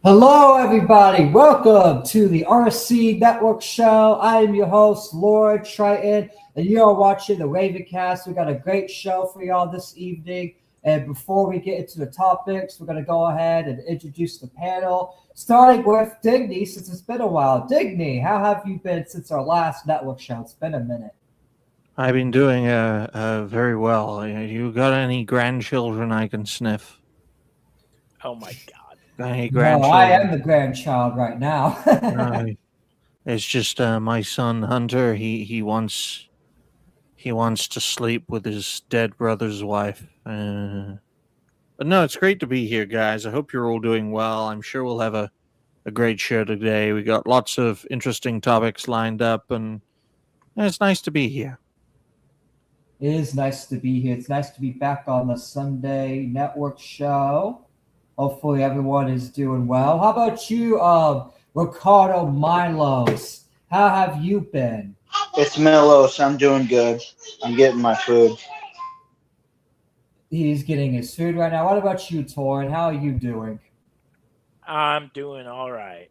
Hello, everybody. Welcome to the RC Network Show. I am your host, Lord Triton, and you are watching the Ravencast. We got a great show for y'all this evening. And before we get into the topics, we're going to go ahead and introduce the panel, starting with Digny, since it's been a while. Digny, how have you been since our last network show? It's been a minute. I've been doing very well. You got any grandchildren I can sniff? Oh my god. Got any No, I am grandchildren? the grandchild right now. Uh, it's just my son Hunter. He wants to sleep with his dead brother's wife. But no, it's great to be here, guys. I hope you're all doing well. I'm sure we'll have a great show today. We got lots of interesting topics lined up, and it's nice to be here. It is nice to be here. It's nice to be back on the Sunday Network Show. Hopefully, everyone is doing well. How about you, Ricardo Milos? How have you been? It's Milos. I'm doing good. I'm getting my food. He's getting his food right now. What about you, Torin? How are you doing? I'm doing all right.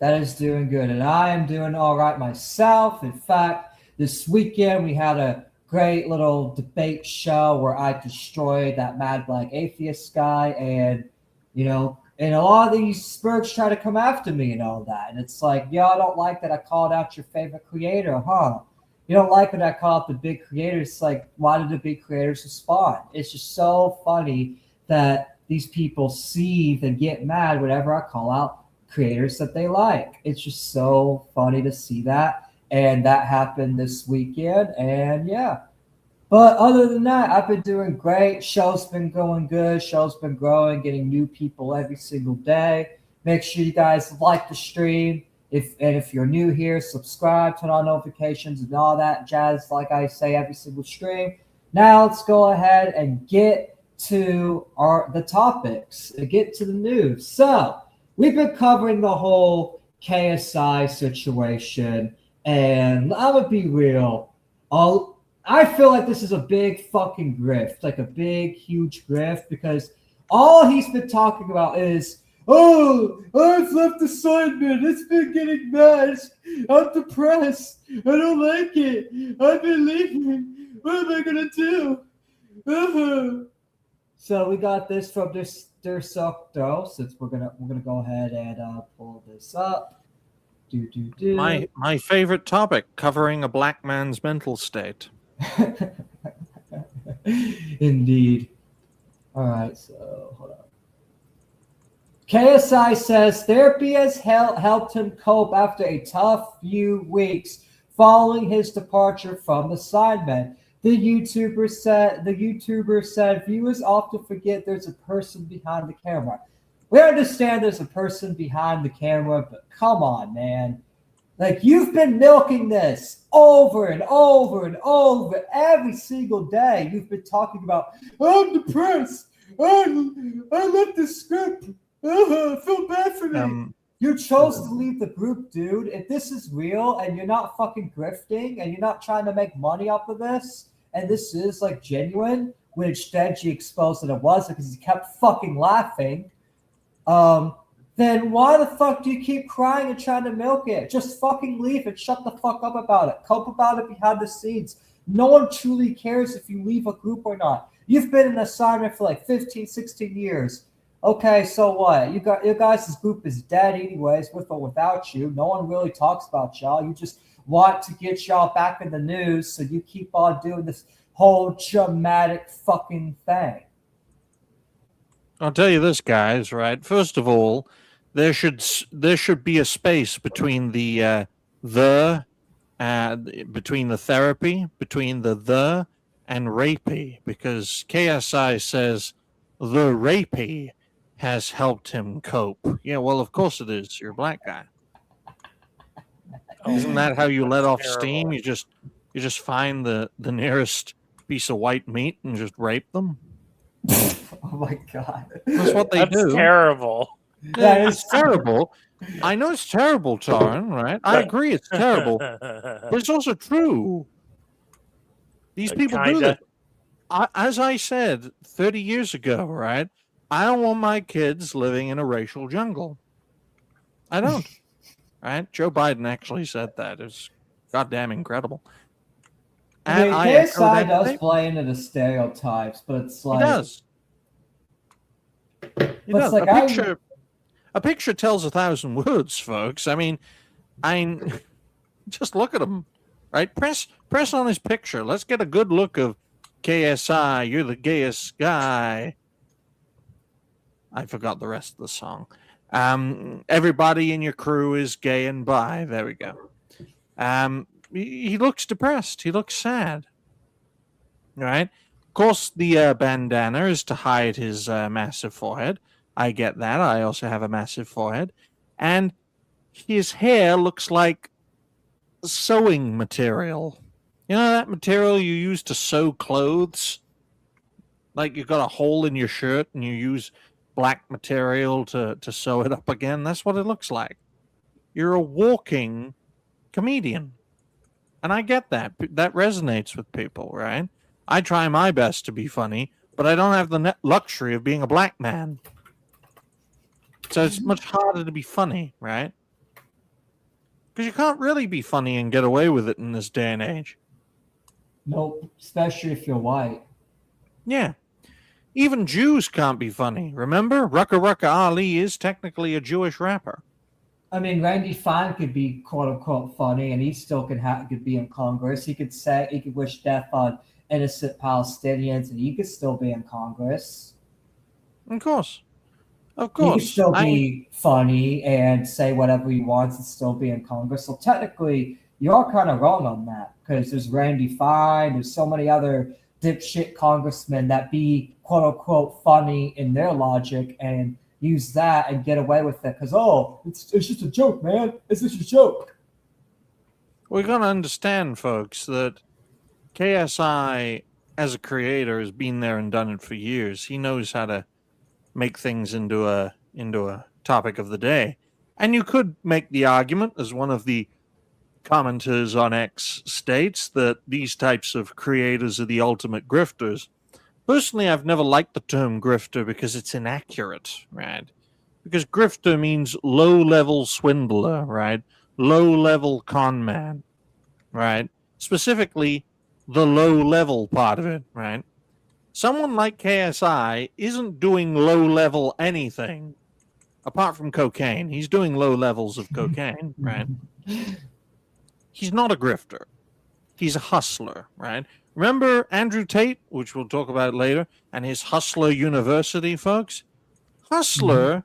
That is doing good. And I am doing all right myself. In fact, this weekend we had a great little debate show where I destroyed that mad black atheist guy. And, and a lot of these spurts try to come after me and all that. And it's like, I don't like that I called out your favorite creator, huh? You don't like when I call out the big creators. It's like, why did the big creators respond? It's just so funny that these people seethe and get mad whenever I call out creators that they like. It's just so funny to see that. And that happened this weekend. And yeah. But other than that, I've been doing great. Show's been going good. Show's been growing, getting new people every single day. Make sure you guys like the stream. If you're new here, subscribe, turn on notifications, and all that jazz, like I say every single stream. Now let's go ahead and get to the topics, get to the news. So we've been covering the whole KSI situation, and I'm gonna be real. I feel like this is a big fucking grift, like a big, huge grift, because all he's been talking about is, I've left assignment. It's been getting mad. I'm depressed. I don't like it. I've been leaving. What am I gonna do? So we got this from Der Socto, since we're gonna go ahead and pull this up. My favorite topic, covering a black man's mental state. Indeed. All right, so hold on. KSI says therapy has helped him cope after a tough few weeks following his departure from assignment. The YouTuber said viewers often forget there's a person behind the camera. We understand there's a person behind the camera, but come on, man. Like, you've been milking this over and over and over every single day. You've been talking about, I'm depressed. I left the script. I feel bad for me. You chose to leave the group, dude. If this is real and you're not fucking grifting and you're not trying to make money off of this, and this is like genuine, which Denji exposed that it was because he kept fucking laughing, then why the fuck do you keep crying and trying to milk it? Just fucking leave and shut the fuck up about it. Cope about it behind the scenes. No one truly cares if you leave a group or not. You've been in assignment for like 15, 16 years. Okay, so what? Your guys' group is dead anyways, with or without you. No one really talks about y'all. You just want to get y'all back in the news, so you keep on doing this whole dramatic fucking thing. I'll tell you this, guys. Right. First of all, there should be a space between between the therapy, between the and rapey, because KSI says the rapey has helped him cope. Yeah, well, of course it is. You're a black guy. Isn't that how you let off steam? You just find the nearest piece of white meat and just rape them. Oh my god, that's what they do. That's terrible. That is terrible. I know it's terrible, Taran, right? I agree it's terrible. But it's also true. These people do that. As I said 30 years ago, right? I don't want my kids living in a racial jungle. I don't. Right? Joe Biden actually said that. It's goddamn incredible. I mean, echo KSI that does statement. play into the stereotypes, but it's He like does. He But it's does. like A picture tells 1,000 words, folks. I mean, just look at him, right? Press on his picture. Let's get a good look of KSI. You're the gayest guy. I forgot the rest of the song. Everybody in your crew is gay and bi. There we go. He looks depressed. He looks sad. Right? Of course, the bandana is to hide his massive forehead. I get that. I also have a massive forehead. And his hair looks like sewing material. You know that material you use to sew clothes? Like you've got a hole in your shirt and you use black material to sew it up again. That's what it looks like. You're a walking comedian. And I get that. That resonates with people, right? I try my best to be funny, but I don't have the luxury of being a black man. So it's much harder to be funny, right? Because you can't really be funny and get away with it in this day and age. nope, especially if you're white. Yeah. Even Jews can't be funny. Remember? Rucka Rucka Ali is technically a Jewish rapper. I mean, Randy Fine could be quote unquote funny, and he still could be in Congress. He could wish death on innocent Palestinians, and he could still be in Congress. Of course. Of He course. could still be funny and say whatever he wants and still be in Congress. So technically, you're kind of wrong on that because there's Randy Fine, there's so many other dipshit congressmen that be quote unquote funny in their logic and use that and get away with it because it's just a joke, man. It's just a joke. We're going to understand, folks, that KSI as a creator has been there and done it for years. He knows how to make things into a topic of the day. And you could make the argument, as one of the commenters on X states, that these types of creators are the ultimate grifters. Personally, I've never liked the term grifter because it's inaccurate, right? Because grifter means low-level swindler, right? Low-level con man, right? Specifically, the low-level part of it, right? Someone like KSI isn't doing low-level anything apart from cocaine. He's doing low levels of cocaine, right? He's not a grifter. He's a hustler, right? Remember Andrew Tate, which we'll talk about later, and his Hustler University, folks? Hustler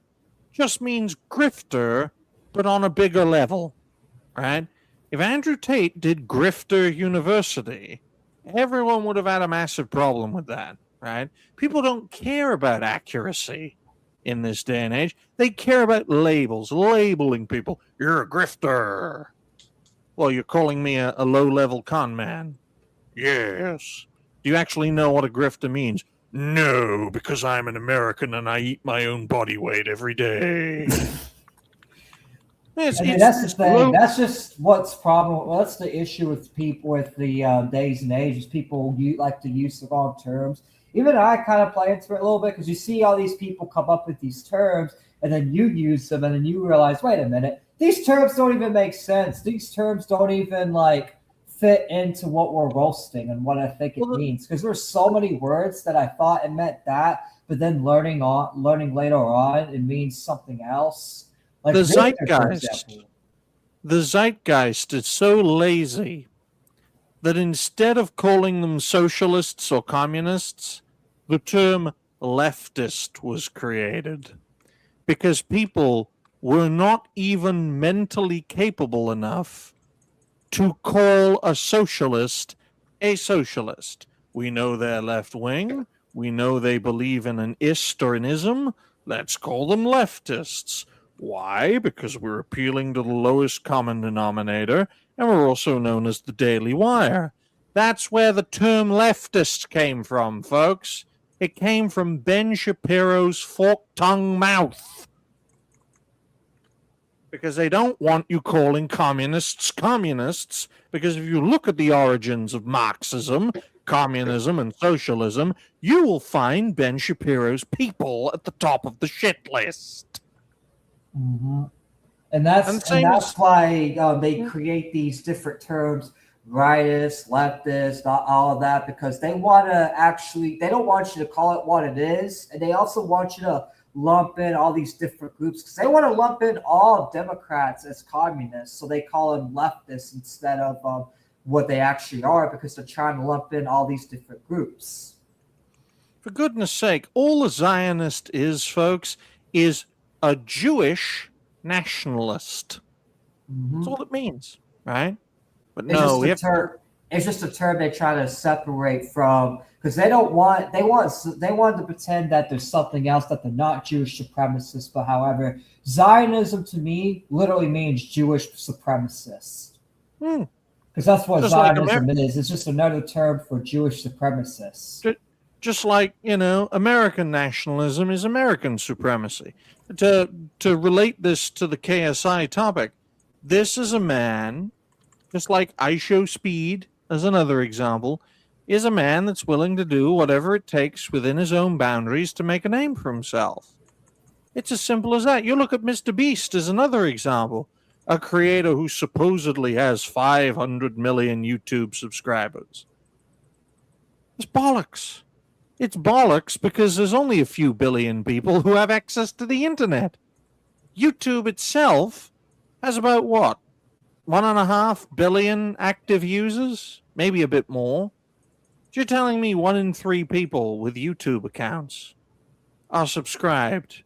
just means grifter, but on a bigger level, right? If Andrew Tate did Grifter University, everyone would have had a massive problem with that, right? People don't care about accuracy in this day and age. They care about labels, labeling people. You're a grifter. Well, you're calling me a low-level con man. Yes. Do you actually know what a grifter means? No, because I'm an American and I eat my own body weight every day. That's the thing. That's just what's problem. Well, that's the issue with people with the days and ages. People like to use the wrong terms. Even I kind of play into it a little bit because you see all these people come up with these terms and then you use them and then you realize, wait a minute, these terms don't even make sense. These terms don't even fit into what we're roasting and what I think it means. Because there's so many words that I thought it meant that, but then learning later on, it means something else. Like the zeitgeist is so lazy that instead of calling them socialists or communists, the term leftist was created because people were not even mentally capable enough to call a socialist a socialist. We know they're left wing. We know they believe in an ist or an ism. Let's call them leftists. Why? Because we're appealing to the lowest common denominator, and we're also known as the Daily Wire. That's where the term leftist came from, folks. It came from Ben Shapiro's fork-tongued mouth. Because they don't want you calling communists communists, because if you look at the origins of Marxism, communism, and socialism, you will find Ben Shapiro's people at the top of the shit list. Mm-hmm. And that's And same that's as why they create these different terms, rightist, leftist, all of that, because they want to they don't want you to call it what it is, and they also want you to lump in all these different groups because they want to lump in all Democrats as communists, so they call them leftists instead of what they actually are, because they're trying to lump in all these different groups. For goodness sake, all a Zionist is, folks, is a Jewish nationalist. That's all it means, right? But It's no, just a term. It's just a term they try to separate from, because they want to pretend that there's something else, that they're not Jewish supremacists. But however, Zionism to me literally means Jewish supremacist, because that's what Just like Zionism is. It's just another term for Jewish supremacists. Just like, American nationalism is American supremacy. To relate this to the KSI topic, this is a man, just like ISO Speed, as another example, is a man that's willing to do whatever it takes within his own boundaries to make a name for himself. It's as simple as that. You look at Mr. Beast as another example, a creator who supposedly has 500 million YouTube subscribers. It's bollocks. It's bollocks because there's only a few billion people who have access to the internet. YouTube itself has about what? 1.5 billion active users? Maybe a bit more. You're telling me 1 in 3 people with YouTube accounts are subscribed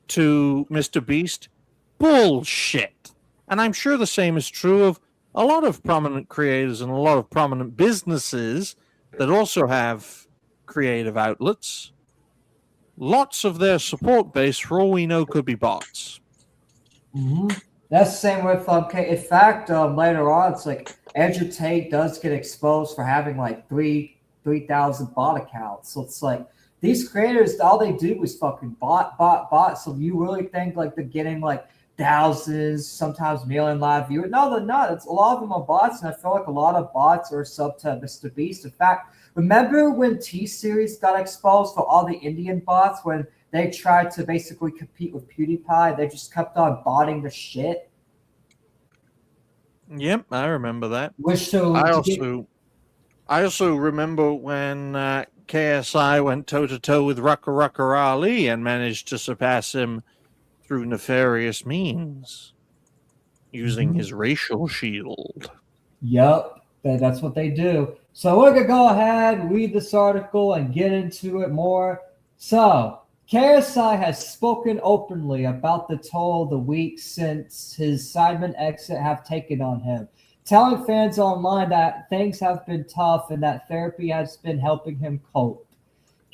to Mr. Beast? Bullshit. And I'm sure the same is true of a lot of prominent creators and a lot of prominent businesses that also have creative outlets. Lots of their support base, for all we know, could be bots. That's the same with in fact, later on, it's like Andrew Tate does get exposed for having like 3,000 bot accounts. So it's like these creators, all they do is fucking bot. So you really think like they're getting like thousands, sometimes million live viewers? No, they're not. It's a lot of them are bots, and I feel like a lot of bots are sub to Mr. Beast. In fact, remember when T-Series got exposed for all the Indian bots when they tried to basically compete with PewDiePie? They just kept on botting the shit. Yep, I remember that. I also remember when KSI went toe-to-toe with Rucker Ali and managed to surpass him through nefarious means, using his racial shield. Yep, that's what they do. So we're going to go ahead, read this article, and get into it more. So, KSI has spoken openly about the toll the weeks since his Sidemen exit have taken on him, telling fans online that things have been tough and that therapy has been helping him cope.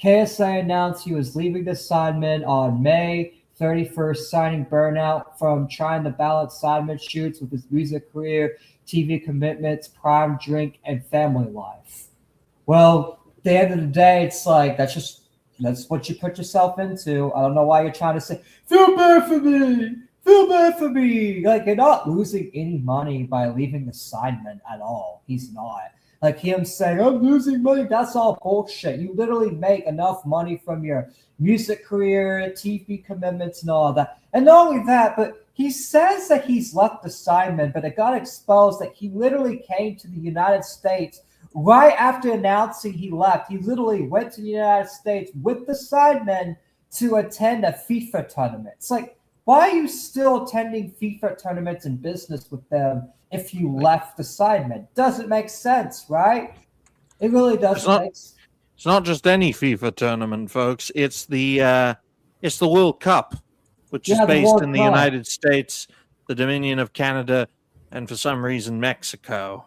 KSI announced he was leaving the Sidemen on May 31st, signing burnout from trying to balance Sidemen shoots with his music career, TV commitments, prime drink, and family life. Well, at the end of the day, it's like that's what you put yourself into. I don't know why you're trying to say, feel bad for me. Like, you're not losing any money by leaving the Sidemen at all. He's not. Like him saying, I'm losing money, that's all bullshit. You literally make enough money from your music career, TV commitments, and all that. And not only that, but he says that he's left the Sidemen, but it got exposed that he literally came to the United States right after announcing he left. He literally went to the United States with the Sidemen to attend a FIFA tournament. It's like, why are you still attending FIFA tournaments and business with them if you left the Sidemen? Doesn't make sense, right? It really doesn't make sense. It's not just any FIFA tournament, folks. It's the World Cup, which is based in the United States, the Dominion of Canada, and for some reason Mexico.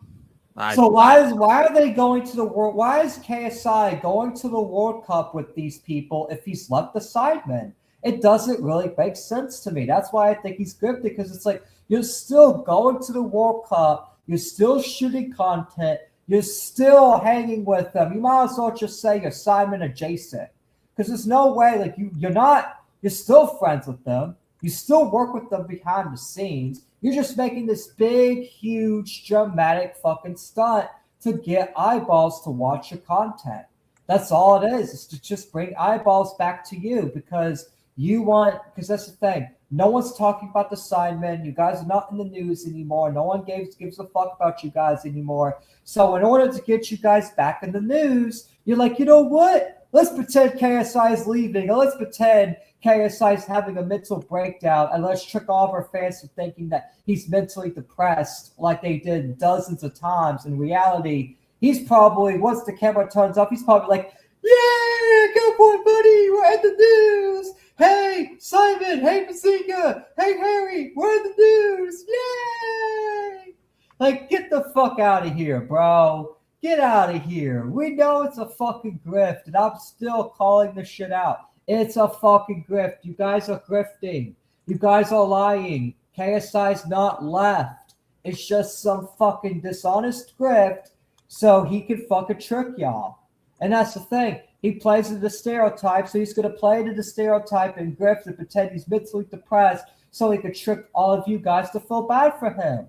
Why are they going to the World? Why is KSI going to the World Cup with these people if he's left the Sidemen? It doesn't really make sense to me. That's why I think he's good, because it's like you're still going to the World Cup, you're still shooting content, you're still hanging with them. You might as well just say you're Sidemen adjacent, because there's no way like you're still friends with them. You still work with them behind the scenes. You're just making this big, huge, dramatic fucking stunt to get eyeballs to watch your content. That's all it is. It's to just bring eyeballs back to you, because You want, because that's the thing. No one's talking about the Sidemen. You guys are not in the news anymore. No one gives a fuck about you guys anymore. So in order to get you guys back in the news, you're like, you know what? Let's pretend KSI is leaving, or let's pretend KSI is having a mental breakdown, and let's trick all of our fans into thinking that he's mentally depressed like they did dozens of times. In reality, he's probably, once the camera turns off, he's probably like, yeah, go for it, buddy. We're at the news. Hey, Simon. Hey, Bazinga. Hey, Harry. We're at the news. Yay! Like, get the fuck out of here, bro. Get out of here. We know it's a fucking grift, and I'm still calling this shit out. It's a fucking grift. You guys are grifting. You guys are lying. KSI's not left. It's just some fucking dishonest grift so he can fucking trick y'all. And that's the thing. He plays into the stereotype, so he's going to play into the stereotype and grift and pretend he's mentally depressed so he can trick all of you guys to feel bad for him.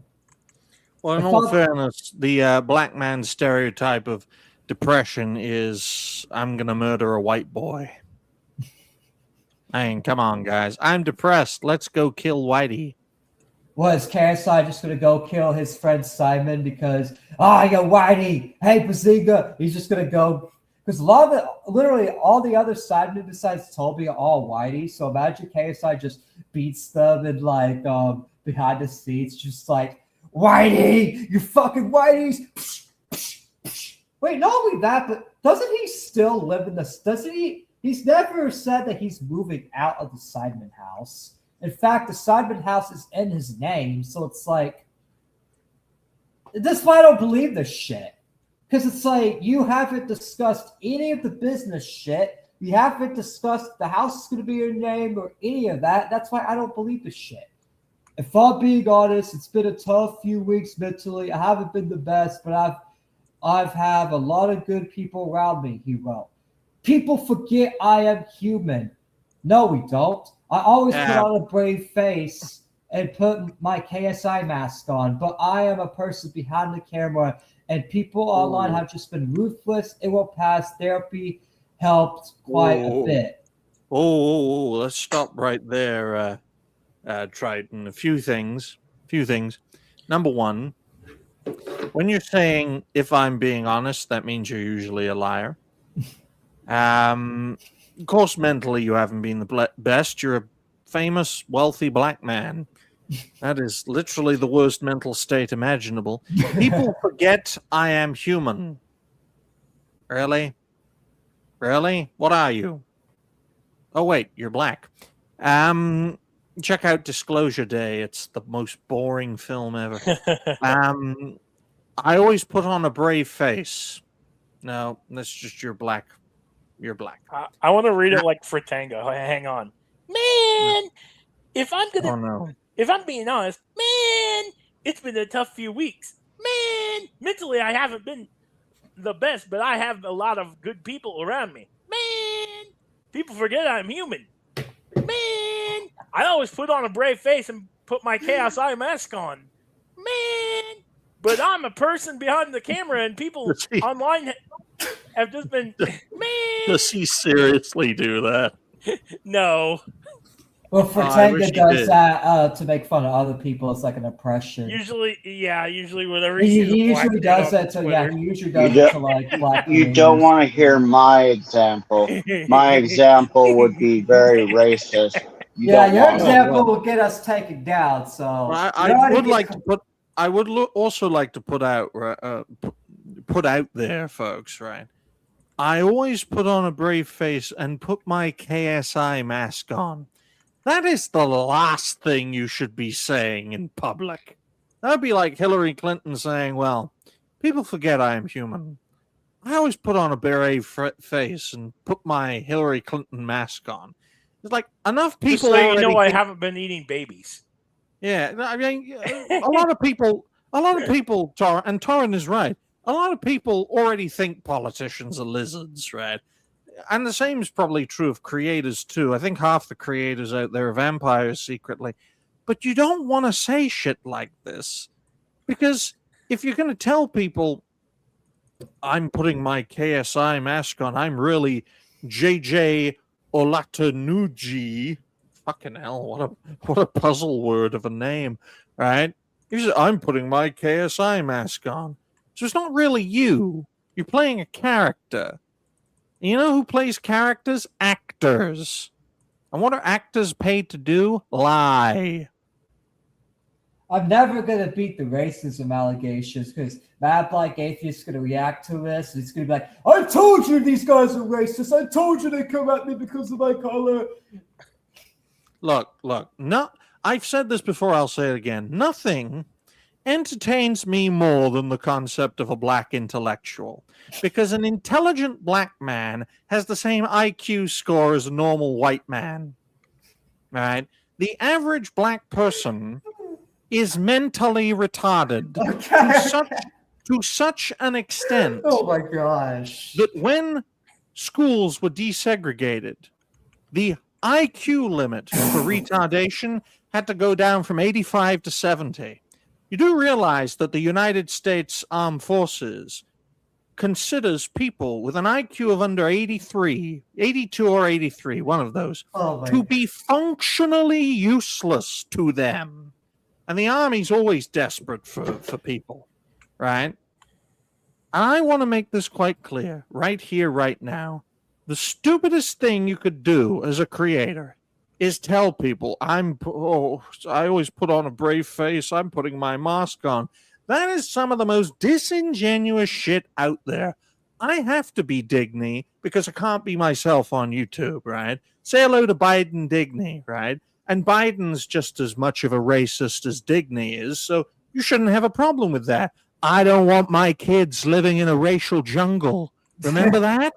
Well, in all fairness, the black man stereotype of depression is, I'm going to murder a white boy. I mean, come on, guys. I'm depressed. Let's go kill Whitey. Was KSI just going to go kill his friend Simon because, yo, Whitey, hey, Bazinga. He's just going to go. Because a lot of literally all the other Sidemen besides Toby are all Whitey. So imagine KSI just beats them and like behind the scenes, just like, Whitey, you fucking Whiteys. Wait, not only that, but doesn't he still live in this? Doesn't he? He's never said that he's moving out of the Sidemen house. In fact, the Sidemen house is in his name. So it's like, that's why I don't believe this shit. Because it's like, you haven't discussed any of the business shit. You haven't discussed the house is going to be your name or any of that. That's why I don't believe this shit. If I'm being honest, it's been a tough few weeks mentally. I haven't been the best, but I've had a lot of good people around me, he wrote. People forget I am human. No, we don't. I always put on a brave face and put my KSI mask on, but I am a person behind the camera, and people online have just been ruthless. It will pass. Therapy helped quite a bit. Let's stop right there, Triton. A few things. Number one, when you're saying, if I'm being honest, that means you're usually a liar. Of course, mentally, you haven't been the best. You're a famous, wealthy black man. That is literally the worst mental state imaginable. People forget I am human. Really? Really? What are you? Oh, wait, you're black. Check out Disclosure Day. It's the most boring film ever. I always put on a brave face. No, that's just you're black. You're black. I want to read it like Fritanga. Hang on. Man, if I'm being honest, man, it's been a tough few weeks. Man, mentally I haven't been the best, but I have a lot of good people around me. Man, people forget I'm human. Man, I always put on a brave face and put my KSI mask on. Man, but I'm a person behind the camera, and people online have just been, man. Does he seriously do that? No. Well, Fritanga does that to make fun of other people. It's like an oppression. Usually whenever he usually does that. So yeah, he usually does it to like black. You don't want to hear my example. My example would be very racist. Your example will get us taken down. So I would like to put. I would also like to put out there, folks. Right. I always put on a brave face and put my KSI mask on. That is the last thing you should be saying in public. That would be like Hillary Clinton saying, well, people forget I am human. I always put on a brave face and put my Hillary Clinton mask on. It's like enough people. Just so you know, I haven't been eating babies. Yeah, I mean, a lot of people, and Torrin is right. A lot of people already think politicians are lizards, right? And the same is probably true of creators, too. I think half the creators out there are vampires secretly. But you don't want to say shit like this. Because if you're going to tell people, I'm putting my KSI mask on, I'm really JJ Olatanuji. Fucking hell, what a puzzle word of a name, right? He said, I'm putting my KSI mask on. So it's not really you. You're playing a character. You know who plays characters? Actors. And what are actors paid to do? Lie. I'm never going to beat the racism allegations because Mad Black Atheist is going to react to this. It's going to be like, I told you these guys are racist. I told you they come at me because of my color. Look. No, I've said this before. I'll say it again. Nothing entertains me more than the concept of a black intellectual, because an intelligent black man has the same IQ score as a normal white man. Right? The average black person is mentally retarded to such an extent. Oh my gosh! That when schools were desegregated, the IQ limit for retardation had to go down from 85 to 70. You do realize that the United States Armed Forces considers people with an IQ of under 83, 82 or 83, one of those, to be functionally useless to them. And the Army's always desperate for people, right? And I want to make this quite clear, right here, right now. The stupidest thing you could do as a creator is tell people, I always put on a brave face, I'm putting my mask on. That is some of the most disingenuous shit out there. I have to be Digny because I can't be myself on YouTube, right? Say hello to Biden Digny, right? And Biden's just as much of a racist as Digny is, so you shouldn't have a problem with that. I don't want my kids living in a racial jungle. Remember that?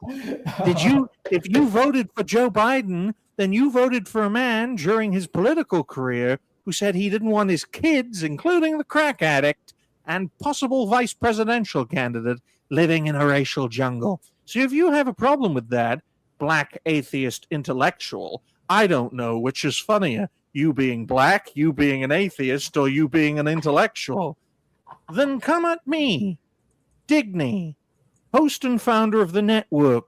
If you voted for Joe Biden, then you voted for a man during his political career who said he didn't want his kids, including the crack addict and possible vice presidential candidate, living in a racial jungle. So if you have a problem with that, black atheist intellectual, I don't know which is funnier, you being black, you being an atheist, or you being an intellectual. Then come at me, Digny, host and founder of the network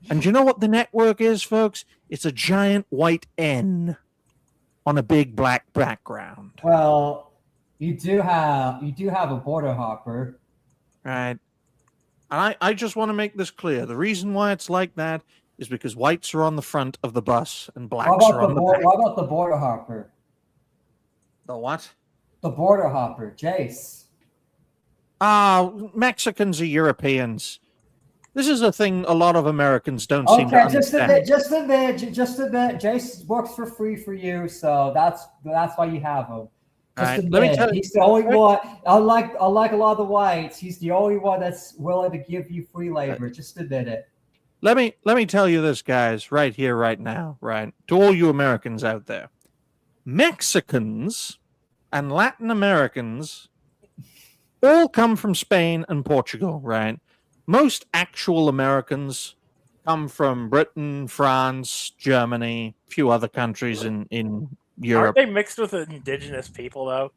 and you know what the network is, folks? It's a giant white N on a big black background. Well, you do have a border hopper. Right. And I just want to make this clear. The reason why it's like that is because whites are on the front of the bus and blacks are on the back. What about the border hopper? The what? The border hopper, Jace. Mexicans are Europeans. This is a thing a lot of Americans don't seem to understand. Okay, just a bit. Jace works for free for you, so that's why you have him. Let me tell you, he's the only one. Unlike a lot of the whites, he's the only one that's willing to give you free labor. Just admit it. Let me tell you this, guys, right here, right now, right? To all you Americans out there, Mexicans and Latin Americans all come from Spain and Portugal, right? Most actual Americans come from Britain, France, Germany, a few other countries in Europe. Aren't they mixed with indigenous people, though?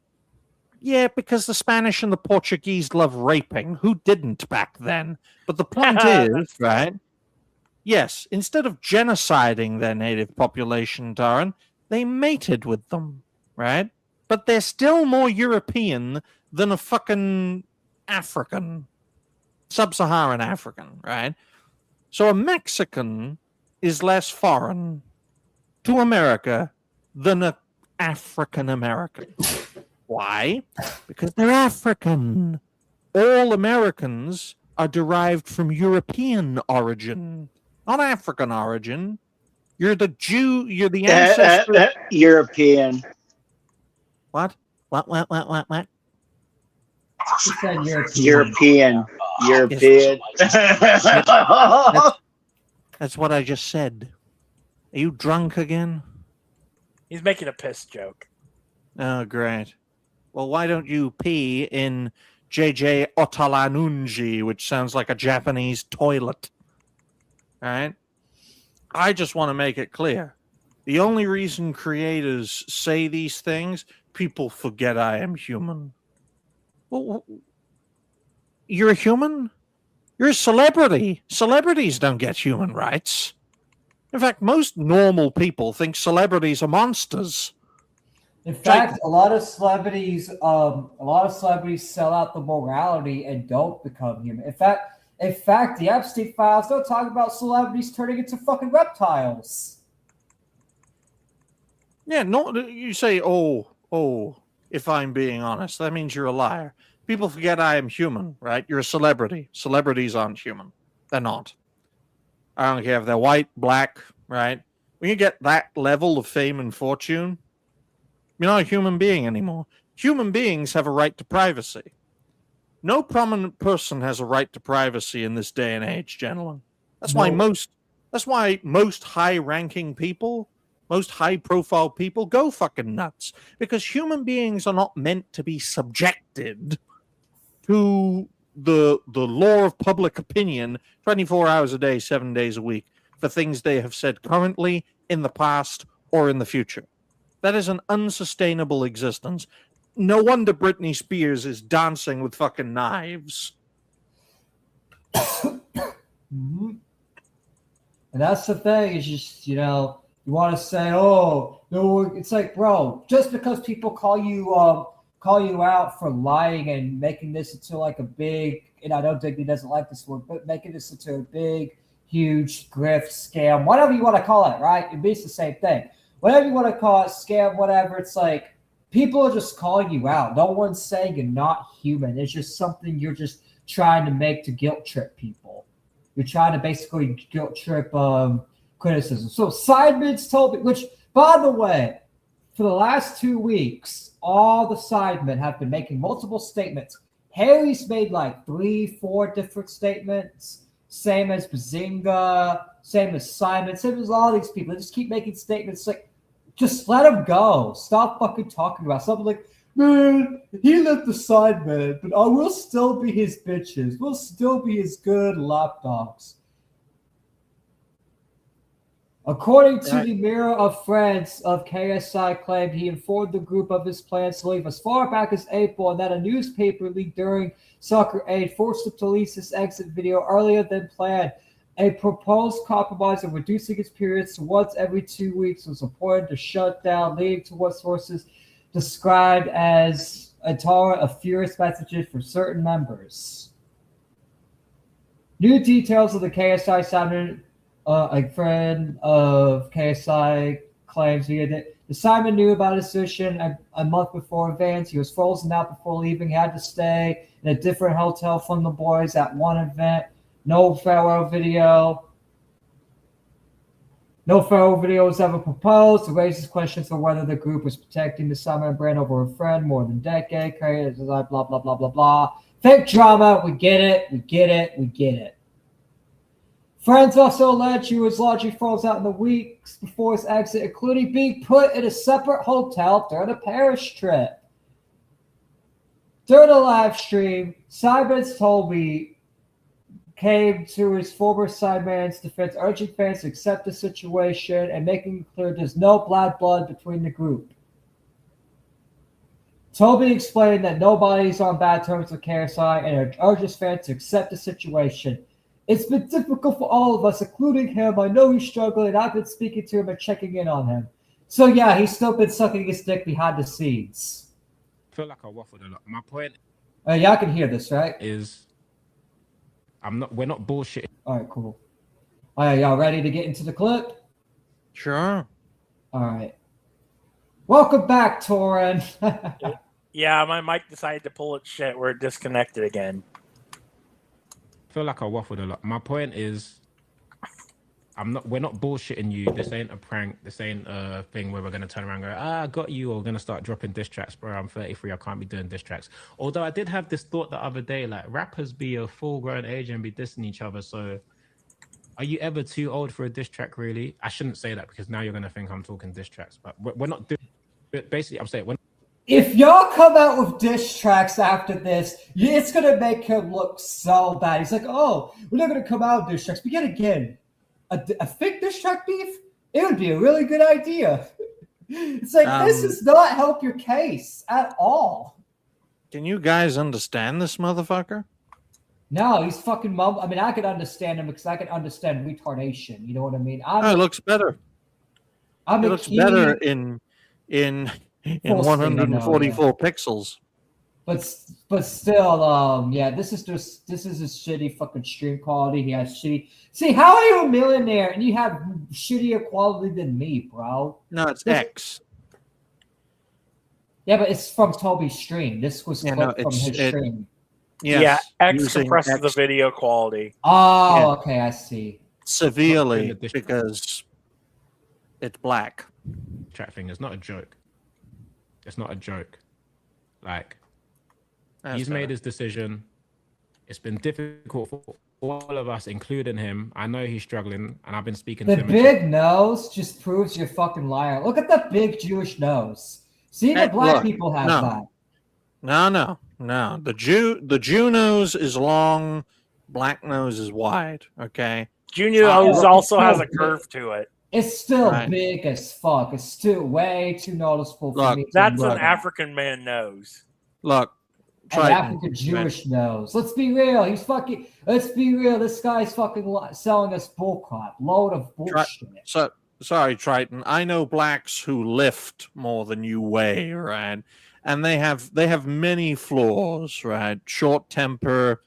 Yeah, because the Spanish and the Portuguese love raping. Who didn't back then? But the point is, right? Yes, instead of genociding their native population, Darren, they mated with them, right? But they're still more European than a fucking African. Sub-Saharan African, right? So a Mexican is less foreign to America than an African American. Why? Because they're African. All Americans are derived from European origin, not African origin. You're the Jew, you're the ancestor. European. What? What? European. That's what I just said. Are you drunk again? He's making a piss joke. Oh, great. Well, why don't you pee in JJ Otalanunji, which sounds like a Japanese toilet? All right? I just want to make it clear. The only reason creators say these things, people forget I am human. Well, you're a human? You're a celebrity. Celebrities don't get human rights. In fact, most normal people think celebrities are monsters. In fact, a lot of celebrities sell out the morality and don't become human. In fact, the Epstein files don't talk about celebrities turning into fucking reptiles. Yeah, no, you say, oh, if I'm being honest, that means you're a liar. People forget I am human, right? You're a celebrity. Celebrities aren't human. They're not. I don't care if they're white, black, right? When you get that level of fame and fortune, you're not a human being anymore. Human beings have a right to privacy. No prominent person has a right to privacy in this day and age, gentlemen. That's why most high-ranking people, most high-profile people go fucking nuts, because human beings are not meant to be subjected to the law of public opinion 24 hours a day, 7 days a week for things they have said currently, in the past, or in the future. That is an unsustainable existence. No wonder Britney Spears is dancing with fucking knives. Mm-hmm. And that's the thing, is just, you want to say, oh, no, it's like, bro, just because people call you out for lying and making this into like a big, and I know Digby doesn't like this word, but making this into a big, huge grift, scam, whatever you want to call it, right? It means the same thing. Whatever you want to call it, scam, whatever, it's like, people are just calling you out. No one's saying you're not human. It's just something you're just trying to make to guilt trip people. You're trying to basically guilt trip criticism. So Sidemen's told me, which, by the way, for the last 2 weeks, all the Sidemen have been making multiple statements. Harry's made like 3-4 different statements. Same as Bazinga, same as Simon, same as all these people. They just keep making statements like, just let him go. Stop fucking talking about something like, man, he left the Sidemen, but I will still be his bitches. We'll still be his good lapdogs. According to the Mirror of Friends of KSI claimed he informed the group of his plans to leave as far back as April, and that a newspaper leak during Soccer Aid forced him to release his exit video earlier than planned. A proposed compromise of reducing his periods to once every 2 weeks was reported to shut down, leading to what sources described as a torrent of furious messages from certain members. New details of the KSI Simon, a friend of KSI claims the Simon knew about his decision a month before events. He was frozen out before leaving. He had to stay in a different hotel from the boys at one event. No farewell video was ever proposed. It raises questions for whether the group was protecting the Simon brand over a friend more than a decade. Blah, blah, blah, blah, blah, blah. Fake drama. We get it. Friends also alleged he was largely frozen out in the weeks before his exit, including being put in a separate hotel during a Paris trip. During a live stream, Simons told me came to his former Sideman's defense, urging fans to accept the situation and making it clear there's no bad blood between the group. Toby explained that nobody's on bad terms with KSI and urges fans to accept the situation. It's been difficult for all of us, including him. I know he's struggling, and I've been speaking to him and checking in on him. So yeah, he's still been sucking his dick behind the scenes. I feel like I waffled a lot. My point y'all can hear this, right? We're not bullshitting. All right, cool. All right, y'all ready to get into the clip? Sure. All right. Welcome back, Torin. Yeah, my mic decided to pull its shit. We're disconnected again. I feel like I waffled a lot. My point is, we're not bullshitting you. This ain't a prank. This ain't a thing where we're going to turn around and go, I got you, or we're going to start dropping diss tracks. Bro, I'm 33. I can't be doing diss tracks. Although I did have this thought the other day, like, rappers be a full-grown age and be dissing each other. So are you ever too old for a diss track, really? I shouldn't say that because now you're going to think I'm talking diss tracks. But we're not doing it. Basically, I'm saying if y'all come out with diss tracks after this, it's going to make him look so bad. He's like, oh, we're not going to come out with diss tracks. But yet again, a fake diss track beef, it would be a really good idea. It's like, this does not help your case at all. Can you guys understand this motherfucker? No, he's fucking mum. I mean, I could understand him because I can understand retardation. You know what I mean? It looks better. It looks better in full screen, I know, 144 pixels. But still, yeah, this is his shitty fucking stream quality. He has shitty. See, how are you a millionaire and you have shittier quality than me, bro? No, it's X. Yeah, but it's from Toby's stream. This was clipped from his stream. Yes, yeah, X compresses the video quality. Oh, okay, I see. Severely because it's black. Chat thing is not a joke. It's not a joke. Like, he's made his decision. It's been difficult for all of us, including him. I know he's struggling, and I've been speaking to him. The big nose just proves you're fucking liar. Look at the big Jewish nose. See, the black people have that. No. The Jew nose is long, black nose is wide. Okay. Jew nose also has a curve to it. It's still big as fuck. It's still way too noticeable for me. That's an African man nose. Look, an African Jewish nose. Let's be real. Let's be real. This guy's fucking selling us bullcrap. Load of bullshit. Sorry, Triton. I know blacks who lift more than you weigh, right? And they have many flaws, right? Short temper.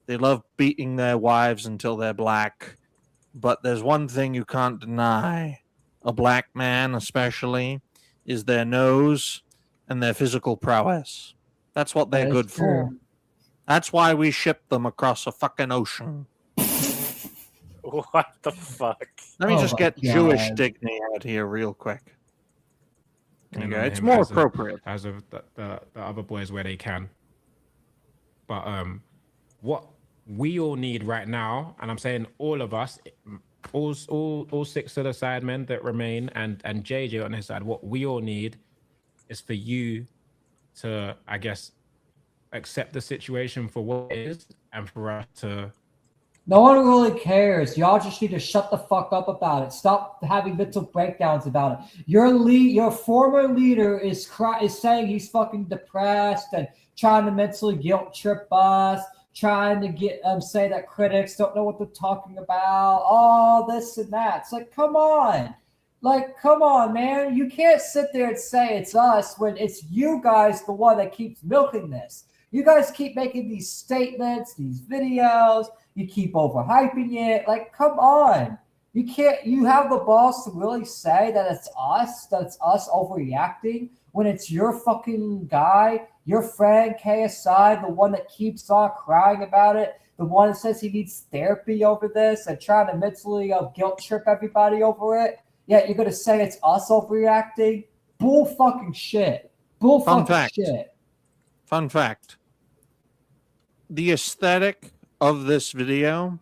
They love beating their wives until they're black. But there's one thing you can't deny. A black man, especially, is their nose and their physical prowess. That's what they're good for. That's why we ship them across a fucking ocean. What the fuck? Let me just get Jewish dignity out here real quick. Okay, it's more appropriate. As of the other boys where they can. But what we all need right now, and I'm saying all of us, all 6 of the sidemen that remain, and JJ on his side, what we all need is for you to, I guess, accept the situation for what it is, and for us to... No one really cares. Y'all just need to shut the fuck up about it. Stop having mental breakdowns about it. Your former leader is saying he's fucking depressed and trying to mentally guilt trip us, trying to get say that critics don't know what they're talking about, all this and that. It's like, come on. Like, come on, man. You can't sit there and say it's us when it's you guys the one that keeps milking this. You guys keep making these statements, these videos. You keep overhyping it. Like, come on. You have the balls to really say that it's us overreacting when it's your fucking guy, your friend KSI, the one that keeps on crying about it, the one that says he needs therapy over this and trying to mentally guilt trip everybody over it. Yeah, you're going to say it's us overreacting? Bull fucking shit. Bull fucking shit. Fun fact. The aesthetic of this video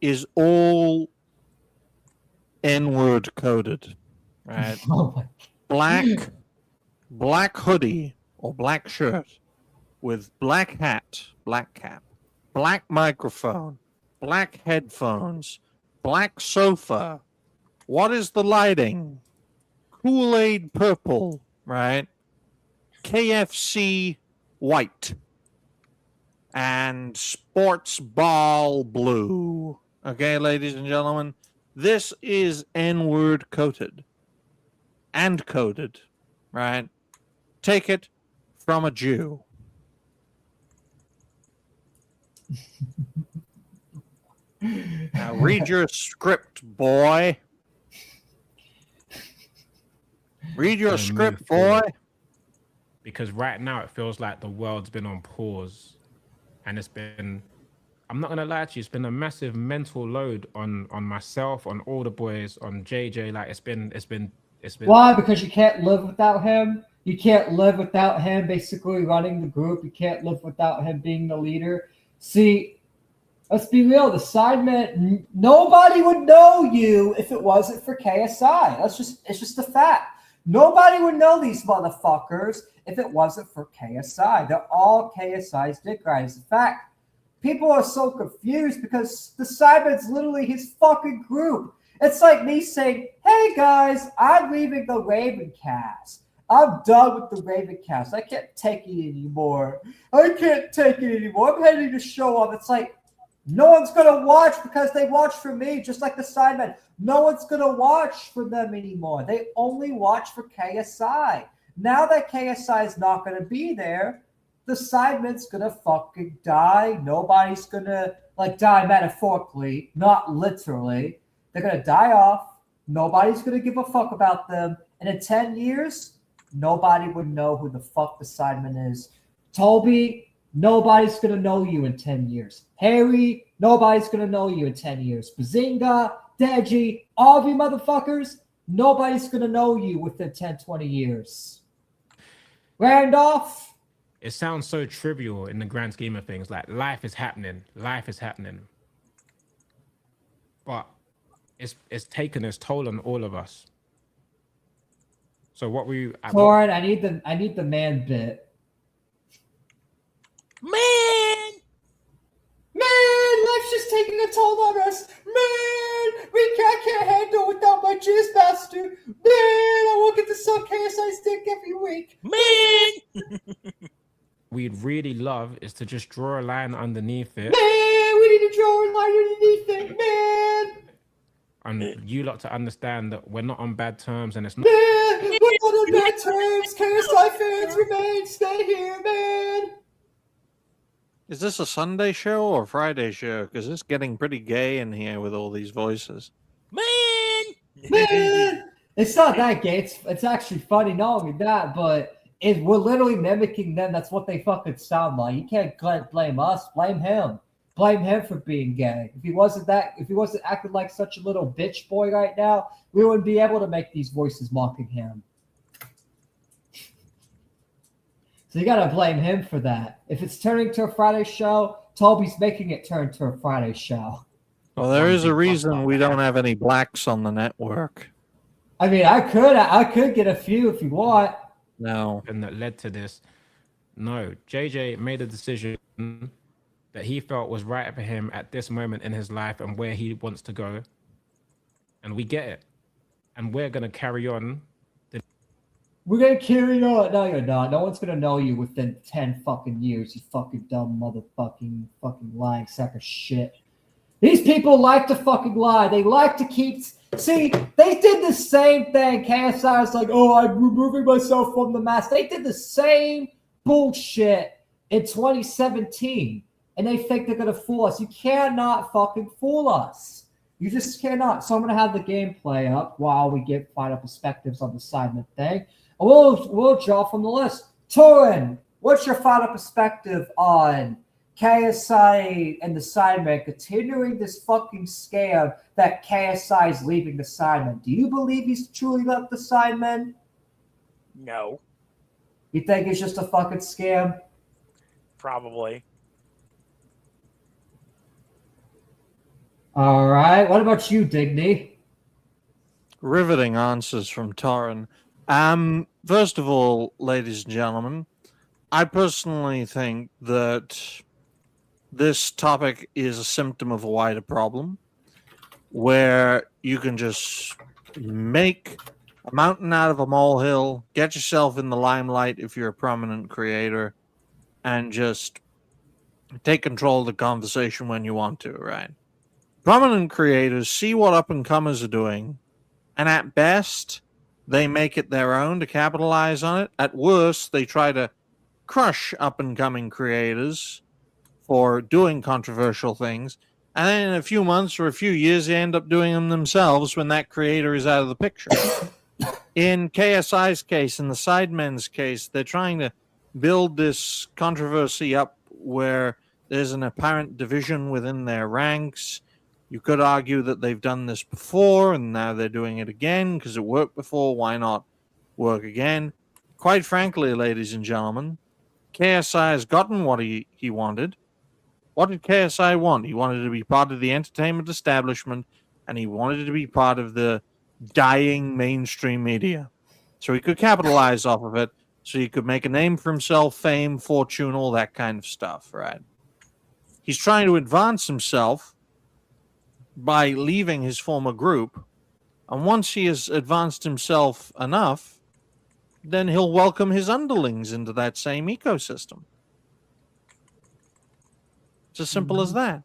is all N-word coded, right? Oh black hoodie or black shirt with black hat, black cap, black microphone, black headphones, black sofa. What is the lighting? Kool-Aid purple, right? KFC white. And sports ball blue. Okay, ladies and gentlemen, this is N-word coated and coded, right? Take it from a Jew. Now read your script, boy. Read your script, boy. Because right now it feels like the world's been on pause. And it's been, I'm not gonna lie to you, it's been a massive mental load on myself, on all the boys, on JJ. Like it's been. Why? Because you can't live without him. You can't live without him basically running the group. You can't live without him being the leader. See, let's be real. The sidemen, nobody would know you if it wasn't for KSI. It's just a fact. Nobody would know these motherfuckers if it wasn't for KSI. They're all KSI's dick riders. In fact, people are so confused because the Sidemen's literally his fucking group. It's like me saying, hey guys, I'm leaving the Raven cast. I'm done with the Raven cast. I can't take it anymore. I'm heading to show off. It's like, no one's going to watch because they watch for me, just like the Sidemen. No one's going to watch for them anymore. They only watch for KSI. Now that KSI is not going to be there, the Sidemen's going to fucking die. Nobody's going to, die metaphorically, not literally. They're going to die off. Nobody's going to give a fuck about them. And in 10 years, nobody would know who the fuck the Sidemen is. Toby, nobody's going to know you in 10 years. Harry, nobody's going to know you in 10 years. Bazinga, Deji, all of you motherfuckers, nobody's going to know you within 10, 20 years. Randolph? It sounds so trivial in the grand scheme of things. Like, life is happening. But it's taken its toll on all of us. So what we... Torin, I need the man bit. Man, life's just taking a toll on us. Man, I can't handle without my jizz master. Man, I won't get to suck KSI's dick every week. Man! We'd really love is to just draw a line underneath it. Man, we need to draw a line underneath it, man. And you lot to understand that we're not on bad terms and it's not... Man, we're not on bad terms. KSI fans remain. Stay here, man. Is this a Sunday show or Friday show? Because it's getting pretty gay in here with all these voices. Man, it's not that gay. It's actually funny. Not only that, but we're literally mimicking them. That's what they fucking sound like. You can't blame us. Blame him. Blame him for being gay. If he wasn't acting like such a little bitch boy right now, we wouldn't be able to make these voices mocking him. So you gotta blame him for that. If it's turning to a Friday show, Toby's making it turn to a Friday show. Well, there is a reason we don't have any blacks on the network. I mean, I could get a few if you want. No. And that led to this. No, JJ made a decision that he felt was right for him at this moment in his life and where he wants to go. And we get it. And we're going to carry on. We're going to carry on. No, you're not. No one's going to know you within 10 fucking years, you fucking dumb fucking lying sack of shit. These people like to fucking lie. They like to keep... See, they did the same thing. KSI was like, oh, I'm removing myself from the mask. They did the same bullshit in 2017. And they think they're going to fool us. You cannot fucking fool us. You just cannot. So I'm going to have the gameplay up while we get final perspectives on the Sidemen thing. And we'll draw from the list. Torin, what's your final perspective on KSI and the Sidemen continuing this fucking scam that KSI is leaving the Sidemen? Do you believe he's truly left the Sidemen? No. You think it's just a fucking scam? Probably. All right. What about you, Digny? Riveting answers from Torin. First of all, ladies and gentlemen, I personally think that this topic is a symptom of a wider problem where you can just make a mountain out of a molehill, get yourself in the limelight if you're a prominent creator, and just take control of the conversation when you want to, right? Prominent creators see what up-and-comers are doing, and at best, they make it their own to capitalize on it. At worst, they try to crush up-and-coming creators for doing controversial things, and then in a few months or a few years, they end up doing them themselves when that creator is out of the picture. In KSI's case, in the Sidemen's case, they're trying to build this controversy up where there's an apparent division within their ranks. You could argue that they've done this before and now they're doing it again because it worked before. Why not work again? Quite frankly, ladies and gentlemen, KSI has gotten what he wanted. What did KSI want? He wanted to be part of the entertainment establishment and he wanted to be part of the dying mainstream media. So he could capitalize off of it, so he could make a name for himself, fame, fortune, all that kind of stuff, right? He's trying to advance himself by leaving his former group, and once he has advanced himself enough, then he'll welcome his underlings into that same ecosystem. It's as simple as that.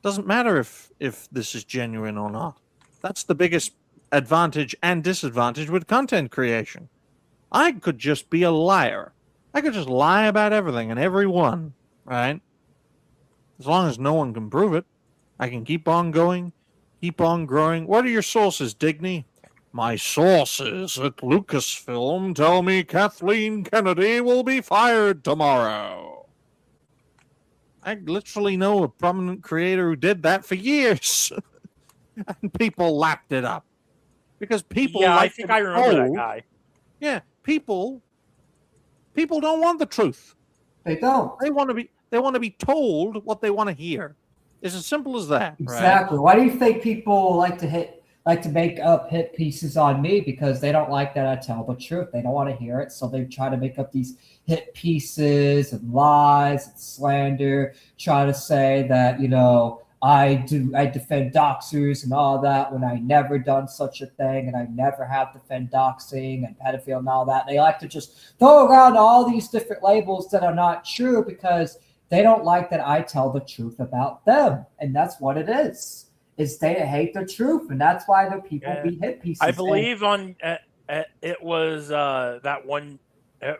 Doesn't matter if this is genuine or not. That's the biggest advantage and disadvantage with content creation. I could just be a liar. I could just lie about everything and everyone, right? As long as no one can prove it, I can keep on going, keep on growing. What are your sources, Digny? My sources at Lucasfilm tell me Kathleen Kennedy will be fired tomorrow. I literally know a prominent creator who did that for years. And people lapped it up. Because people I think I remember that guy. Yeah, people don't want the truth. They don't. They want to be told what they want to hear. It's as simple as that. Exactly. Right? Why do you think people like to make up hit pieces on me? Because they don't like that I tell the truth. They don't want to hear it, so they try to make up these hit pieces and lies and slander, try to say that, I defend doxers and all that when I never done such a thing, and I never have defend doxing and pedophile and all that. They like to just throw around all these different labels that are not true because they don't like that I tell the truth about them. And that's what it is they hate the truth, and that's why the people be hit pieces. I believe it was that one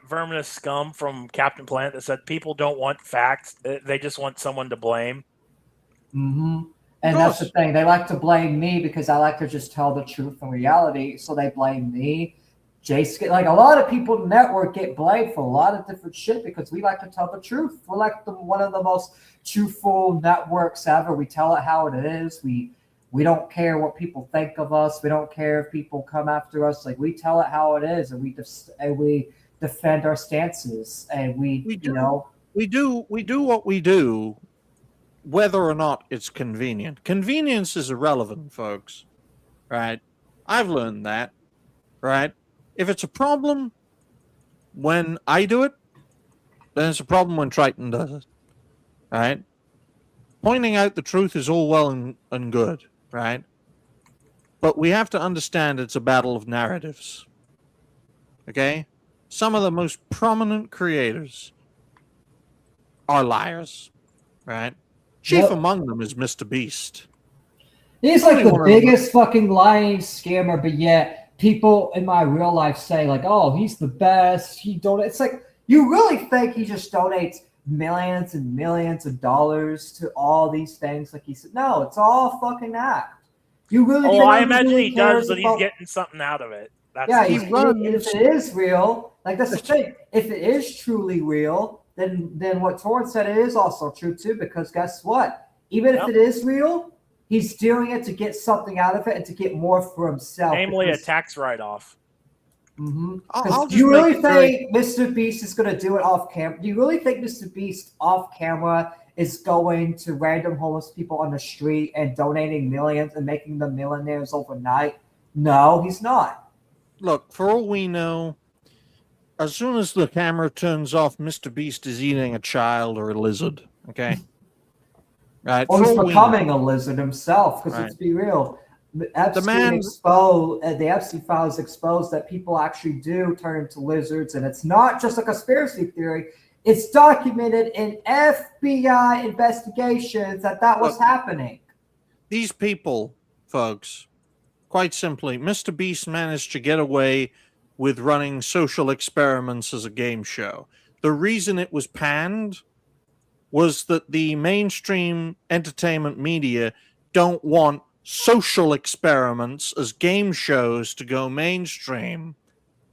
verminous scum from Captain Planet that said people don't want facts, they just want someone to blame. Mm-hmm. And that's the thing. They like to blame me because I like to just tell the truth and reality. So they blame me. Jace, like a lot of people in the network get blamed for a lot of different shit because we like to tell the truth. We're like one of the most truthful networks ever. We tell it how it is. We don't care what people think of us. We don't care if people come after us. Like, we tell it how it is, and we defend our stances, and we do what we do, whether or not it's convenient. Convenience is irrelevant, folks. Right? I've learned that. Right? If it's a problem when I do it, then it's a problem when Triton does it. Right? Pointing out the truth is all well and good, right? But we have to understand it's a battle of narratives. Okay? Some of the most prominent creators are liars, right? Chief among them is Mr. Beast. He's like the biggest fucking lying scammer, but yet people in my real life say, like, oh, he's the best. It's like, you really think he just donates millions and millions of dollars to all these things? Like he said, no, it's all fucking act. You really? Oh, I imagine he does, but he's getting something out of it. If it is real, like that's the thing. If it is truly real, then what Torrance said it is also true too. Because guess what? Even if it is real, he's doing it to get something out of it and to get more for himself. Namely, a tax write-off. Mm-hmm. Do you really think Mr. Beast is going to do it off camera? Do you really think Mr. Beast off camera is going to random homeless people on the street and donating millions and making them millionaires overnight? No, he's not. Look, for all we know, as soon as the camera turns off, Mr. Beast is eating a child or a lizard. Okay? Right. Or he's becoming a lizard himself, because let's be real. The Epstein files exposed that people actually do turn into lizards, and it's not just a conspiracy theory. It's documented in FBI investigations that was happening. These people, folks, quite simply, Mr. Beast managed to get away with running social experiments as a game show. The reason it was panned was that the mainstream entertainment media don't want social experiments as game shows to go mainstream.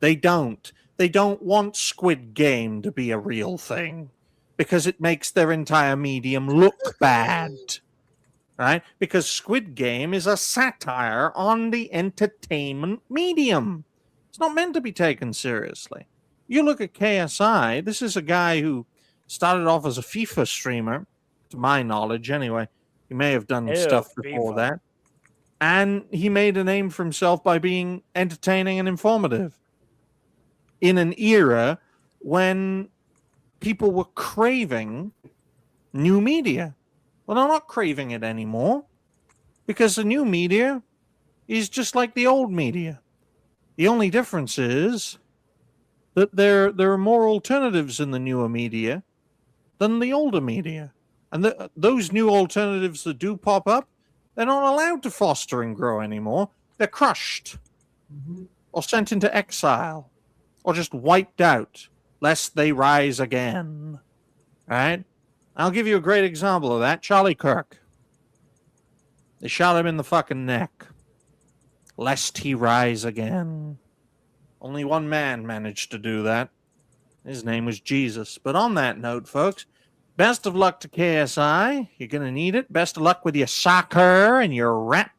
They don't. They don't want Squid Game to be a real thing because it makes their entire medium look bad. Right? Because Squid Game is a satire on the entertainment medium. It's not meant to be taken seriously. You look at KSI, this is a guy who started off as a FIFA streamer, to my knowledge anyway. He may have done stuff before that. And he made a name for himself by being entertaining and informative in an era when people were craving new media. Well, they're not craving it anymore because the new media is just like the old media. The only difference is that there are more alternatives in the newer media than the older media. And those new alternatives that do pop up, they're not allowed to foster and grow anymore. They're crushed or sent into exile or just wiped out lest they rise again. Right? I'll give you a great example of that. Charlie Kirk. They shot him in the fucking neck lest he rise again. Only one man managed to do that. His name was Jesus. But on that note, folks, best of luck to KSI. You're going to need it. Best of luck with your soccer and your rap.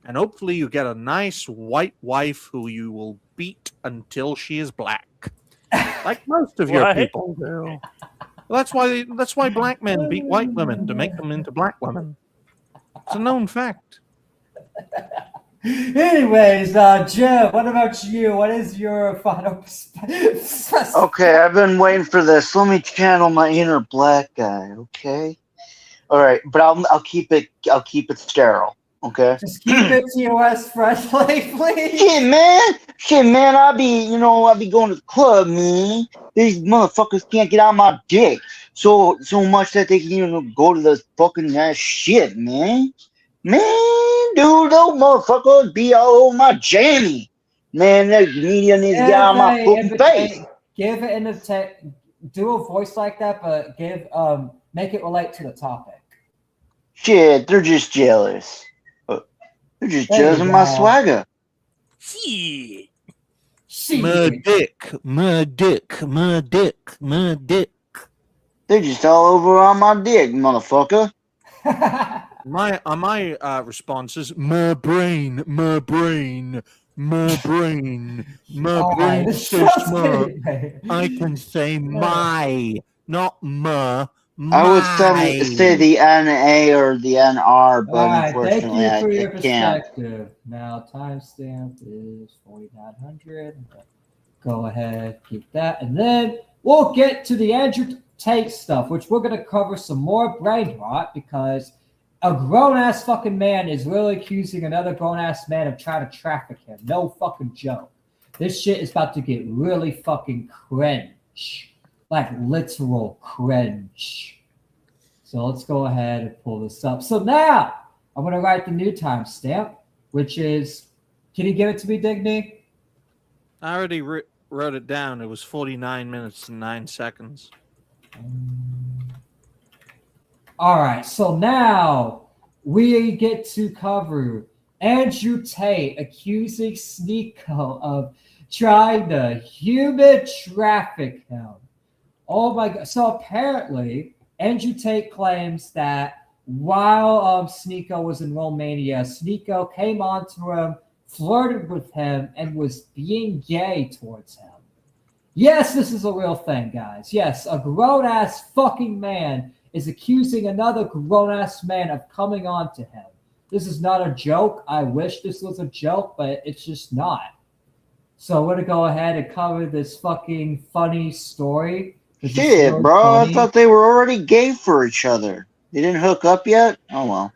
And hopefully you get a nice white wife who you will beat until she is black. Like most of your people do. Well, that's why black men beat white women, to make them into black women. It's a known fact. Anyways, Jim, what about you? What is your final perspective? Okay, I've been waiting for this. Let me channel my inner black guy. Okay. All right, but I'll keep it sterile. Okay. Just keep it TOS friendly, please. Shit, man. I'll be going to the club, man. These motherfuckers can't get out my dick so much that they can go to the fucking ass shit, man. Man, dude, those motherfuckers be all over my jammy. Man, that media needs to get out of my fucking face. Give it in the do a voice like that, but make it relate to the topic. Shit, they're just jealous. They're just jealous of my swagger. Shit. My dick. They're just all over on my dick, motherfucker. My response is my brain so smart. I can say my, not my. I would say the NA or the NR, but unfortunately thank you for your I can't. perspective. Now timestamp is 4900. Go ahead, keep that, and then we'll get to the Andrew Tate stuff, which we're gonna cover some more brain rot because a grown-ass fucking man is really accusing another grown-ass man of trying to traffic him. No fucking joke. This shit is about to get really fucking cringe. Like literal cringe. So let's go ahead and pull this up. So now, I'm going to write the new timestamp, which is, can you give it to me, Digny? I already wrote it down. It was 49 minutes and 9 seconds. All right, so now we get to cover Andrew Tate accusing Sneako of trying to human traffic him. Oh my God. So apparently, Andrew Tate claims that while Sneako was in Romania, Sneako came on to him, flirted with him, and was being gay towards him. Yes, this is a real thing, guys. Yes, a grown-ass fucking man is accusing another grown-ass man of coming on to him. This is not a joke. I wish this was a joke, but it's just not. So we're going to go ahead and cover this fucking funny story. Shit, really bro. Funny. I thought they were already gay for each other. They didn't hook up yet? Oh, well.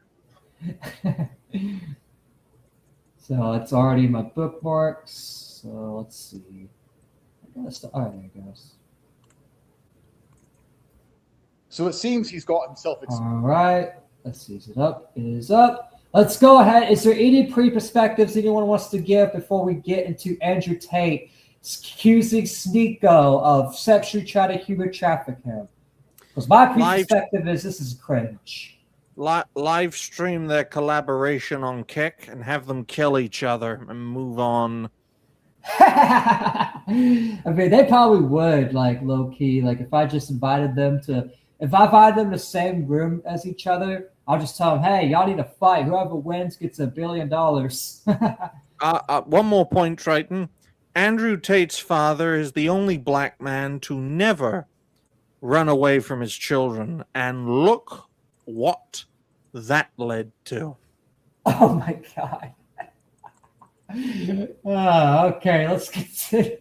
So it's already in my bookmarks. So let's see. All right, there it goes. So it seems he's got himself. All right. Let's see. Is it up? It is up. Let's go ahead. Is there any pre-perspectives anyone wants to give before we get into Andrew Tate accusing Sneako of sexually trying to human traffic him? Because my perspective is this is cringe. Live stream their collaboration on Kick and have them kill each other and move on. I mean, they probably would, like, low-key. Like, if I invited them to the same room as each other, I'll just tell them, hey, y'all need to fight. Whoever wins gets $1 billion. One more point, Triton. Andrew Tate's father is the only black man to never run away from his children. And look what that led to. Oh, my God. Okay, let's continue.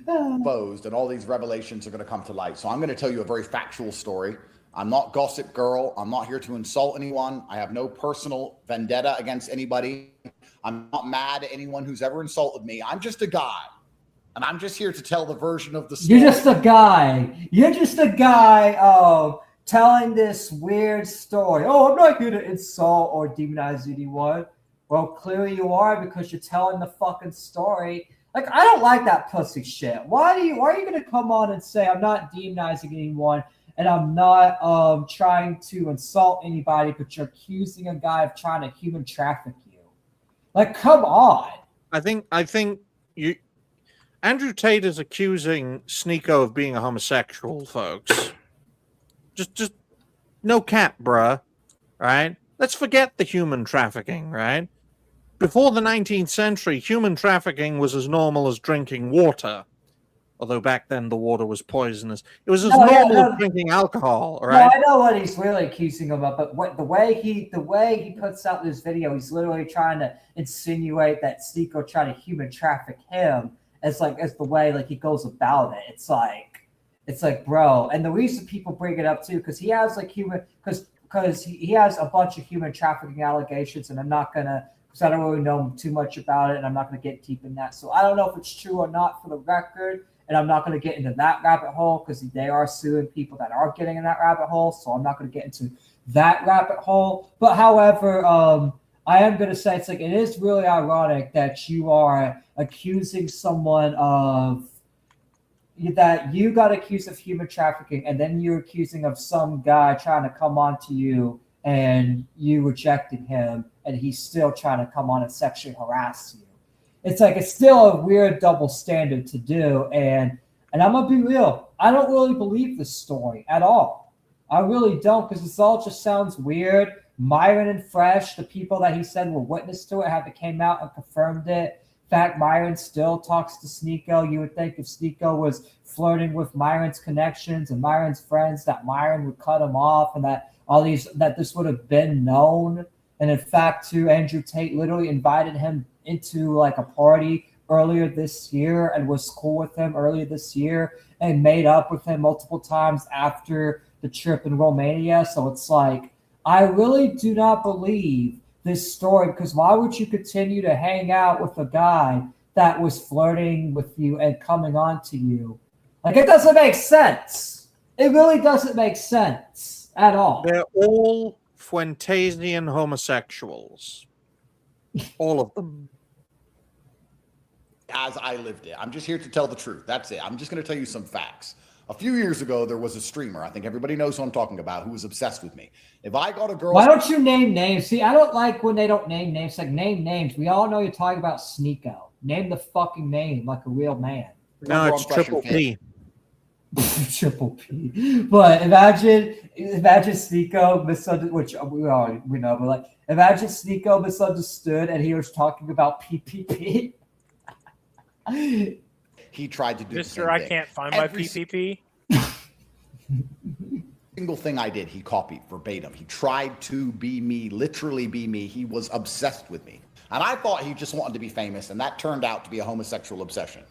Exposed, and all these revelations are going to come to light. So I'm going to tell you a very factual story. I'm not Gossip Girl. I'm not here to insult anyone. I have no personal vendetta against anybody. I'm not mad at anyone who's ever insulted me. I'm just a guy. And I'm just here to tell the version of the story. You're just a guy. You're just a guy telling this weird story. Oh, I'm not here to insult or demonize anyone. Well, clearly you are, because you're telling the fucking story. Like, I don't like that pussy shit. Why are you going to come on and say I'm not demonizing anyone and I'm not trying to insult anybody, but you're accusing a guy of trying to human traffic you? Like, come on. I think you Andrew Tate is accusing Sneako of being a homosexual, folks. Just no cap, bruh. Right? Let's forget the human trafficking, right? Before the 19th century, human trafficking was as normal as drinking water. Although back then the water was poisonous. It was as normal as drinking alcohol, right? No, I know what he's really accusing him of, but the way he puts out this video, he's literally trying to insinuate that Sneako tried to human traffic him as the way like he goes about it. It's like, bro. And the reason people bring it up too, because he has like because he has a bunch of human trafficking allegations, and I'm not gonna, because I don't really know too much about it, and I'm not gonna get deep in that. So I don't know if it's true or not for the record, and I'm not gonna get into that rabbit hole because they are suing people that are getting in that rabbit hole. So I'm not gonna get into that rabbit hole. But however, I am going to say it is really ironic that you are accusing someone of that you got accused of human trafficking, and then you're accusing of some guy trying to come on to you and you rejected him, and he's still trying to come on and sexually harass you. It's still a weird double standard to do. And I'm going to be real. I don't really believe this story at all. I really don't, because this all just sounds weird. Myron and Fresh, the people that he said were witness to it, came out and confirmed it. In fact, Myron still talks to Sneako. You would think if Sneako was flirting with Myron's connections and Myron's friends, that Myron would cut him off, and that this would have been known. And in fact, too, Andrew Tate literally invited him into like a party earlier this year and was cool with him earlier this year and made up with him multiple times after the trip in Romania. So it's like, I really do not believe this story, because why would you continue to hang out with a guy that was flirting with you and coming on to you? Like, it doesn't make sense. It really doesn't make sense at all. They're all Fuentesian homosexuals. All of them. As I lived it. I'm just here to tell the truth. That's it. I'm just going to tell you some facts. A few years ago, there was a streamer, I think everybody knows who I'm talking about, who was obsessed with me. If I got a girl... Why don't you name names? See, I don't like when they don't name names. Like, name names. We all know you're talking about Sneako. Name the fucking name like a real man. No, it's Triple P. Triple P. But imagine Sneako misunderstood, which we know, but like, imagine Sneako misunderstood and he was talking about PPP. He tried to do the same I thing. can't find my PPP. Single thing I did, he copied verbatim. He tried to be me, literally be me. He was obsessed with me. And I thought he just wanted to be famous, and that turned out to be a homosexual obsession.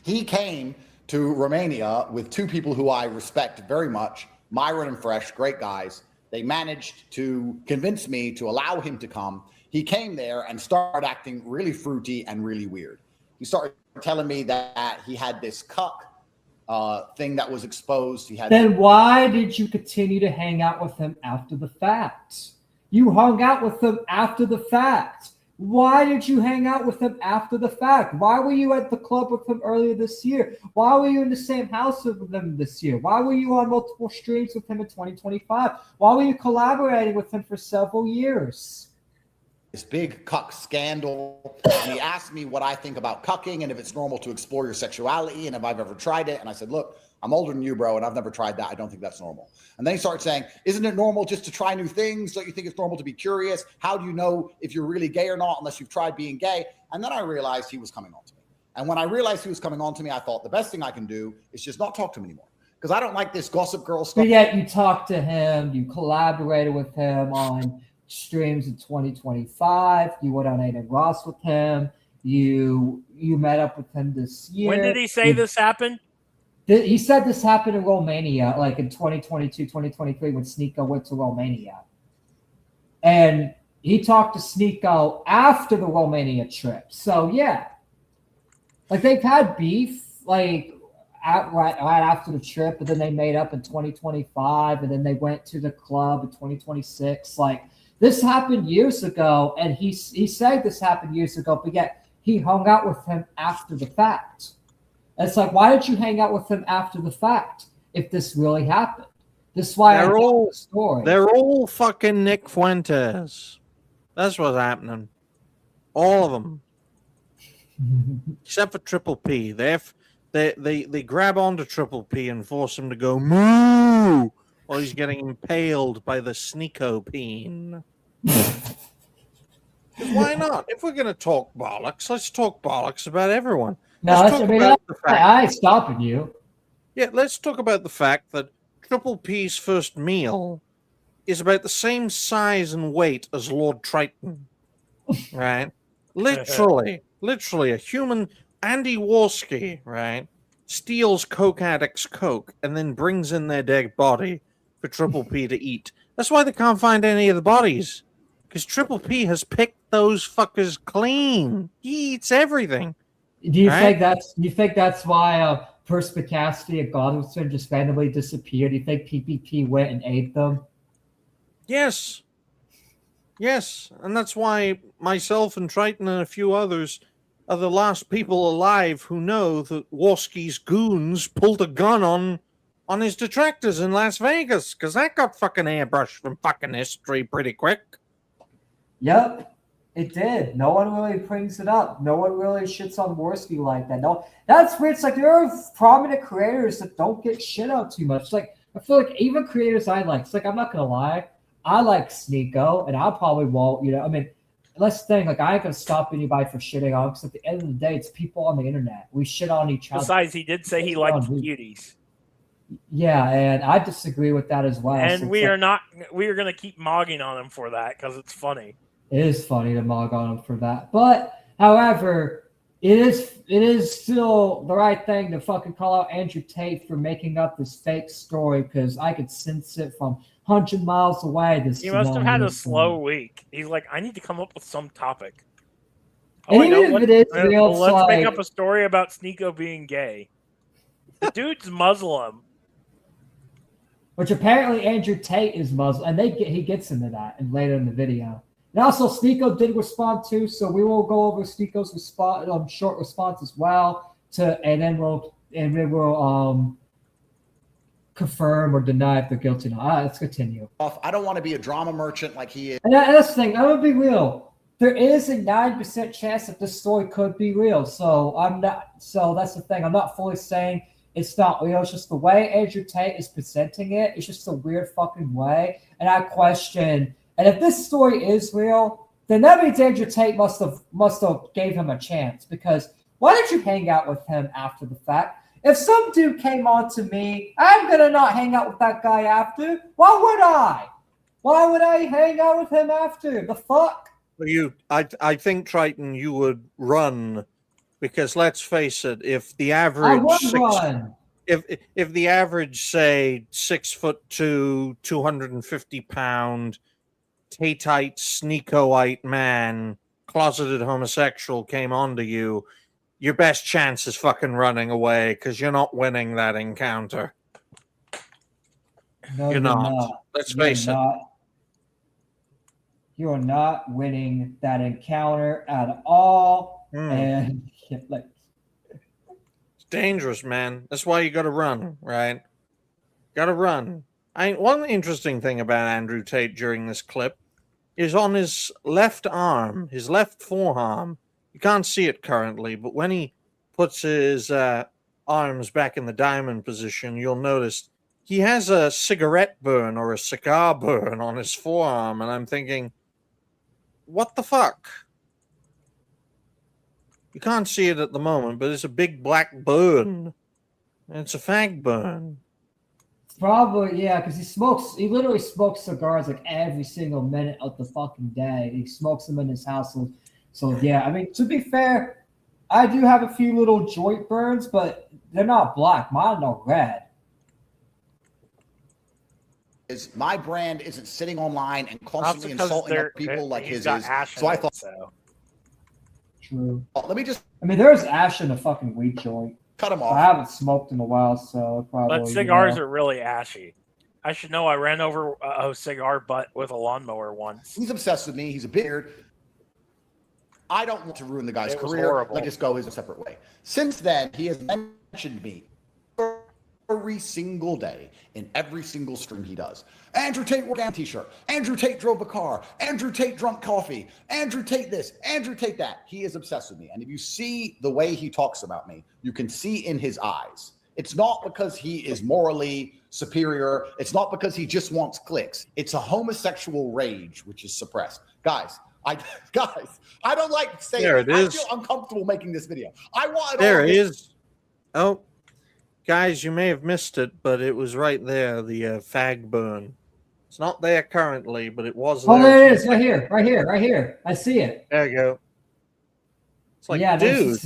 He came to Romania with two people who I respect very much, Myron and Fresh, great guys. They managed to convince me to allow him to come. He came there and started acting really fruity and really weird. He started telling me that he had this cuck thing that was exposed. Then why did you continue to hang out with him after the fact? You hung out with him after the fact. Why did you hang out with him after the fact? Why were you at the club with him earlier this year? Why were you in the same house with him this year? Why were you on multiple streams with him in 2025? Why were you collaborating with him for several years? This big cuck scandal, and he asked me what I think about cucking and if it's normal to explore your sexuality and if I've ever tried it. And I said, look, I'm older than you, bro, and I've never tried that. I don't think that's normal. And then he started saying, isn't it normal just to try new things? Don't you think it's normal to be curious? How do you know if you're really gay or not unless you've tried being gay? And then I realized he was coming on to me. And when I realized he was coming on to me, I thought the best thing I can do is just not talk to him anymore, because I don't like this gossip girl stuff. But yet you talked to him, you collaborated with him on streams in 2025. You went on Aiden Ross with him. You met up with him this year. When did he say this happened? He said this happened in Romania, like in 2022, 2023, when Sneako went to Romania. And he talked to Sneako after the Romania trip. So yeah, like they've had beef like right after the trip, but then they made up in 2025, and then they went to the club in 2026. Like this happened years ago, and he said this happened years ago, but yet he hung out with him after the fact. And it's like, why did you hang out with him after the fact if this really happened? This is why they're all the story. They're all fucking Nick Fuentes. That's what's happening. All of them, except for Triple P. They grab onto Triple P and force him to go moo while he's getting impaled by the Sneako peen. Why not? If we're gonna talk bollocks, let's talk bollocks about everyone. I ain't stopping you. Yeah, let's talk about the fact that Triple P's first meal is about the same size and weight as Lord Triton. Right? Literally a human. Andy Warski, right, steals coke addicts' coke and then brings in their dead body for Triple P to eat. That's why they can't find any of the bodies. Because Triple P has picked those fuckers clean. He eats everything. Do you think that's why Perspicacity and Godwinson just randomly disappeared? Do you think PPP went and ate them? Yes. And that's why myself and Triton and a few others are the last people alive who know that Warski's goons pulled a gun on his detractors in Las Vegas, because that got fucking airbrushed from fucking history pretty quick. Yep, it did. No one really brings it up. No one really shits on Warski like that. No, that's weird. It's like there are prominent creators that don't get shit out too much. Like I feel like even creators I like. It's like I'm not gonna lie, I like Sneako, and I probably won't. You know, I mean, let's think. Like I ain't gonna stop anybody for shitting on. Because at the end of the day, it's people on the internet. We shit on each other. Besides, he did say he liked cuties. Yeah, and I disagree with that as well. And so we are going to keep mogging on him for that because it's funny. It is funny to mog on him for that. But, however, it is still the right thing to fucking call out Andrew Tate for making up this fake story, because I could sense it from 100 miles away. He must have had a slow week. He's like, I need to come up with some topic. Oh, even if it is real, let's make up a story about Sneako being gay. The dude's Muslim. Which apparently Andrew Tate is Muslim, and he gets into that and later in the video. And also Sneako did respond too, so we will go over Sneako's response, short response as well, and then we'll confirm or deny if they're guilty or not. All right, let's continue. I don't want to be a drama merchant like he is. And that's the thing. I'm gonna be real. There is a 9% chance that this story could be real. So I'm not. So that's the thing. I'm not fully saying it's not real. It's just the way Andrew Tate is presenting it. It's just a weird fucking way. And I question. And if this story is real, then that means Andrew Tate must have gave him a chance. Because why did you hang out with him after the fact? If some dude came on to me, I'm gonna not hang out with that guy after. Why would I? Why would I hang out with him after? The fuck? I think, Triton, you would run. Because let's face it, if the average if the average, say, 6'2", 250-pound, Tateite, Sneakoite man, closeted homosexual came onto you, your best chance is fucking running away, because you're not winning that encounter. No, you're not. Let's face it. You are not winning that encounter at all. And like, it's dangerous, man. That's why you gotta run, right? Gotta run. One interesting thing about Andrew Tate during this clip is on his left arm, his left forearm. You can't see it currently, but when he puts his arms back in the diamond position, you'll notice he has a cigarette burn or a cigar burn on his forearm, and I'm thinking, what the fuck? You can't see it at the moment, but it's a big black burn. And it's a fag burn. Probably, yeah, because he literally smokes cigars like every single minute of the fucking day. He smokes them in his house. So yeah, I mean, to be fair, I do have a few little joint burns, but they're not black. Mine are red. is my brand isn't sitting online and constantly insulting other people like his is. So I thought, True. let me just. I mean, there's ash in a fucking weed joint. Cut him off. I haven't smoked in a while, so probably. But cigars are really ashy. I should know. I ran over a cigar butt with a lawnmower once. He's obsessed with me. He's a beard. I don't want to ruin the guy's career. Horrible. Let us go his separate way. Since then, he has mentioned me every single day in every single stream he does. Andrew Tate wore a t-shirt. Andrew Tate drove a car. Andrew Tate drunk coffee. Andrew Tate this. Andrew Tate that. He is obsessed with me. And if you see the way he talks about me, you can see in his eyes. It's not because he is morally superior. It's not because he just wants clicks. It's a homosexual rage, which is suppressed. Guys, I don't like saying there it is. I feel uncomfortable making this video. I want there it is. Oh, guys, you may have missed it, but it was right there, the fag burn. It's not there currently, but it was there. Oh, there it is, right here. I see it. There you go. It's like, yeah, dude.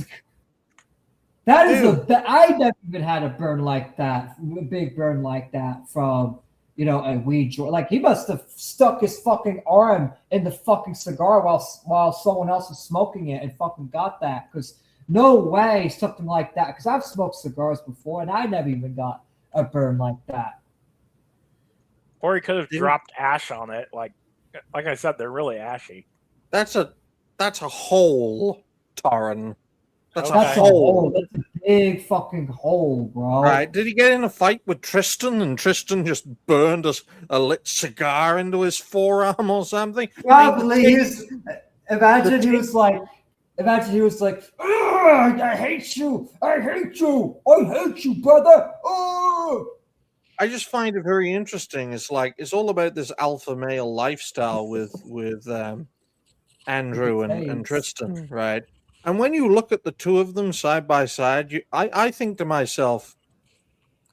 That is I never even had a burn like that, a big burn like that from, a weed joint. Like, he must have stuck his fucking arm in the fucking cigar while someone else was smoking it and fucking got that. Because no way something like that. Because I've smoked cigars before and I never even got a burn like that. Or he could have dropped ash on it. Like I said, they're really ashy. That's a hole, Torrin. That's a hole. That's a big fucking hole, bro. Right. Did he get in a fight with Tristan and Tristan just burned a lit cigar into his forearm or something? Probably. Imagine he was like, I hate you, brother. Oh. I just find it very interesting. It's like, it's all about this alpha male lifestyle with Andrew and Tristan, right? And when you look at the two of them side by side, I think to myself,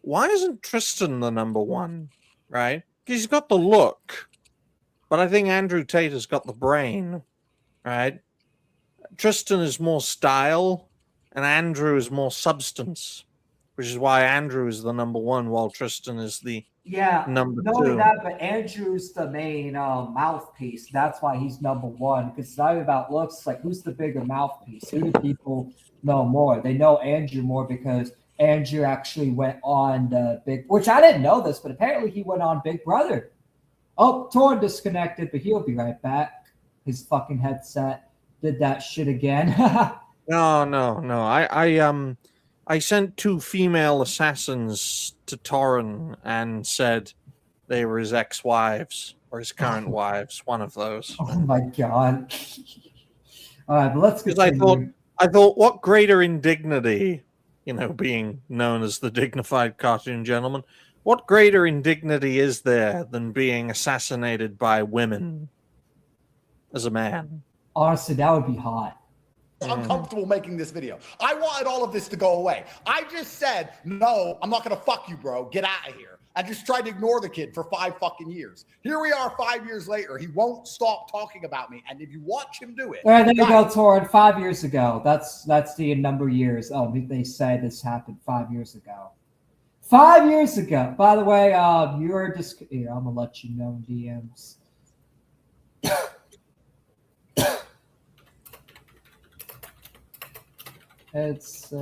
why isn't Tristan the number one, right? He's got the look, but I think Andrew Tate has got the brain, right? Tristan is more style, and Andrew is more substance, which is why Andrew is the number one, while Tristan is the number two. Not only that, but Andrew's the main mouthpiece. That's why he's number one. Because it's not about looks. It's like, who's the bigger mouthpiece? Who do people know more? They know Andrew more because Andrew actually went on the Big, which I didn't know this, but apparently he went on Big Brother. Oh, Torn disconnected, but he'll be right back. His fucking headset did that shit again. No. I sent 2 female assassins to Torrin and said they were his ex-wives or his current wives, one of those. Oh my god! All right, but let's get. I thought, what greater indignity, being known as the dignified cartoon gentleman, what greater indignity is there than being assassinated by women as a man? Honestly, that would be hot. Uncomfortable making this video. I wanted all of this to go away. I just said, no, I'm not going to fuck you, bro. Get out of here. I just tried to ignore the kid for 5 fucking years. Here we are 5 years later. He won't stop talking about me. And if you watch him do it. All right, there you go, Torrin. 5 years ago. That's the number of years. Oh, they say this happened 5 years ago. 5 years ago. By the way, you're just here. I'm going to let you know in DMs. It's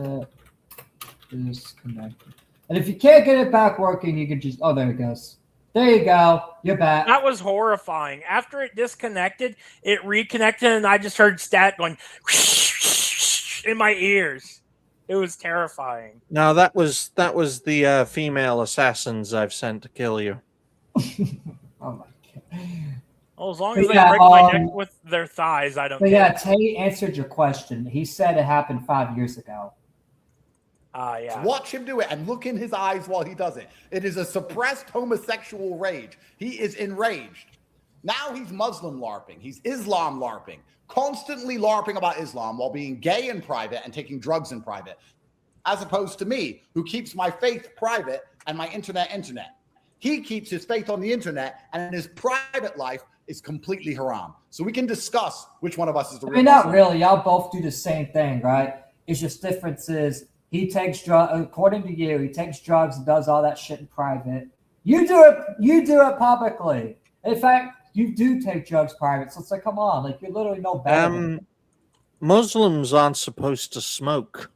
disconnected. And if you can't get it back working, you can just... Oh, there it goes. There you go. You're back. That was horrifying. After it disconnected, it reconnected, and I just heard stat going in my ears. It was terrifying. No, that was the female assassins I've sent to kill you. Oh, my God. Well, as long as they break my neck with their thighs, I don't care. Yeah, Tate answered your question. He said it happened 5 years ago. Yeah. Watch him do it and look in his eyes while he does it. It is a suppressed homosexual rage. He is enraged. Now he's Muslim LARPing. He's Islam LARPing. Constantly LARPing about Islam while being gay in private and taking drugs in private. As opposed to me, who keeps my faith private and my internet. He keeps his faith on the internet, and in his private life is completely haram. So we can discuss which one of us is the real not Muslim. really. Y'all both do the same thing, right? It's just difference is he takes drugs, according to you, he takes drugs and does all that shit in private. You do it publicly. In fact, you do take drugs private. So it's like, come on, like you're literally no better. Muslims aren't supposed to smoke.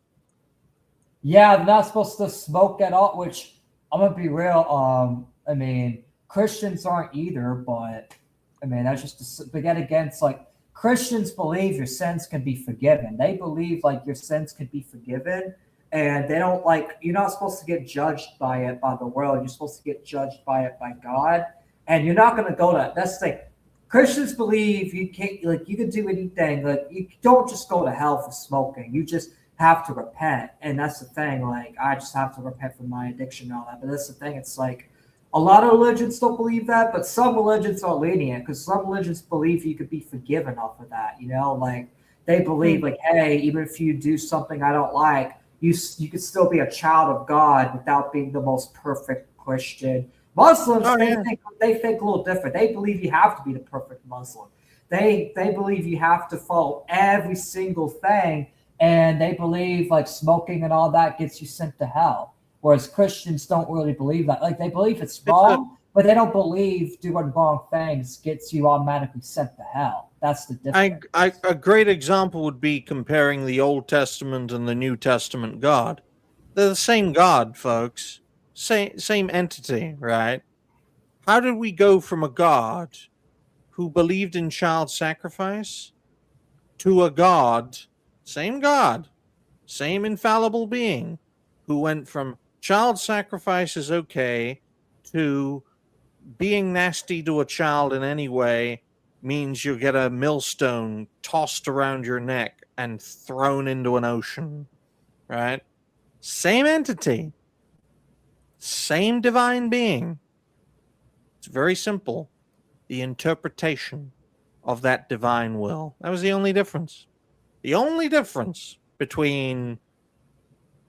Yeah, they're not supposed to smoke at all, which I'm gonna be real. I mean, Christians aren't either, but I mean, that's just to get against, like, Christians believe your sins can be forgiven. They believe like your sins can be forgiven, and they don't like, you're not supposed to get judged by it by the world. You're supposed to get judged by it by God, and you're not gonna go to. That's the thing. Christians believe you can't, like, you can do anything. Like, you don't just go to hell for smoking. You just have to repent, and that's the thing. Like, I just have to repent from my addiction and all that. But that's the thing. It's like a lot of religions don't believe that, but some religions are lenient because some religions believe you could be forgiven off of that. You know, like they believe, like, hey, even if you do something I don't like, you could still be a child of God without being the most perfect Christian. Muslims, they think a little different. They believe you have to be the perfect Muslim. They believe you have to follow every single thing. And they believe like smoking and all that gets you sent to hell. Whereas Christians don't really believe that. Like they believe it's wrong, but they don't believe doing wrong things gets you automatically sent to hell. That's the difference. A great example would be comparing the Old Testament and the New Testament God. They're the same God, folks. Same entity, right? How did we go from a God who believed in child sacrifice to a God, same God, same infallible being, who went from child sacrifice is okay to being nasty to a child in any way means you'll get a millstone tossed around your neck and thrown into an ocean, right? Same entity, same divine being. It's very simple. The interpretation of that divine will. That was the only difference. The only difference between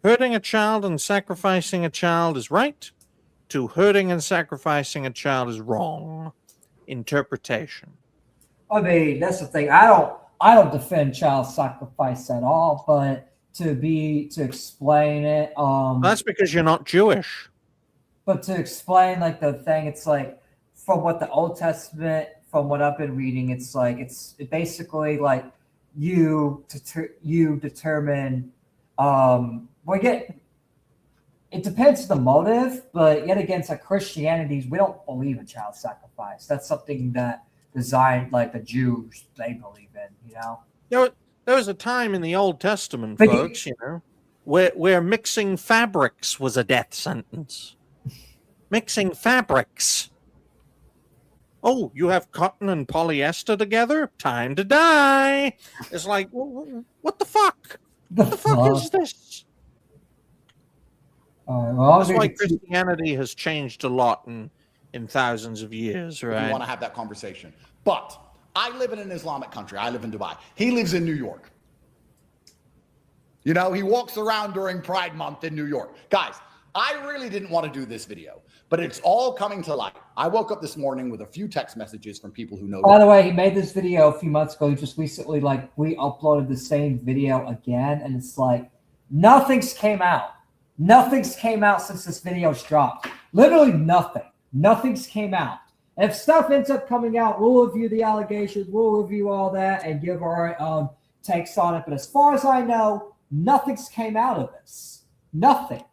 hurting a child and sacrificing a child is right to hurting and sacrificing a child is wrong. Interpretation. I mean, that's the thing. I don't defend child sacrifice at all, but to explain it, that's because you're not Jewish. But to explain like the thing, it's like from what the Old Testament, from what I've been reading, it's like it's basically like you determine. It depends on the motive, but yet against like Christianity, we don't believe in child sacrifice. That's something that designed like the Jews they believe in. You know, there was a time in the Old Testament, folks, where mixing fabrics was a death sentence. Mixing fabrics. Oh, you have cotton and polyester together? Time to die. It's like, what the fuck? What the fuck is this? That's why Christianity has changed a lot in thousands of years, right? We want to have that conversation. But I live in an Islamic country. I live in Dubai. He lives in New York. You know, he walks around during Pride Month in New York. Guys, I really didn't want to do this video, but it's all coming to light. I woke up this morning with a few text messages from people who know. By the way, he made this video a few months ago. He just recently, like, re-uploaded the same video again, and it's like nothing's came out. Nothing's came out since this video's dropped. Literally nothing. Nothing's came out. And if stuff ends up coming out, we'll review the allegations, we'll review all that, and give our takes on it. But as far as I know, nothing's came out of this. Nothing.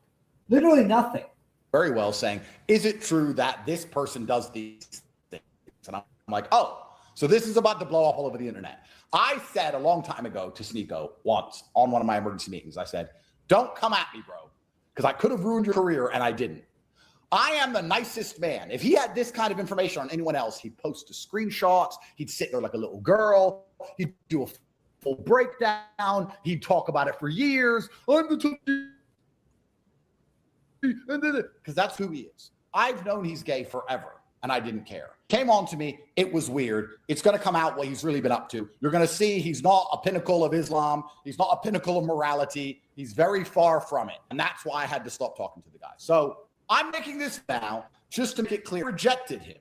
Literally nothing. Very well saying, is it true that this person does these things? And I'm like, oh, so this is about to blow up all over the internet. I said a long time ago to Sneako once on one of my emergency meetings, I said, don't come at me, bro, because I could have ruined your career and I didn't. I am the nicest man. If he had this kind of information on anyone else, he'd post the screenshots. He'd sit there like a little girl. He'd do a full breakdown. He'd talk about it for years. I'm the because that's who he is. I've known he's gay forever, and I didn't care. Came on to me. It was weird. It's going to come out what he's really been up to. You're going to see he's not a pinnacle of Islam. He's not a pinnacle of morality. He's very far from it, and that's why I had to stop talking to the guy. So I'm making this now just to make it clear. I rejected him.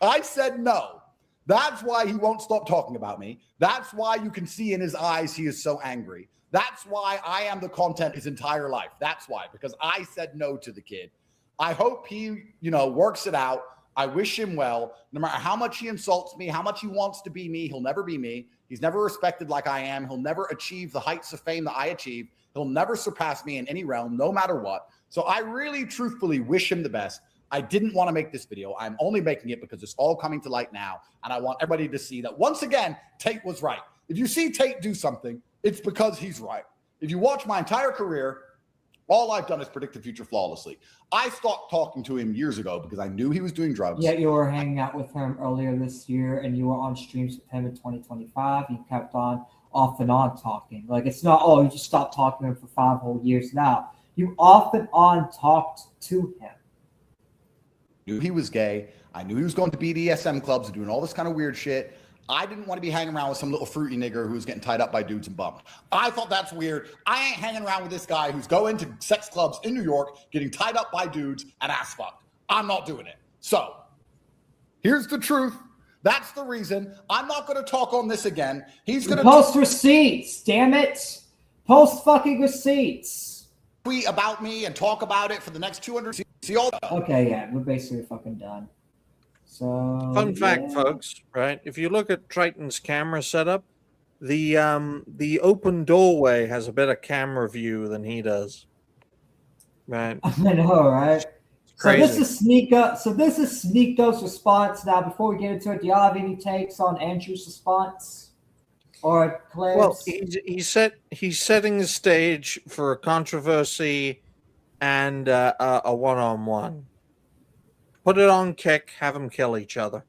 I said no. That's why he won't stop talking about me. That's why you can see in his eyes he is so angry. That's why I am the content his entire life. That's why, because I said no to the kid. I hope he, works it out. I wish him well. No matter how much he insults me, how much he wants to be me, he'll never be me. He's never respected like I am. He'll never achieve the heights of fame that I achieve. He'll never surpass me in any realm, no matter what. So I really, truthfully wish him the best. I didn't want to make this video. I'm only making it because it's all coming to light now. And I want everybody to see that, once again, Tate was right. If you see Tate do something, it's because he's right. If you watch my entire career, all I've done is predict the future flawlessly. I stopped talking to him years ago because I knew he was doing drugs. Yeah, you were hanging out with him earlier this year, and you were on streams with him in 2025. You kept on off and on talking. Like, it's not, oh, you just stopped talking to him for 5 whole years now. You off and on talked to him. Knew he was gay. I knew he was going to BDSM clubs and doing all this kind of weird shit. I didn't want to be hanging around with some little fruity nigger who was getting tied up by dudes and bumped. I thought that's weird. I ain't hanging around with this guy who's going to sex clubs in New York, getting tied up by dudes and ass fucked. I'm not doing it. So here's the truth. That's the reason. I'm not going to talk on this again. He's going to post receipts. Damn it. Post fucking receipts. Tweet about me and talk about it for the next 200. See all that. Okay, yeah, we're basically fucking done. So fun fact, folks, right? If you look at Triton's camera setup, the open doorway has a better camera view than he does. Right. I know, right? Crazy. So this is Sneako's response. Now, before we get into it, do y'all have any takes on Andrew's response or Claire's? Well, he's setting the stage for a controversy and a one-on-one. Put it on Kick, have them kill each other.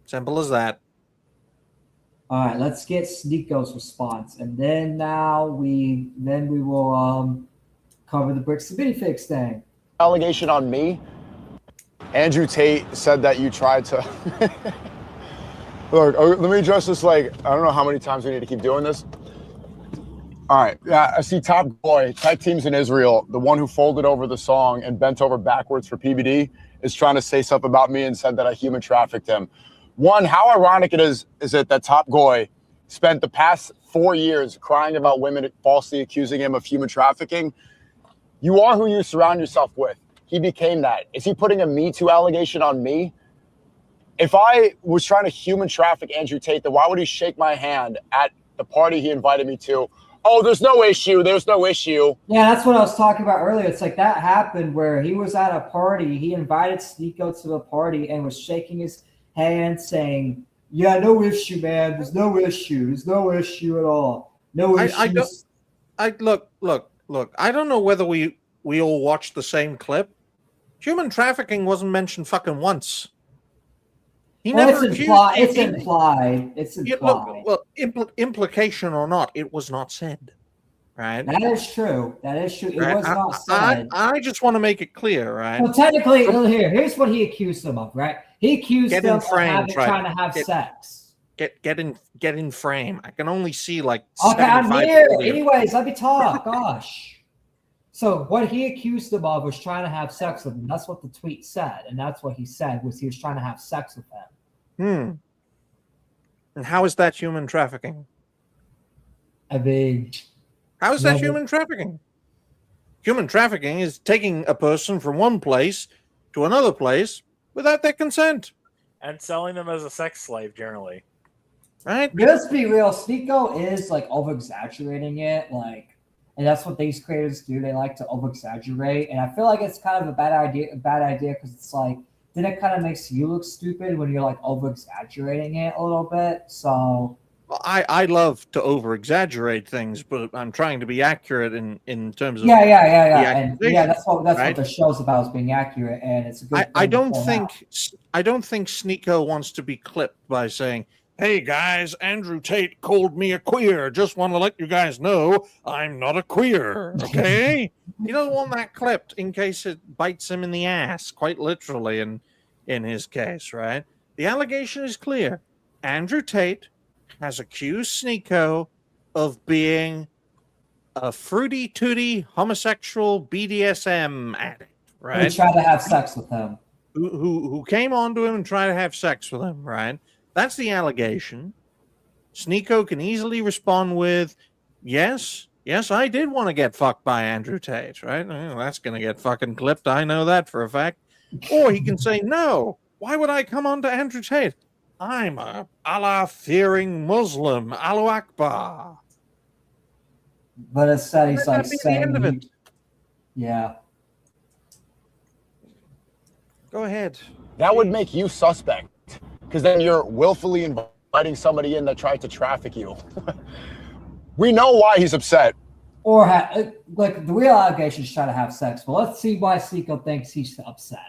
Simple as that. All right, let's get Sneako's response, and then we will cover the Bricks and Minifix thing. Allegation on me. Andrew Tate said that you tried to. Look, let me address this. Like, I don't know how many times we need to keep doing this. All right, yeah, I see Top Boy, Tag Teams in Israel, the one who folded over the song and bent over backwards for PBD, is trying to say something about me and said that I human trafficked him. One, how ironic it is it that Top Boy spent the past 4 years crying about women falsely accusing him of human trafficking. You are who you surround yourself with. He became that. Is he putting a Me Too allegation on me? If I was trying to human traffic Andrew Tate, then why would he shake my hand at the party he invited me to? Oh, there's no issue. There's no issue. Yeah, that's what I was talking about earlier. It's like that happened where he was at a party. He invited Sneako to the party and was shaking his hand saying, yeah, no issue, man. There's no issue. There's no issue at all. No issue. Look, I don't know whether we all watched the same clip. Human trafficking wasn't mentioned fucking once. It's implied. Implication or not, it was not said. Right? That is true. It right? was not said. I just want to make it clear, right? Well, technically, here's what he accused him of, right? He accused them of trying to have sex. Get in frame. I can only see like. Okay, I'm here. Anyways, let me talk. Gosh. So what he accused him of was trying to have sex with him. That's what the tweet said, and that's what he said was he was trying to have sex with him. And how is that human trafficking? I mean, how is that human trafficking? Human trafficking is taking a person from one place to another place without their consent and selling them as a sex slave, generally. Right? Let's be real. Sneako is like over exaggerating it, like. And that's what these creators do. They like to over-exaggerate. And I feel like it's kind of a bad idea because it's like, then it kind of makes you look stupid when you're like over-exaggerating it a little bit. So well, I love to over-exaggerate things, but I'm trying to be accurate in terms of And that's what the show's about, is being accurate, and it's a good. I don't think Sneako wants to be clipped by saying, hey guys, Andrew Tate called me a queer. Just want to let you guys know I'm not a queer, okay? He doesn't want that clipped in case it bites him in the ass, quite literally in his case, right? The allegation is clear. Andrew Tate has accused Sneako of being a fruity tooty homosexual BDSM addict, right? He tried to have sex with him. Who came on to him and tried to have sex with him, right? That's the allegation. Sneako can easily respond with, yes, Yes, I did want to get fucked by Andrew Tate, right? That's going to get fucking clipped. I know that for a fact. Or he can say, no, why would I come on to Andrew Tate? I'm a Allah-fearing Muslim. Allahu Akbar. But instead, he's like the end of saying, it. yeah. Go ahead. That would make you suspect, because then you're willfully inviting somebody in that tried to traffic you. We know why he's upset. Or, like, the real allegation is trying to have sex. But let's see why Sneako thinks he's upset.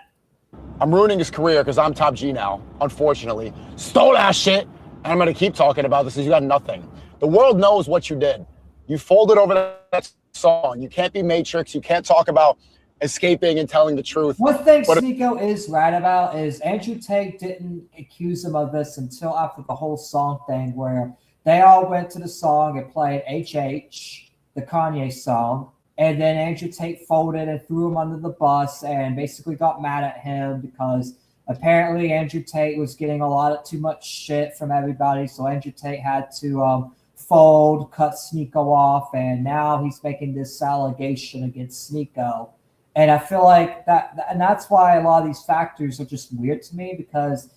I'm ruining his career because I'm top G now, unfortunately. Stole that shit, and I'm going to keep talking about this because you got nothing. The world knows what you did. You folded over that song. You can't be Matrix. You can't talk about escaping and telling the truth. One thing Sneako is right about is Andrew Tate didn't accuse him of this until after the whole song thing where they all went to the song and played HH, the Kanye song, and then Andrew Tate folded and threw him under the bus and basically got mad at him because apparently Andrew Tate was getting a lot of too much shit from everybody, so Andrew Tate had to fold, cut Sneako off, and now he's making this allegation against Sneako. And I feel like that's why a lot of these factors are just weird to me because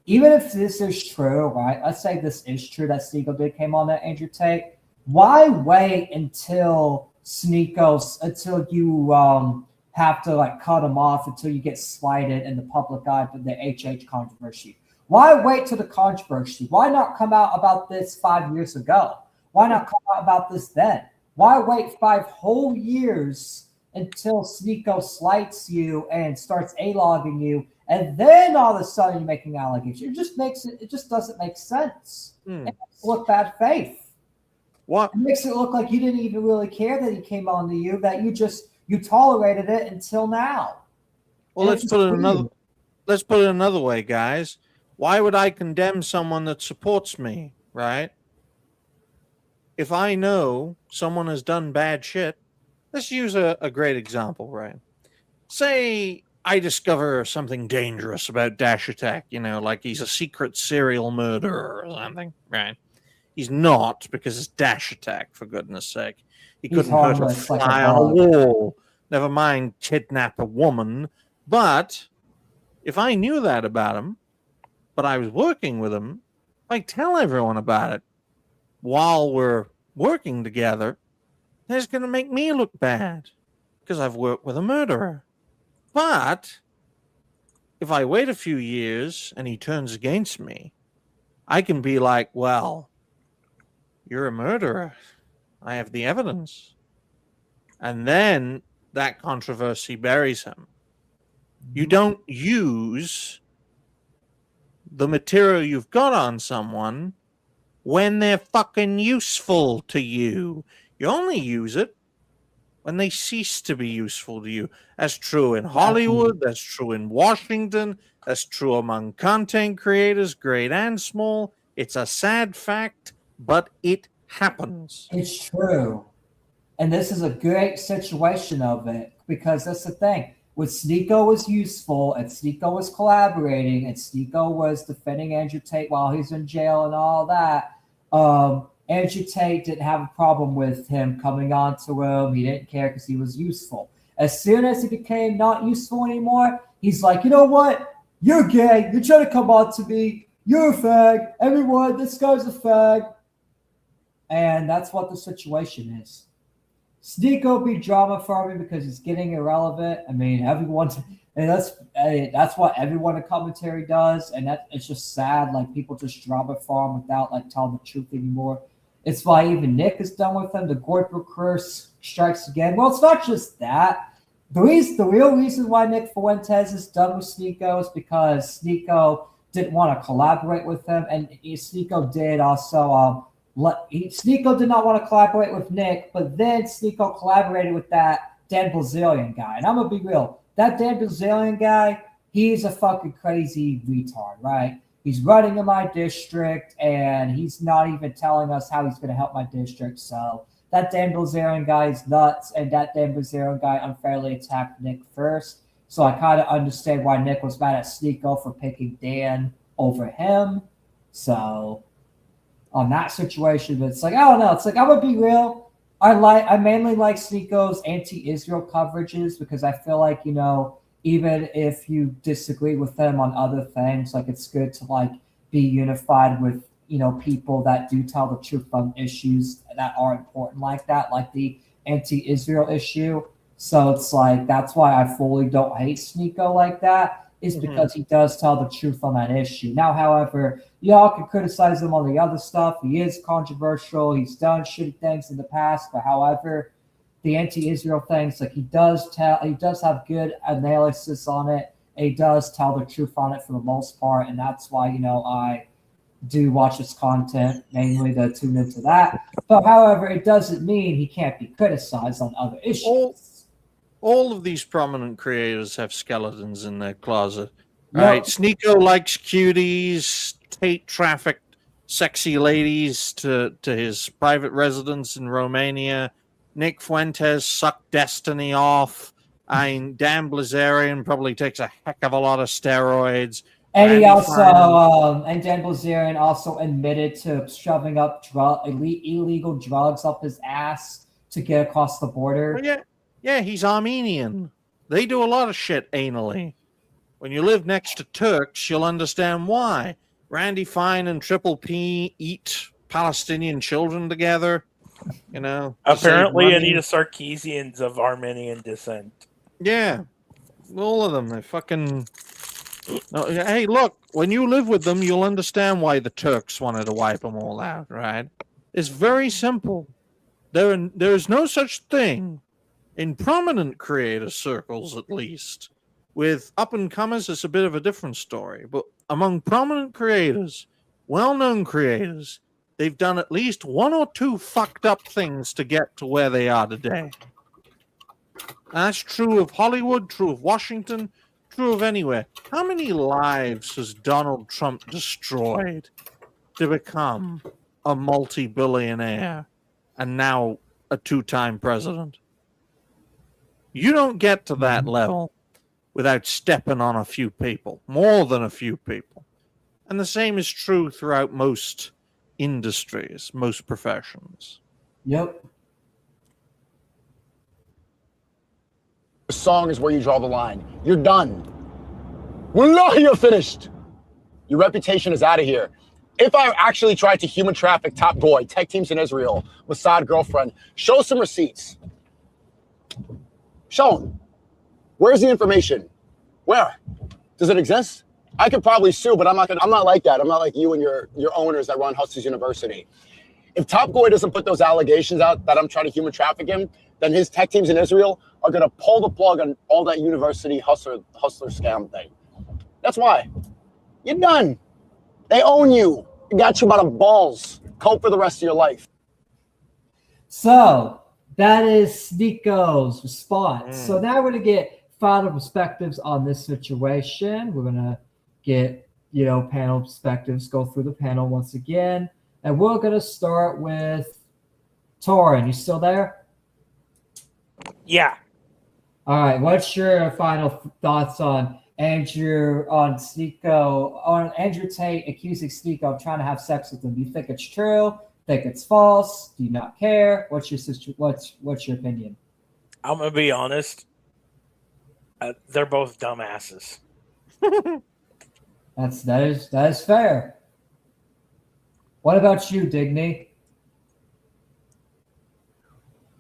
even if this is true, right? Let's say this is true that Sneako did came on that Andrew Tate. Why wait until you have to like cut him off until you get slighted in the public eye for the HH controversy? Why wait till the controversy? Why not come out about this 5 years ago? Why not come out about this then? Why wait 5 whole years until Sneako slights you and starts A-logging you, and then all of a sudden you're making allegations? It just doesn't make sense. It makes it look bad faith. What? It makes it look like you didn't even really care that he came on to you, that you tolerated it until now. Well, let's put it another way, guys. Why would I condemn someone that supports me, right? If I know someone has done bad shit, let's use a great example, right? Say I discover something dangerous about Dash Attack, like he's a secret serial murderer or something, right? He's not, because it's Dash Attack, for goodness sake. He couldn't hurt a fly on a wall. Never mind kidnap a woman. But if I knew that about him, but I was working with him, I tell everyone about it while we're working together, that's going to make me look bad because I've worked with a murderer. But if I wait a few years and he turns against me, I can be like, well, you're a murderer. I have the evidence. And then that controversy buries him. You don't use the material you've got on someone when they're fucking useful to you. You only use it when they cease to be useful to you. That's true in Hollywood. That's true in Washington. That's true among content creators, great and small. It's a sad fact, but it happens. It's true. And this is a great situation of it because that's the thing. When Sneako was useful and Sneako was collaborating and Sneako was defending Andrew Tate while he's in jail and all that, Andrew Tate didn't have a problem with him coming on to him. He didn't care because he was useful. As soon as he became not useful anymore, he's like, you know what? You're gay. You're trying to come on to me. You're a fag. Everyone, this guy's a fag. And that's what the situation is. Sneako be drama farming because he's getting irrelevant. I mean, that's what everyone in commentary does, and it's just sad. Like people just drama farm without like telling the truth anymore. It's why even Nick is done with him. The Goldberg curse strikes again. Well, it's not just that. The real reason why Nick Fuentes is done with Sneako is because Sneako didn't want to collaborate with him, and Sneako did also. Sneako did not want to collaborate with Nick, but then Sneako collaborated with that Dan Bilzerian guy. And I'm going to be real. That Dan Bilzerian guy, he's a fucking crazy retard, right? He's running in my district, and he's not even telling us how he's going to help my district. So that Dan Bilzerian guy is nuts, and that Dan Bilzerian guy unfairly attacked Nick first. So I kind of understand why Nick was mad at Sneako for picking Dan over him. So on that situation, but it's like, I don't know. It's like, I'm going to be real. I mainly like Sneako's anti-Israel coverages because I feel like, even if you disagree with them on other things, like it's good to like be unified with, people that do tell the truth on issues that are important like that, like the anti-Israel issue. So it's like, that's why I fully don't hate Sneako like that, is because he does tell the truth on that issue. Now, however, y'all can criticize him on the other stuff. He is controversial. He's done shitty things in the past, but however, the anti-Israel things, like he does have good analysis on it. And he does tell the truth on it for the most part, and that's why, I do watch his content, mainly to tune into that. But however, it doesn't mean he can't be criticized on other issues. All of these prominent creators have skeletons in their closet, right? Sneako likes cuties. Tate trafficked sexy ladies to his private residence in Romania. Nick Fuentes sucked Destiny off. Dan Blazarian probably takes a heck of a lot of steroids. And he also, and Dan Blazarian also admitted to shoving up illegal drugs up his ass to get across the border. Yeah, he's Armenian. They do a lot of shit anally. When you live next to Turks, you'll understand why. Randy Fine and Triple P eat Palestinian children together. Apparently, Anita Sarkeesian's of Armenian descent. Yeah, all of them. They fucking. No, hey, look, when you live with them, you'll understand why the Turks wanted to wipe them all out, right? It's very simple. There's no such thing, in prominent creator circles at least. With up-and-comers, it's a bit of a different story. But among prominent creators, well-known creators, they've done at least one or two fucked up things to get to where they are today. And that's true of Hollywood, true of Washington, true of anywhere. How many lives has Donald Trump destroyed to become a multi-billionaire and now a two-time president? You don't get to that level without stepping on a few people, more than a few people. And the same is true throughout most industries, most professions. Yep. The song is where you draw the line. You're done. Wallah, you're finished. Your reputation is out of here. If I actually tried to human traffic Top Boy, tech teams in Israel, Mossad girlfriend, show some receipts. Show them. Where's the information? Where? Does it exist? I could probably sue, but I'm not like that. I'm not like you and your owners that run Hustlers University. If Top Boy doesn't put those allegations out that I'm trying to human traffic him, then his tech teams in Israel are going to pull the plug on all that university hustler scam thing. That's why. You're done. They own you. They got you by the balls. Cope for the rest of your life. So that is Sneako's response. So now we're going to get final perspectives on this situation. We're going to get, panel perspectives, go through the panel once again. And we're going to start with Torin. You still there? Yeah. All right. What's your final thoughts on Andrew Tate accusing Sneako of trying to have sex with him? Do you think it's true? Think it's false? Do you not care? What's your opinion? I'm gonna be honest. They're both dumbasses. That is fair. What about you, Digny?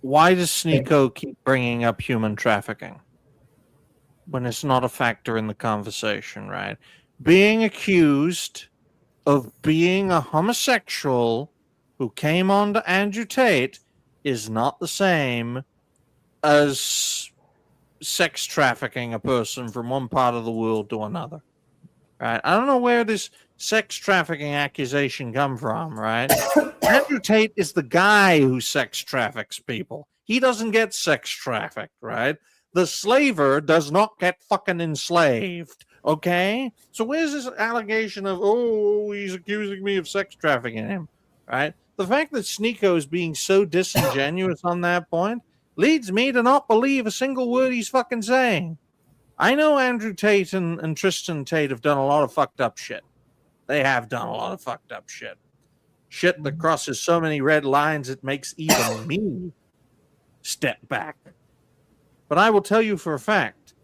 Why does Sneako keep bringing up human trafficking when it's not a factor in the conversation, right? Being accused of being a homosexual who came on to Andrew Tate is not the same as sex trafficking a person from one part of the world to another, right? I don't know where this sex trafficking accusation come from, right? Andrew Tate is the guy who sex traffics people. He doesn't get sex trafficked, right? The slaver does not get fucking enslaved, okay? So where's this allegation of, he's accusing me of sex trafficking him, right? The fact that Sneako is being so disingenuous on that point leads me to not believe a single word he's fucking saying. I know Andrew Tate and Tristan Tate have done a lot of fucked up shit. They have done a lot of fucked up shit. Shit that crosses so many red lines it makes even me step back. But I will tell you for a fact,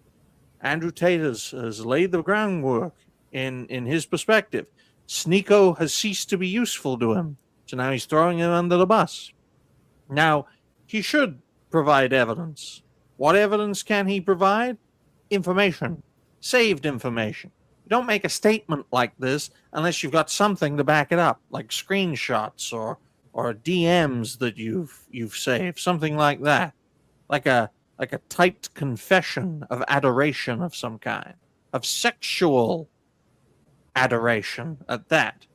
Andrew Tate has laid the groundwork in his perspective. Sneako has ceased to be useful to him, so now he's throwing him under the bus. Now, he should provide evidence. What evidence can he provide? Information. Saved information. You don't make a statement like this unless you've got something to back it up, like screenshots or DMs that you've saved, something like that. Like a typed confession of adoration of some kind, of sexual adoration at that.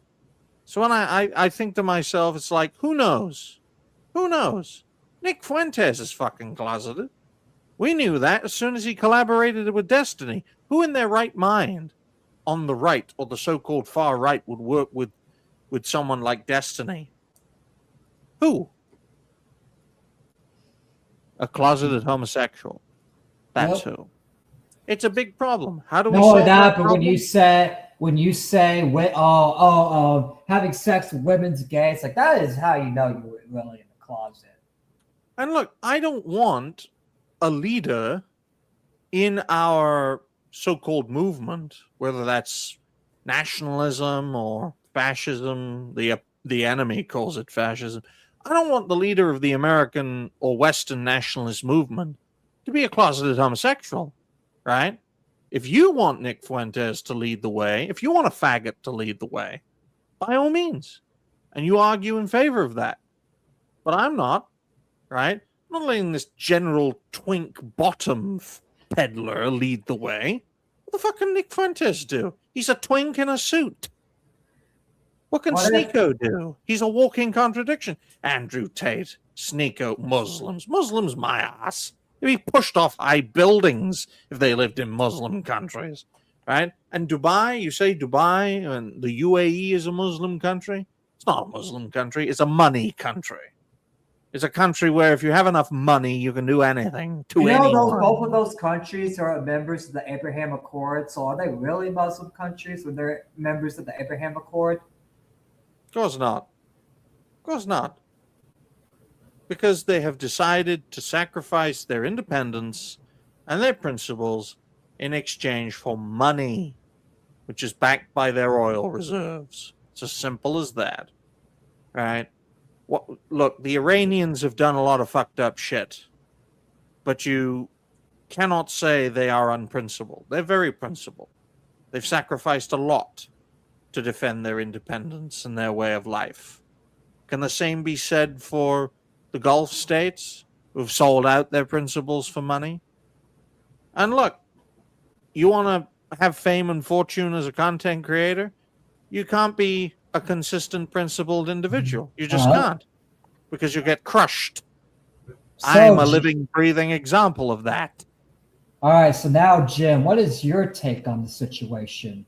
So when I think to myself, it's like, who knows? Who knows? Nick Fuentes is fucking closeted. We knew that as soon as he collaborated with Destiny. Who in their right mind, on the right or the so-called far right, would work with someone like Destiny? Who? A closeted homosexual. That's who. It's a big problem. How do we solve that but problem? when you say having sex with women's gay, it's like that is how you know you're really in the closet. And look, I don't want a leader in our so-called movement, whether that's nationalism or fascism, the enemy calls it fascism. I don't want the leader of the American or Western nationalist movement to be a closeted homosexual, right? If you want Nick Fuentes to lead the way, if you want a faggot to lead the way, by all means. And you argue in favor of that. But I'm not, right? I'm not letting this general twink bottom peddler lead the way. What the fuck can Nick Fuentes do? He's a twink in a suit. What can Sneako do? He's a walking contradiction. Andrew Tate, Sneako, Muslims. Muslims, my ass. They'd be pushed off high buildings if they lived in Muslim countries, right? And Dubai, you say Dubai and the UAE is a Muslim country? It's not a Muslim country. It's a money country. It's a country where if you have enough money, you can do anything to anyone. Both of those countries are members of the Abraham Accord. So are they really Muslim countries when they're members of the Abraham Accord? Of course not. Of course not. Because they have decided to sacrifice their independence and their principles in exchange for money, which is backed by their oil reserves. It's as simple as that. Right? Look, the Iranians have done a lot of fucked up shit, but you cannot say they are unprincipled. They're very principled. They've sacrificed a lot to defend their independence and their way of life. Can the same be said for the Gulf states who've sold out their principles for money? And look, you want to have fame and fortune as a content creator? You can't be a consistent, principled individual. You just can't, because you get crushed. I'm a living, breathing example of that. All right, so now, Jim, what is your take on the situation?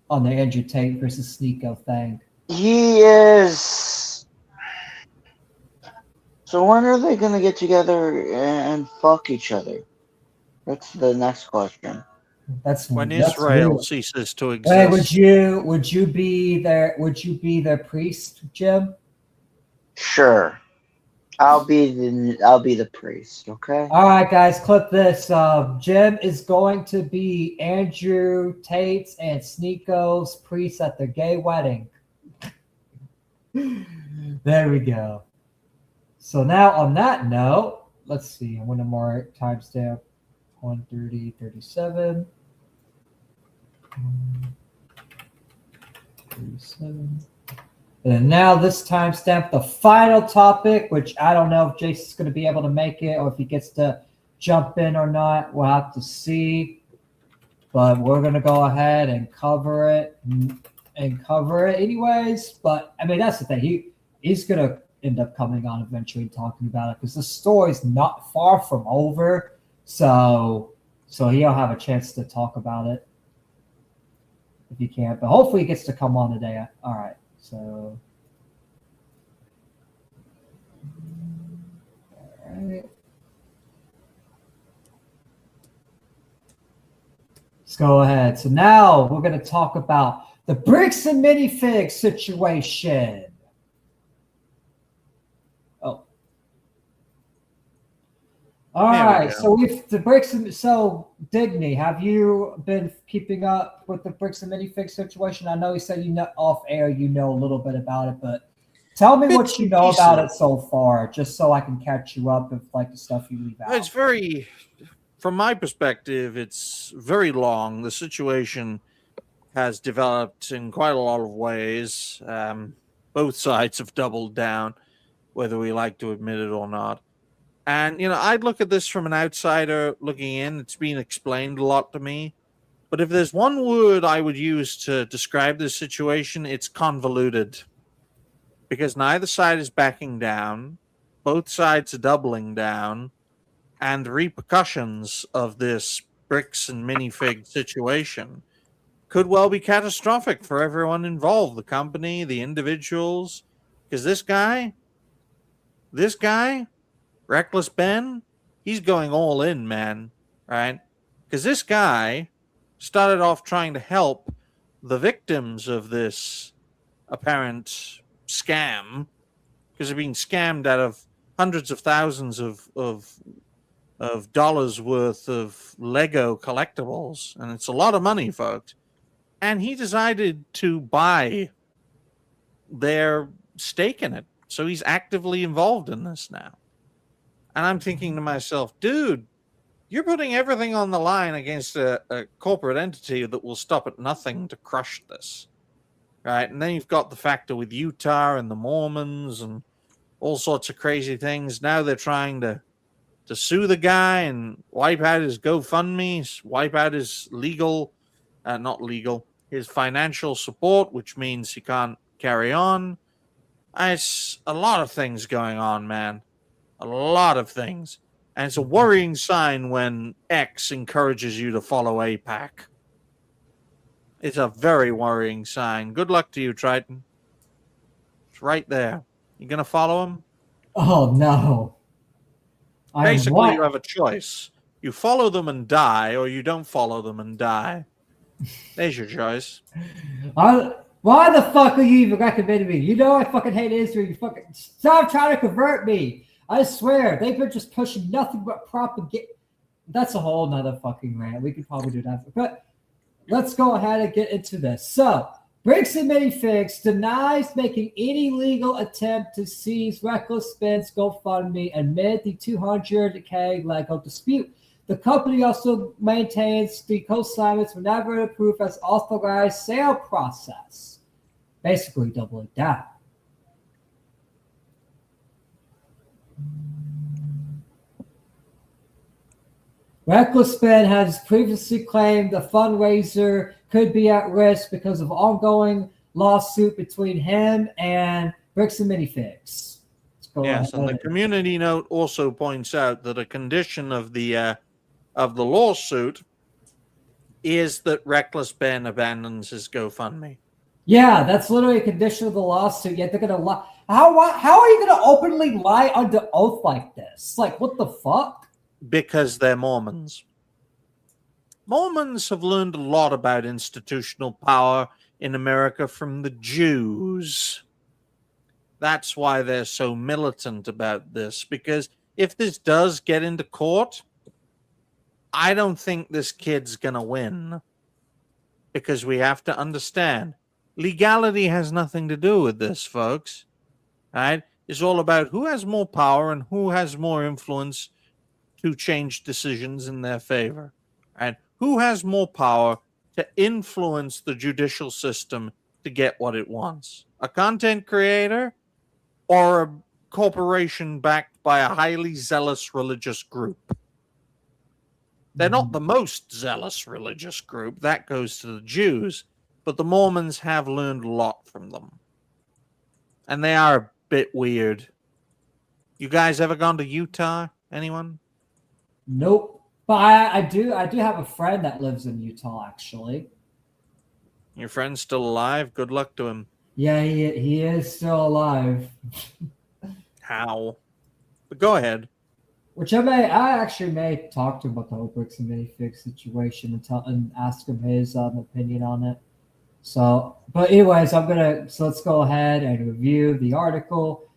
On the Andrew Tate versus Sneako thing? He is. So when are they gonna get together and fuck each other? That's the next question. That's when that's Israel weird. ceases to exist. Wait, would you be their priest, Jim? Sure. I'll be the priest, okay? All right, guys, clip this. Jim is going to be Andrew Tate's and Sneako's priest at their gay wedding. There we go. So now on that note, let's see. I want to mark timestamp 1:30, 37. 37. And now this timestamp, the final topic, which I don't know if Jason's going to be able to make it or if he gets to jump in or not. We'll have to see. But we're going to go ahead and cover it anyways. But, I mean, that's the thing. He's going to end up coming on eventually and talking about it because the story's not far from over. So he'll have a chance to talk about it if he can. But hopefully he gets to come on today. All right. So, all right. Let's go ahead. So now we're going to talk about the bricks and minifigs situation. Oh, All There we right, go. so we've the bricks and so Digny, have you been keeping up with the bricks and minifig situation? I know you said you know off air you know a little bit about it, but tell me what Bits you and know about it pieces. so far, just so I can catch you up with like the stuff you leave out. It's very, from my perspective, it's very long. The situation has developed in quite a lot of ways. Both sides have doubled down, whether we like to admit it or not. And, I'd look at this from an outsider looking in. It's been explained a lot to me. But if there's one word I would use to describe this situation, it's convoluted. Because neither side is backing down, both sides are doubling down, and the repercussions of this bricks and minifig situation could well be catastrophic for everyone involved, the company, the individuals. Because this guy, Reckless Ben, he's going all in, man, right? Because this guy started off trying to help the victims of this apparent scam, because they're being scammed out of hundreds of thousands of dollars worth of Lego collectibles, and it's a lot of money, folks. And he decided to buy their stake in it, so he's actively involved in this now. And I'm thinking to myself, dude, you're putting everything on the line against a corporate entity that will stop at nothing to crush this, right? And then you've got the factor with Utah and the Mormons and all sorts of crazy things. Now they're trying to sue the guy and wipe out his GoFundMe, wipe out his his financial support, which means he can't carry on. It's a lot of things going on, man. A lot of things. And it's a worrying sign when X encourages you to follow APAC. It's a very worrying sign. Good luck to you, Triton. It's right there. You going to follow him? Oh no. Basically, you have a choice. You follow them and die, or you don't follow them and die. There's your choice. Why the fuck are you even recommending me? You know I fucking hate Israel. You fucking stop trying to convert me. I swear, they've been just pushing nothing but propaganda. That's a whole nother fucking rant. We could probably do that. But let's go ahead and get into this. So, Bricks and Minifigs denies making any legal attempt to seize Reckless Ben's GoFundMe amid the $200K Lego dispute. The company also maintains the co-signments whenever approved as authorized sale process. Basically doubling down. Reckless Ben has previously claimed the fundraiser could be at risk because of ongoing lawsuit between him and Bricks and Minifigs. Yes, and the community note also points out that a condition of the lawsuit is that Reckless Ben abandons his GoFundMe. Yeah, that's literally a condition of the lawsuit. Yet they're gonna lie. How are you gonna openly lie under oath like this? Like, what the fuck? Because they're Mormons. Mormons have learned a lot about institutional power in America from the Jews. That's why they're so militant about this. Because if this does get into court, I don't think this kid's going to win. Because we have to understand, legality has nothing to do with this, folks. Right? It's all about who has more power and who has more influence to change decisions in their favor. And who has more power to influence the judicial system to get what it wants? A content creator or a corporation backed by a highly zealous religious group? They're not the most zealous religious group. That goes to the Jews. But the Mormons have learned a lot from them. And they are a bit weird. You guys ever gone to Utah? Anyone? Nope. But I do have a friend that lives in Utah, actually. Your friend's still alive? Good luck to him. Yeah, he is still alive. How? But go ahead. Which I actually may talk to him about the whole Bricks and Minifig situation and ask him his opinion on it. So, but anyways, let's go ahead and review the article.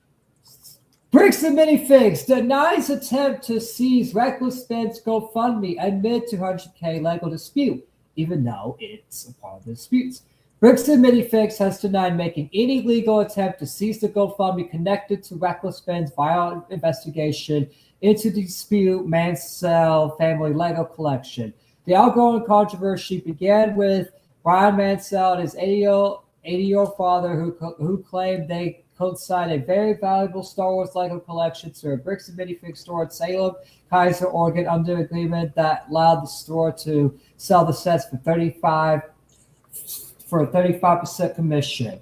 Bricks and Minifigs denies attempt to seize Reckless Ben's GoFundMe amid $200K legal dispute, even though it's a part of the disputes. Bricks and Minifigs has denied making any legal attempt to seize the GoFundMe connected to Reckless Ben's violent investigation into the dispute Mansell family Lego collection. The ongoing controversy began with Brian Mansell and his 80-year-old father who claimed they co-signed a very valuable Star Wars Lego collection to a Bricks and Minifigs store in Salem, Kaiser, Oregon, under an agreement that allowed the store to sell the sets for a 35% commission.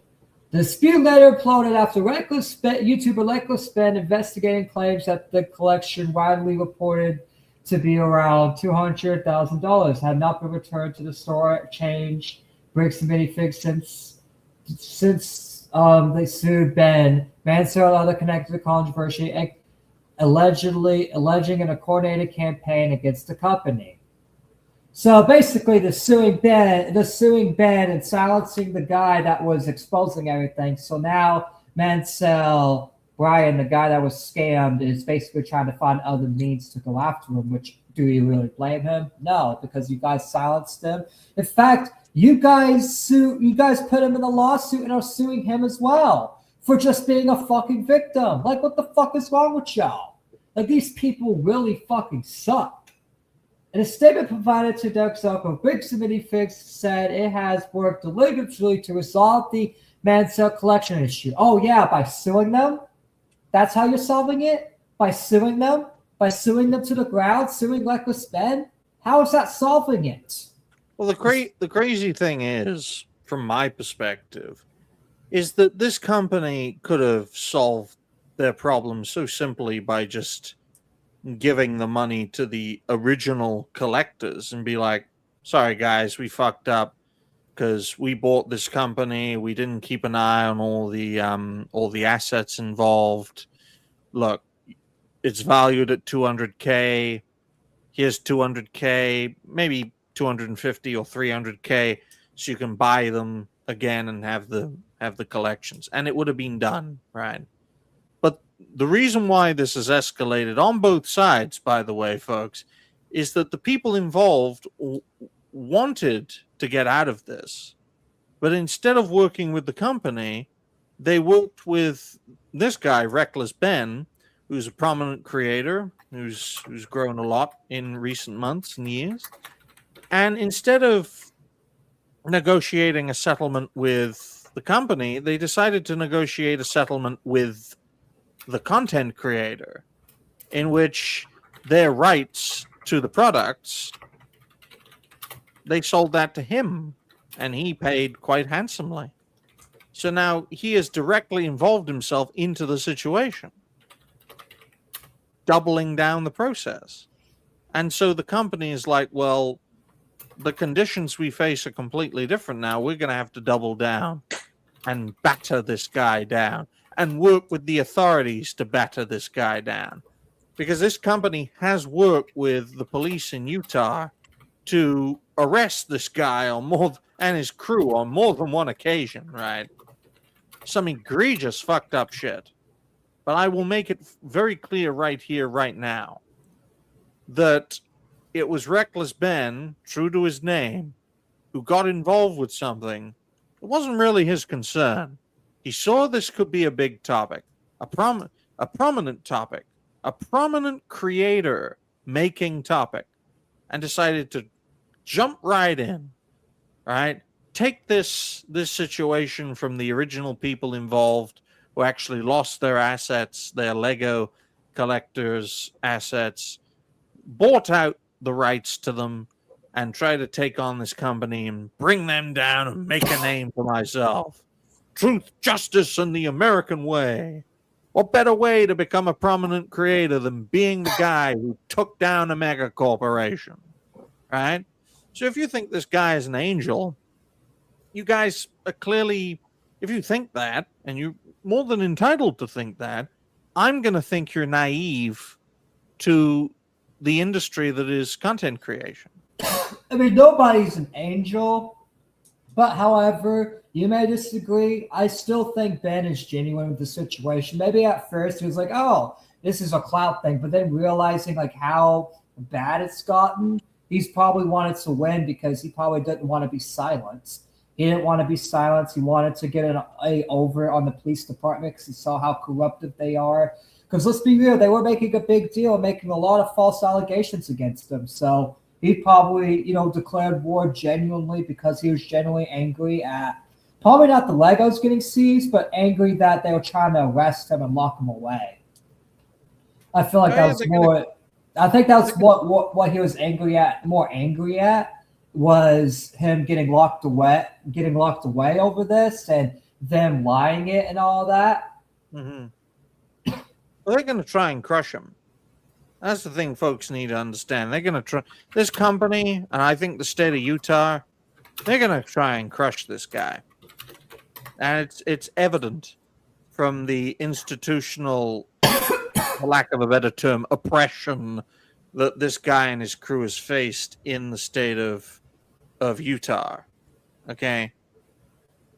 The dispute later imploded after YouTuber Reckless Ben investigating claims that the collection, widely reported to be around $200,000, had not been returned to the store change Bricks and Minifigs since they sued Ben. Mansell and others connected to the controversy, alleging a coordinated campaign against the company. So basically, the suing Ben and silencing the guy that was exposing everything. So now Mansell, Brian, the guy that was scammed, is basically trying to find other means to go after him. Which, do you really blame him? No, because you guys silenced him. In fact, you guys put him in a lawsuit and are suing him as well for just being a fucking victim. Like, what the fuck is wrong with y'all? Like, these people really fucking suck. In a statement provided to Doug Soko, Bricks and Minifigs said it has worked diligently to resolve the Mansell collection issue. Oh yeah, by suing them? That's how you're solving it? By suing them? By suing them to the ground? Suing Reckless Ben? How is that solving it? Well, the crazy thing is, from my perspective, is that this company could have solved their problem so simply by just giving the money to the original collectors and be like, sorry guys, we fucked up because we bought this company, we didn't keep an eye on all the assets involved. Look, it's valued at $200K. Here's $200K, maybe 250 or 300K, so you can buy them again and have the collections, and it would have been done, right? But the reason why this has escalated on both sides, by the way, folks, is that the people involved wanted to get out of this, but instead of working with the company, they worked with this guy, Reckless Ben, who's a prominent creator, who's grown a lot in recent months and years. And instead of negotiating a settlement with the company, they decided to negotiate a settlement with the content creator, in which their rights to the products, they sold that to him, and he paid quite handsomely. So now he has directly involved himself into the situation, doubling down the process. And so the company is like, well, the conditions we face are completely different now. We're going to have to double down and batter this guy down and work with the authorities to batter this guy down. Because this company has worked with the police in Utah to arrest this guy and his crew on more than one occasion, right? Some egregious fucked up shit. But I will make it very clear right here, right now, that it was Reckless Ben, true to his name, who got involved with something. It wasn't really his concern. He saw this could be a big topic, a prominent topic, a prominent creator making topic, and decided to jump right in, right? Take this situation from the original people involved who actually lost their assets, their Lego collectors' assets, bought out the rights to them, and try to take on this company and bring them down and make a name for myself. Truth, justice, and the American way. What better way to become a prominent creator than being the guy who took down a mega corporation, right? So if you think this guy is an angel, you guys are clearly, if you think that, and you're more than entitled to think that, I'm going to think you're naive to the industry that is content creation. I mean, nobody's an angel, but however, You may disagree. I still think Ben is genuine with the situation. Maybe at first he was like, oh, this is a clout thing. But then realizing like how bad it's gotten, he's probably wanted to win because he probably didn't want to be silenced. He didn't want to be silenced. He wanted to get an A over on the police department because he saw how corruptive they are. Because let's be real, they were making a big deal, making a lot of false allegations against them. So he probably, declared war genuinely because he was genuinely angry at probably not the Legos getting seized, but angry that they were trying to arrest him and lock him away. I feel like that was more. I think that was what he was angry at. More angry at was him getting locked away over this, and them lying it and all that. Mm-hmm. Well, they're going to try and crush him. That's the thing folks need to understand. They're going to try this company, and I think the state of Utah, they're going to try and crush this guy. And it's evident from the institutional, for lack of a better term, oppression that this guy and his crew has faced in the state of Utah. Okay?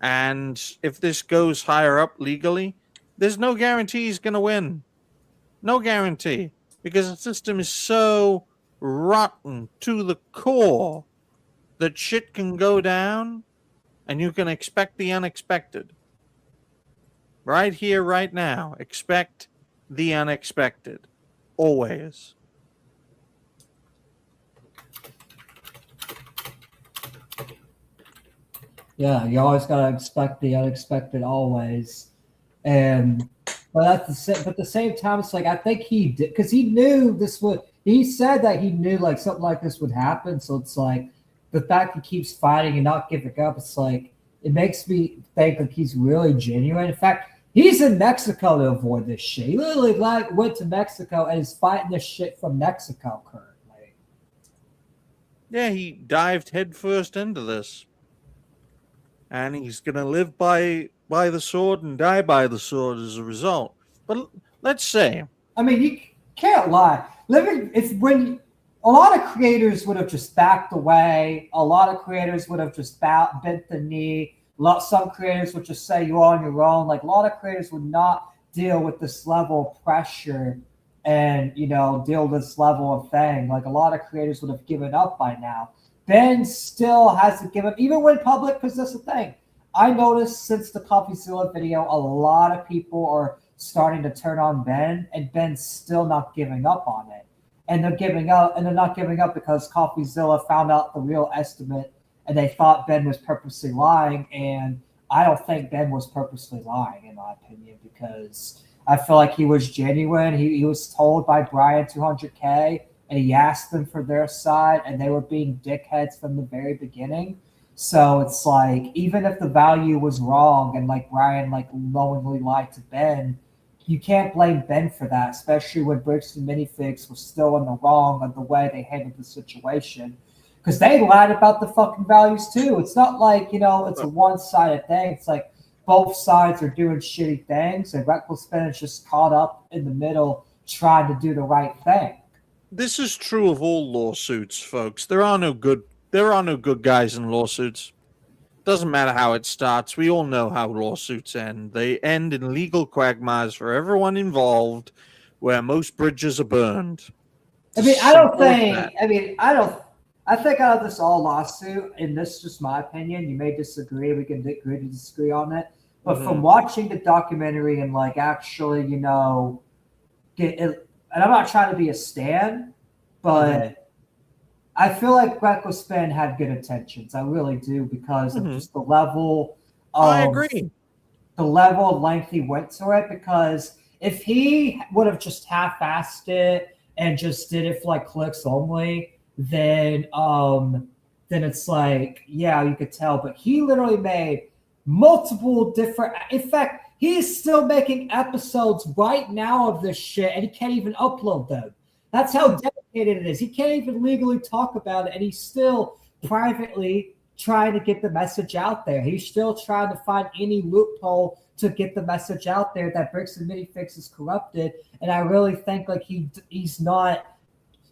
And if this goes higher up legally, there's no guarantee he's going to win. No guarantee. Because the system is so rotten to the core that shit can go down and you can expect the unexpected. Right here, right now. Expect the unexpected. Always. Yeah, you always gotta expect the unexpected always. But at the same time, it's like I think he did because he knew this would. He said that he knew like something like this would happen. So it's like the fact he keeps fighting and not giving up. It's like it makes me think like he's really genuine. In fact, he's in Mexico to avoid this shit. He literally went to Mexico and is fighting this shit from Mexico currently. Yeah, he dived headfirst into this. And he's going to live by the sword and die by the sword as a result. But let's say... I mean, you can't lie. When a lot of creators would have just backed away. A lot of creators would have just bent the knee. Some creators would just say you're on your own. Like, a lot of creators would not deal with this level of pressure and, deal with this level of thing. Like, a lot of creators would have given up by now. Ben still hasn't given up, even when public, because that's the thing. I noticed since the CoffeeZilla video, a lot of people are starting to turn on Ben, and Ben's still not giving up on it. And they're not giving up because CoffeeZilla found out the real estimate, and they thought Ben was purposely lying. And I don't think Ben was purposely lying, in my opinion, because I feel like he was genuine. He was told by Brian $200K. And he asked them for their side, and they were being dickheads from the very beginning. So it's like, even if the value was wrong and like Brian like knowingly lied to Ben, you can't blame Ben for that, especially when Bricks and Minifigs were still in the wrong on the way they handled the situation. Because they lied about the fucking values too. It's not like, it's a one-sided thing. It's like both sides are doing shitty things, and Reckless Ben is just caught up in the middle trying to do the right thing. This is true of all lawsuits, folks. There are no good guys in lawsuits. Doesn't matter how it starts. We all know how lawsuits end. They end in legal quagmires for everyone involved, where most bridges are burned. I think out of this all lawsuit, and this is just my opinion, you may disagree. We can agree to disagree on it. But from watching the documentary and like actually, get it. And I'm not trying to be a stan, but I feel like Reckless Ben had good intentions. I really do, because of just the level of I agree. The level of length he went to it. Because if he would have just half-assed it and just did it for like clicks only, then it's like, yeah, you could tell. But he literally made multiple different. In fact, he's still making episodes right now of this shit, and he can't even upload them. That's how dedicated it is. He can't even legally talk about it, and he's still privately trying to get the message out there. He's still trying to find any loophole to get the message out there that Bricks and Minifigs is corrupted. And I really think like he's not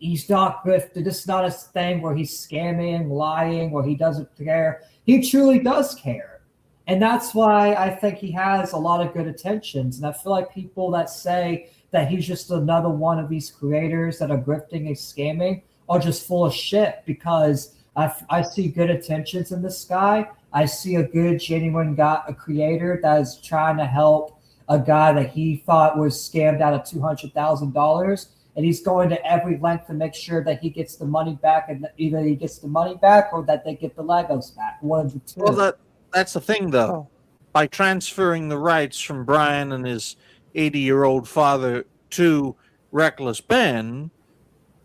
grifted. This is not a thing where he's scamming, lying, or he doesn't care. He truly does care. And that's why I think he has a lot of good intentions. And I feel like people that say that he's just another one of these creators that are grifting and scamming are just full of shit, because I see good intentions in this guy. I see a good, genuine guy, a creator that is trying to help a guy that he thought was scammed out of $200,000. And he's going to every length to make sure that he gets the money back, and either he gets the money back or that they get the Legos back. One of the two. Well, that's the thing, though. By transferring the rights from Brian and his 80-year-old father to Reckless Ben,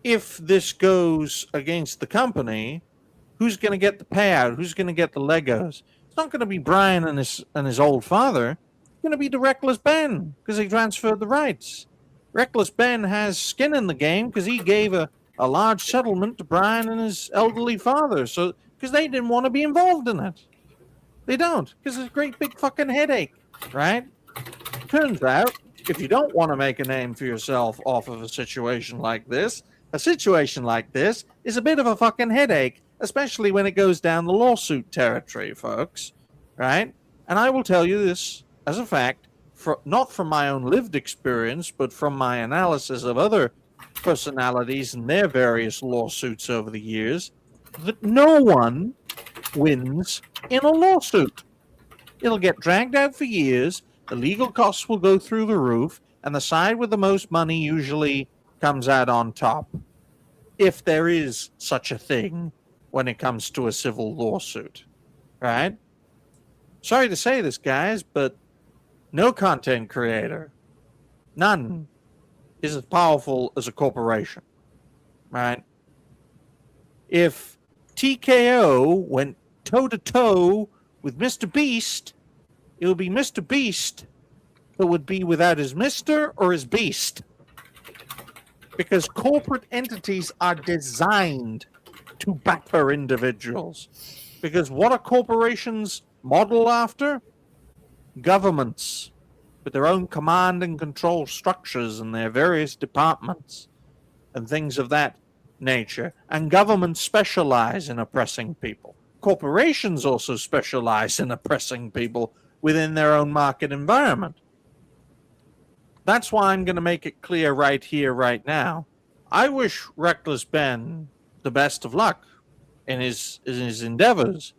if this goes against the company, who's going to get the payout? Who's going to get the Legos? It's not going to be Brian and his old father. It's going to be the Reckless Ben, because he transferred the rights. Reckless Ben has skin in the game because he gave a large settlement to Brian and his elderly father, so because they didn't want to be involved in it. They don't, because it's a great big fucking headache, right? Turns out, if you don't want to make a name for yourself off of a situation like this is a bit of a fucking headache, especially when it goes down the lawsuit territory, folks, right? And I will tell you this as a fact, not from my own lived experience, but from my analysis of other personalities and their various lawsuits over the years, that no one wins in a lawsuit. It'll get dragged out for years, the legal costs will go through the roof, and the side with the most money usually comes out on top, if there is such a thing when it comes to a civil lawsuit, right? Sorry to say this, guys, but no content creator, none, is as powerful as a corporation, right? If TKO went toe-to-toe with Mr. Beast, it would be Mr. Beast that would be without his Mr. or his Beast. Because corporate entities are designed to backer individuals. Because what are corporations model after? Governments, with their own command and control structures and their various departments and things of that nature. And governments specialize in oppressing people. Corporations also specialize in oppressing people within their own market environment. That's why I'm going to make it clear right here, right now. I wish Reckless Ben the best of luck in his endeavors,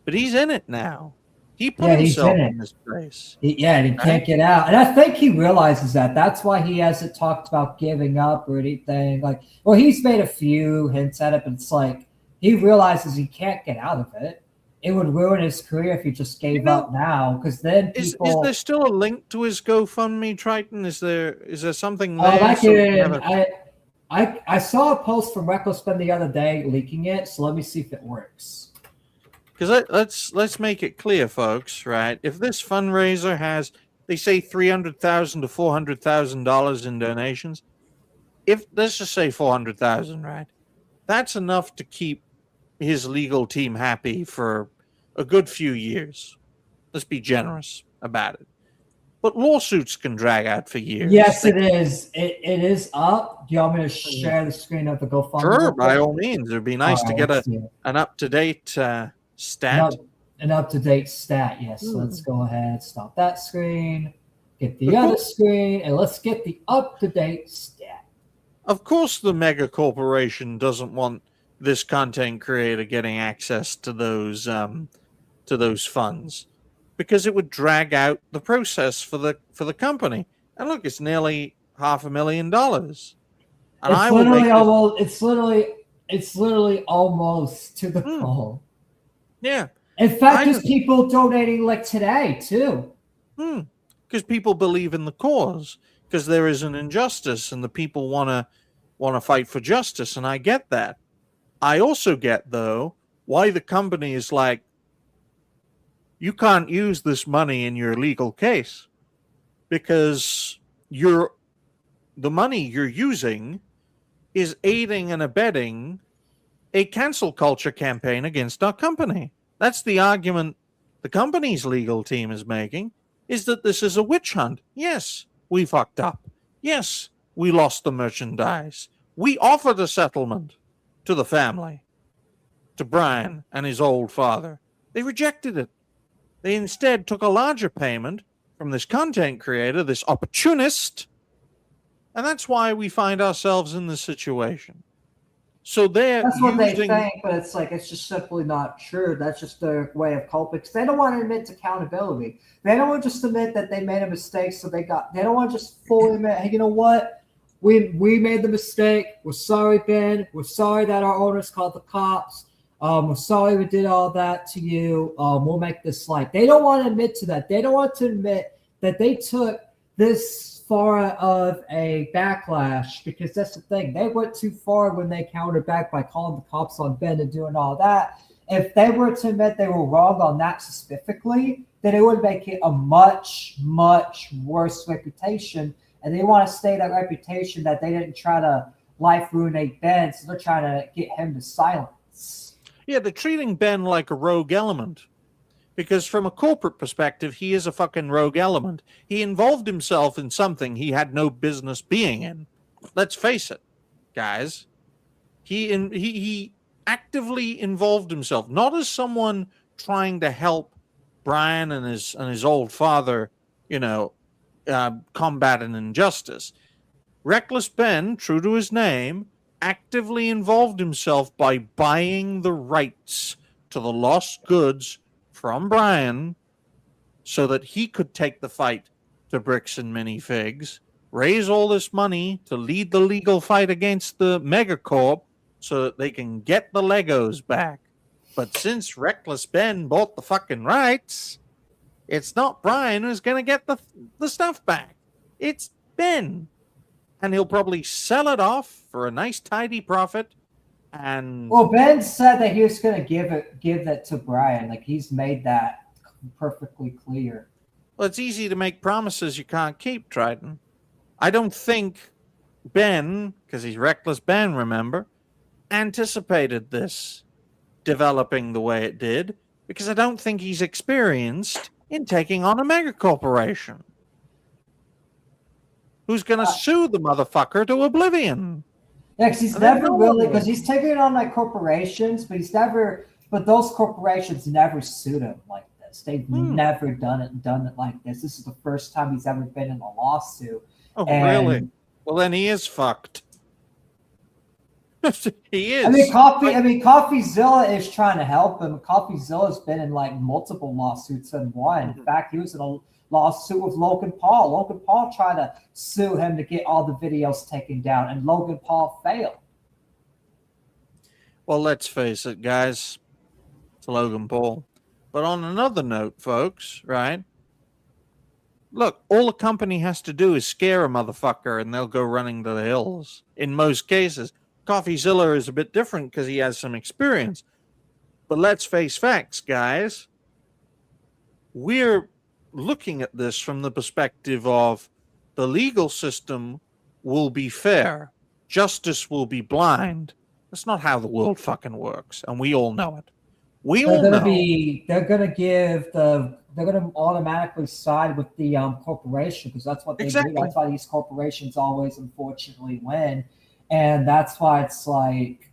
but he's in it now. He put himself in this place. And he can't get out. And I think he realizes that. That's why he hasn't talked about giving up or anything. He's made a few hints at it, but it's like he realizes he can't get out of it. It would ruin his career if he just gave up now, because then people... Is there still a link to his GoFundMe, Triton? Is there something there? I saw a post from Reckless Ben the other day leaking it, so let me see if it works. Because let's make it clear, folks, right? If this fundraiser has, they say $300,000 to $400,000 in donations, let's just say $400,000, right? That's enough to keep his legal team happy for a good few years. Let's be generous about it. But lawsuits can drag out for years. Yes, it is. It is up. Do you want me to share the screen of the GoFundMe? Sure, by all means. It'd be nice to get an up-to-date stat. An up-to-date stat, yes. So let's go ahead, stop that screen, get the other screen, and let's get the up-to-date stat. Of course the mega corporation doesn't want this content creator getting access to those funds, because it would drag out the process for the company. And look, it's nearly $500,000. And it's literally almost to the goal. Yeah. In fact, there's people donating like today too. Because people believe in the cause, because there is an injustice and the people want to fight for justice, and I get that. I also get, though, why the company is like, you can't use this money in your legal case because the money you're using is aiding and abetting a cancel culture campaign against our company. That's the argument the company's legal team is making, is that this is a witch hunt. Yes, we fucked up. Yes, we lost the merchandise. We offered a settlement to the family, to Brian and his old father. They rejected it. They instead took a larger payment from this content creator, this opportunist, and that's why we find ourselves in this situation. So that's what they think, but it's like it's just simply not true. That's just their way of coping. Because they don't want to admit to accountability. They don't want to just admit that they made a mistake. So they don't want to just fully admit, hey, you know what? We made the mistake. We're sorry, Ben. We're sorry that our owners called the cops. We're sorry we did all that to you. We'll make this right. They don't want to admit to that. They don't want to admit that they took this far of a backlash, because that's the thing. They went too far when they countered back by calling the cops on Ben and doing all that. If they were to admit they were wrong on that specifically, then it would make it a much, much worse reputation. And they want to stay that reputation that they didn't try to life ruinate Ben, so they're trying to get him to silence. Yeah, they're treating Ben like a rogue element. Because from a corporate perspective, he is a fucking rogue element. He involved himself in something he had no business being in. Let's face it, guys. He actively involved himself, not as someone trying to help Brian and his old father, combat an injustice. Reckless Ben, true to his name, actively involved himself by buying the rights to the lost goods from Brian so that he could take the fight to bricks and minifigs, raise all this money to lead the legal fight against the megacorp so that they can get the Legos back. But since Reckless Ben bought the fucking rights, it's not Brian who's going to get the stuff back. It's Ben. And he'll probably sell it off for a nice tidy profit. And well, Ben said that he was going to give that to Brian. Like, he's made that perfectly clear. Well, it's easy to make promises you can't keep, Triton. I don't think Ben, because he's Reckless Ben, remember, anticipated this developing the way it did, because I don't think he's experienced in taking on a mega corporation who's going to sue the motherfucker to oblivion. Yeah, because he's never really, because he's taking it on like corporations, but those corporations never sued him like this. They've never done it like this. This is the first time he's ever been in a lawsuit. Oh, really? Well, then he is fucked. He is. CoffeeZilla is trying to help him. CoffeeZilla's been in like multiple lawsuits and won. In fact, he was in a lawsuit with Logan Paul. Logan Paul tried to sue him to get all the videos taken down, and Logan Paul failed. Well, let's face it, guys. It's Logan Paul. But on another note, folks, right? Look, all the company has to do is scare a motherfucker and they'll go running to the hills. In most cases. CoffeeZilla is a bit different because he has some experience. But let's face facts, guys. We're looking at this from the perspective of the legal system will be fair. Justice will be blind. That's not how the world fucking works, and we all know it. They're gonna automatically side with the corporation, because that's what they do. That's why these corporations always unfortunately win. And that's why it's like,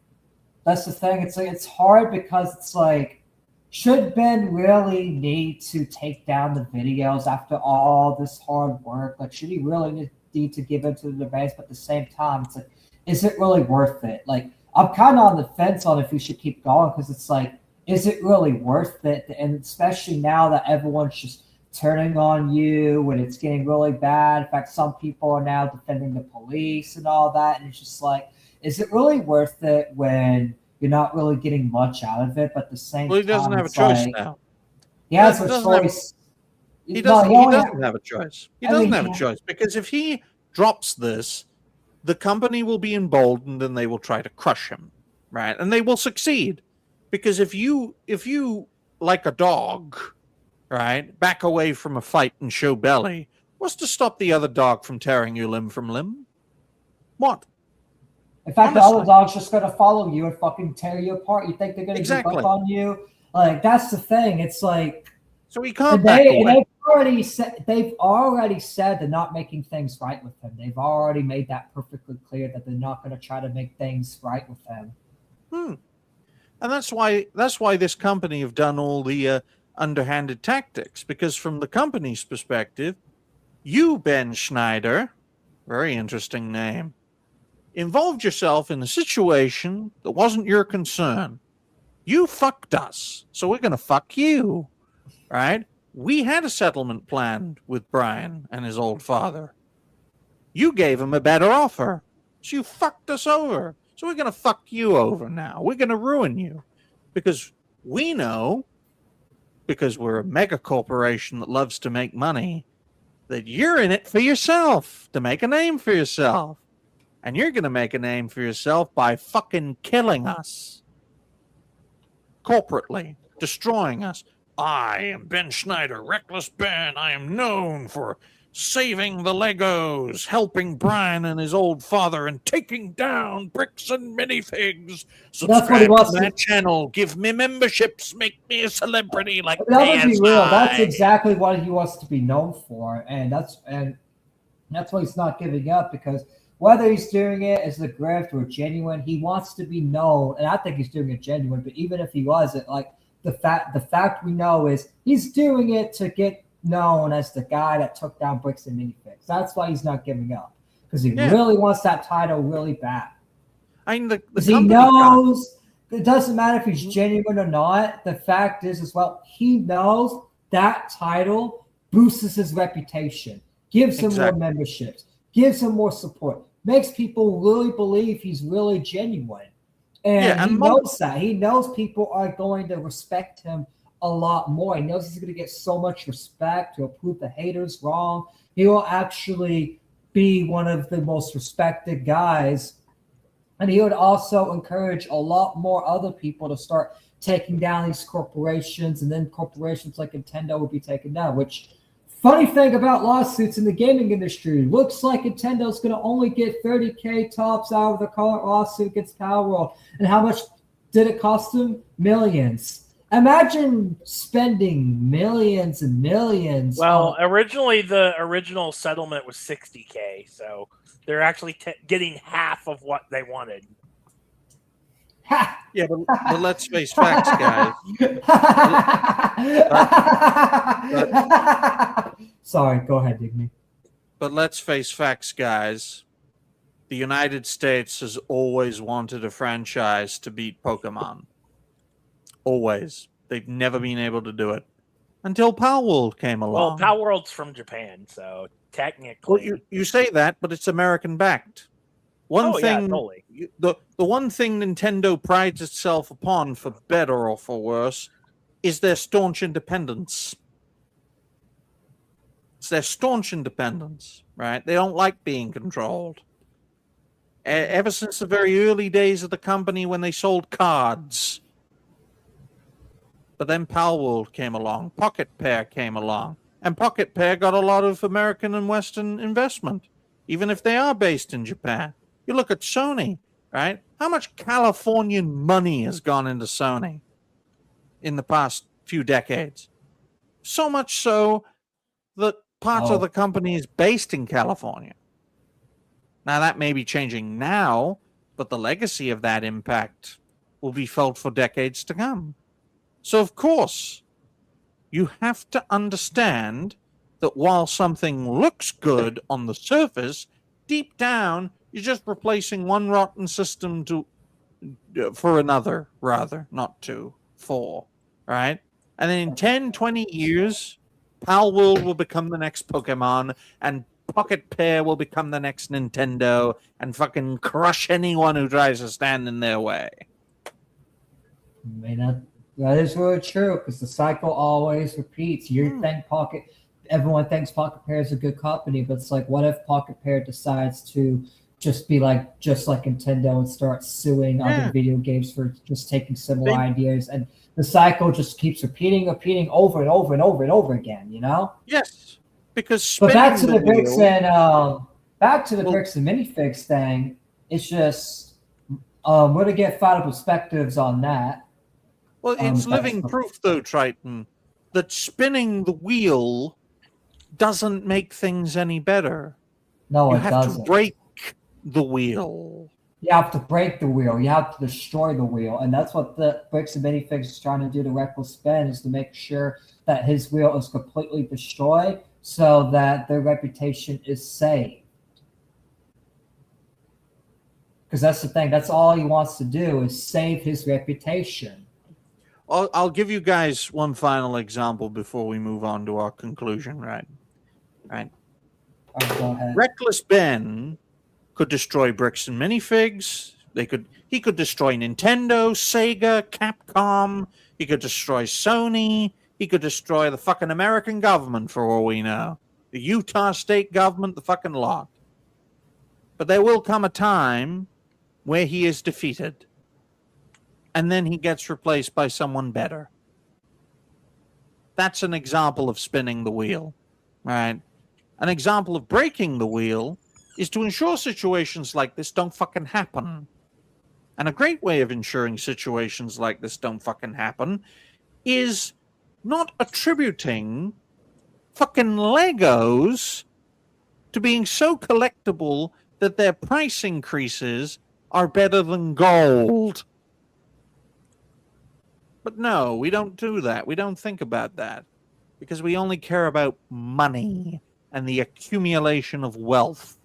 that's the thing. It's like, it's hard because it's like, should Ben really need to take down the videos after all this hard work? Like, should he really need to give into the demands? But at the same time, it's like, is it really worth it? Like, I'm kind of on the fence on if we should keep going, because it's like, is it really worth it? And especially now that everyone's just turning on you when it's getting really bad. In fact, some people are now defending the police and all that. And it's just like, is it really worth it when you're not really getting much out of it? But at the same time, he doesn't have a choice now. He has a choice. He doesn't have a choice. He doesn't have a choice, because if he drops this, the company will be emboldened and they will try to crush him, right? And they will succeed, because if you like a dog, right, back away from a fight and show belly, what's to stop the other dog from tearing you limb from limb? What? In fact, the other dog's just going to follow you and fucking tear you apart. You think they're going to give up on you? Like, that's the thing. It's like, so he can't back away. They've already said they're not making things right with him. They've already made that perfectly clear that they're not going to try to make things right with him. And that's why this company have done all the underhanded tactics, because from the company's perspective, you, Ben Schneider, very interesting name, involved yourself in a situation that wasn't your concern. You fucked us, so we're going to fuck you, right? We had a settlement planned with Brian and his old father. You gave him a better offer, so you fucked us over. So we're going to fuck you over now. We're going to ruin you because we know, because we're a mega corporation that loves to make money, that you're in it for yourself, to make a name for yourself. And you're going to make a name for yourself by fucking killing us. Corporately, destroying us. I am Ben Schneider, Reckless Ben. I am known for saving the Legos, helping Brian and his old father, and taking down bricks and minifigs. Subscribe to my channel. Give me memberships. Make me a celebrity like that would be real. That's exactly what he wants to be known for, and that's why he's not giving up, because whether he's doing it as a grift or genuine, he wants to be known, and I think he's doing it genuine. But even if he wasn't, like the fact we know is he's doing it to get known as the guy that took down bricks and minifigs. That's why he's not giving up, because he really wants that title really bad. I mean, he knows it doesn't matter if he's genuine or not. The fact is, as well, he knows that title boosts his reputation, gives him more memberships, gives him more support, makes people really believe he's really genuine. And he knows that. He knows people are going to respect him a lot more. He knows he's going to get so much respect. He'll prove the haters wrong. He will actually be one of the most respected guys. And he would also encourage a lot more other people to start taking down these corporations, and then corporations like Nintendo will be taken down, which, funny thing about lawsuits in the gaming industry, looks like Nintendo's going to only get $30,000 tops out of the current lawsuit against Palworld. And how much did it cost them? Millions. Imagine spending millions and millions. Well, originally the original settlement was $60,000, so they're actually getting half of what they wanted. Yeah, but let's face facts, guys. Sorry, go ahead, Digby. But let's face facts, guys. The United States has always wanted a franchise to beat Pokemon. Always. They've never been able to do it until Palworld came along. Well, Palworld's from Japan, so technically. Well, you say that, but it's American-backed. Totally. The one thing Nintendo prides itself upon, for better or for worse, is their staunch independence. It's their staunch independence, right? They don't like being controlled. Ever since the very early days of the company when they sold cards. But then Palworld came along, Pocket Pair came along, and Pocket Pair got a lot of American and Western investment, even if they are based in Japan. You look at Sony, right? How much Californian money has gone into Sony in the past few decades? So much so that part of the company is based in California. Now, that may be changing now, but the legacy of that impact will be felt for decades to come. So, of course, you have to understand that while something looks good on the surface, deep down, you're just replacing one rotten system for another, rather, not two, four, right? And then in 10, 20 years, Palworld will become the next Pokemon, and Pocket Pair will become the next Nintendo, and fucking crush anyone who tries to stand in their way. That is really true, because the cycle always repeats. Everyone thinks Pocket Pair is a good company, but it's like, what if Pocket Pair decides to just be just like Nintendo and start suing other video games for just taking similar ideas, and the cycle just keeps repeating over and over and over and over again, you know? Yes, because back to the bricks and minifigs thing, it's just we're gonna get final perspectives on that. Well, it's living proof, though, Triton, that spinning the wheel doesn't make things any better. No, you it doesn't. have to break the wheel. You have to break the wheel. You have to destroy the wheel. And that's what the Bricks and Minifigs is trying to do to Reckless Ben, is to make sure that his wheel is completely destroyed so that their reputation is saved. Because that's the thing. That's all he wants to do, is save his reputation. I'll give you guys one final example before we move on to our conclusion, right? Right. Right, go ahead. Reckless Ben could destroy Bricks and Minifigs. He could destroy Nintendo, Sega, Capcom. He could destroy Sony. He could destroy the fucking American government for all we know. The Utah state government, the fucking lot. But there will come a time where he is defeated. And then he gets replaced by someone better. That's an example of spinning the wheel, right? An example of breaking the wheel is to ensure situations like this don't fucking happen. And a great way of ensuring situations like this don't fucking happen is not attributing fucking Legos to being so collectible that their price increases are better than gold. But no, we don't do that. We don't think about that. Because we only care about money and the accumulation of wealth.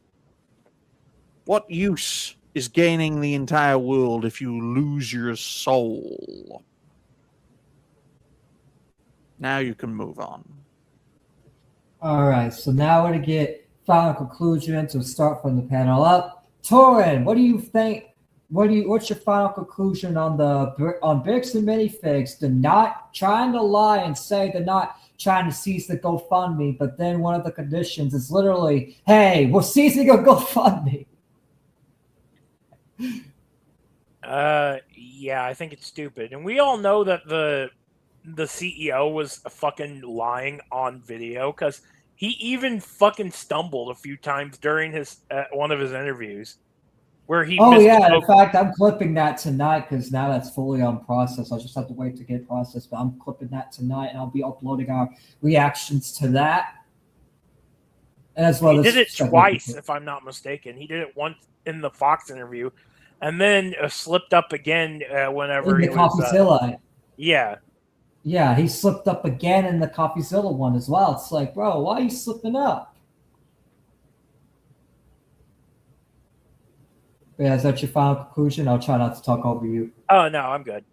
What use is gaining the entire world if you lose your soul? Now you can move on. All right, so now we're going to get final conclusions. We'll start from the panel up. Torin, what do you think? What's your final conclusion on Bricks and Minifigs? They're not trying to lie and say they're not trying to seize the GoFundMe, but then one of the conditions is literally, hey, we're seizing a GoFundMe. Yeah, I think it's stupid. And we all know that the CEO was fucking lying on video, because he even fucking stumbled a few times during his one of his interviews where he in fact, I'm clipping that tonight because now that's fully on process. I'll just have to wait to get processed, but I'm clipping that tonight and I'll be uploading our reactions to that. As well, he did it twice, if I'm not mistaken. He did it once in the Fox interview, and then slipped up again whenever in the CoffeeZilla. Yeah, he slipped up again in the CoffeeZilla one as well. It's like, bro, why are you slipping up? Yeah, is that your final conclusion? I'll try not to talk over you. Oh, no, I'm good.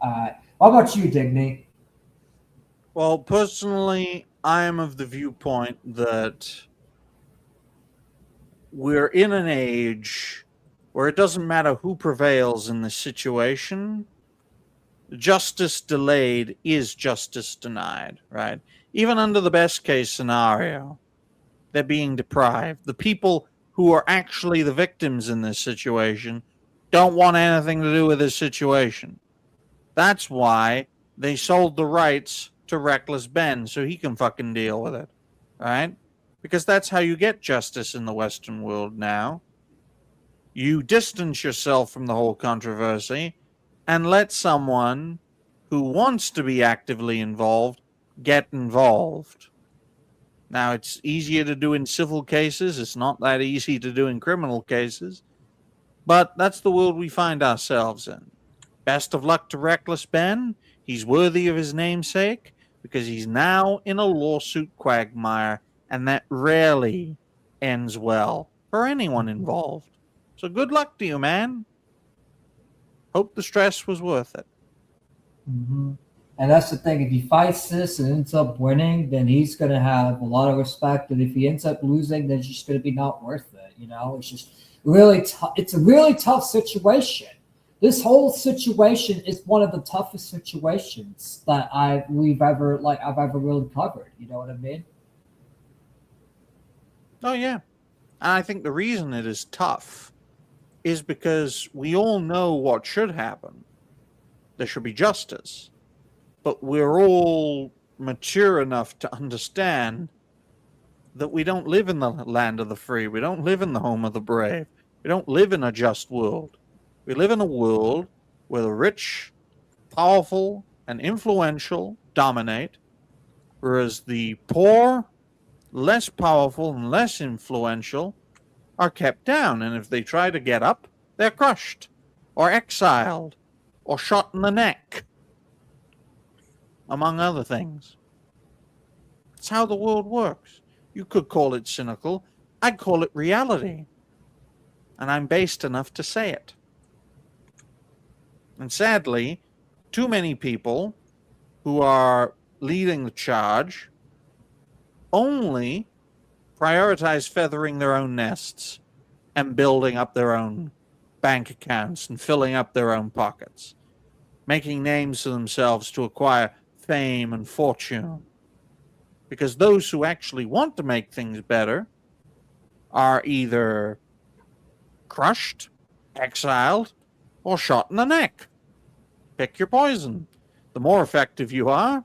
All right. What about you, Digny? Well, personally, I am of the viewpoint that we're in an age where it doesn't matter who prevails in this situation. Justice delayed is justice denied, right? Even under the best case scenario, they're being deprived. The people who are actually the victims in this situation don't want anything to do with this situation. That's why they sold the rights to Reckless Ben so he can fucking deal with it, right? Because that's how you get justice in the Western world now. You distance yourself from the whole controversy and let someone who wants to be actively involved get involved. Now, it's easier to do in civil cases. It's not that easy to do in criminal cases. But that's the world we find ourselves in. Best of luck to Reckless Ben. He's worthy of his namesake because he's now in a lawsuit quagmire, and that rarely ends well for anyone involved. So good luck to you, man. Hope the stress was worth it. Mm-hmm. And that's the thing. If he fights this and ends up winning, then he's going to have a lot of respect. And if he ends up losing, then it's just going to be not worth it. You know, it's just really tough. It's a really tough situation. This whole situation is one of the toughest situations that I've ever really covered. You know what I mean? Oh, yeah. And I think the reason it is tough is because we all know what should happen. There should be justice. But we're all mature enough to understand that we don't live in the land of the free. We don't live in the home of the brave. We don't live in a just world. We live in a world where the rich, powerful, and influential dominate, whereas the poor, less powerful, and less influential are kept down. And if they try to get up, they're crushed, or exiled, or shot in the neck, among other things. It's how the world works. You could call it cynical. I'd call it reality. And I'm based enough to say it. And sadly, too many people who are leading the charge only prioritize feathering their own nests and building up their own bank accounts and filling up their own pockets, making names for themselves to acquire fame and fortune. Because those who actually want to make things better are either crushed, exiled, or shot in the neck. Pick your poison. The more effective you are,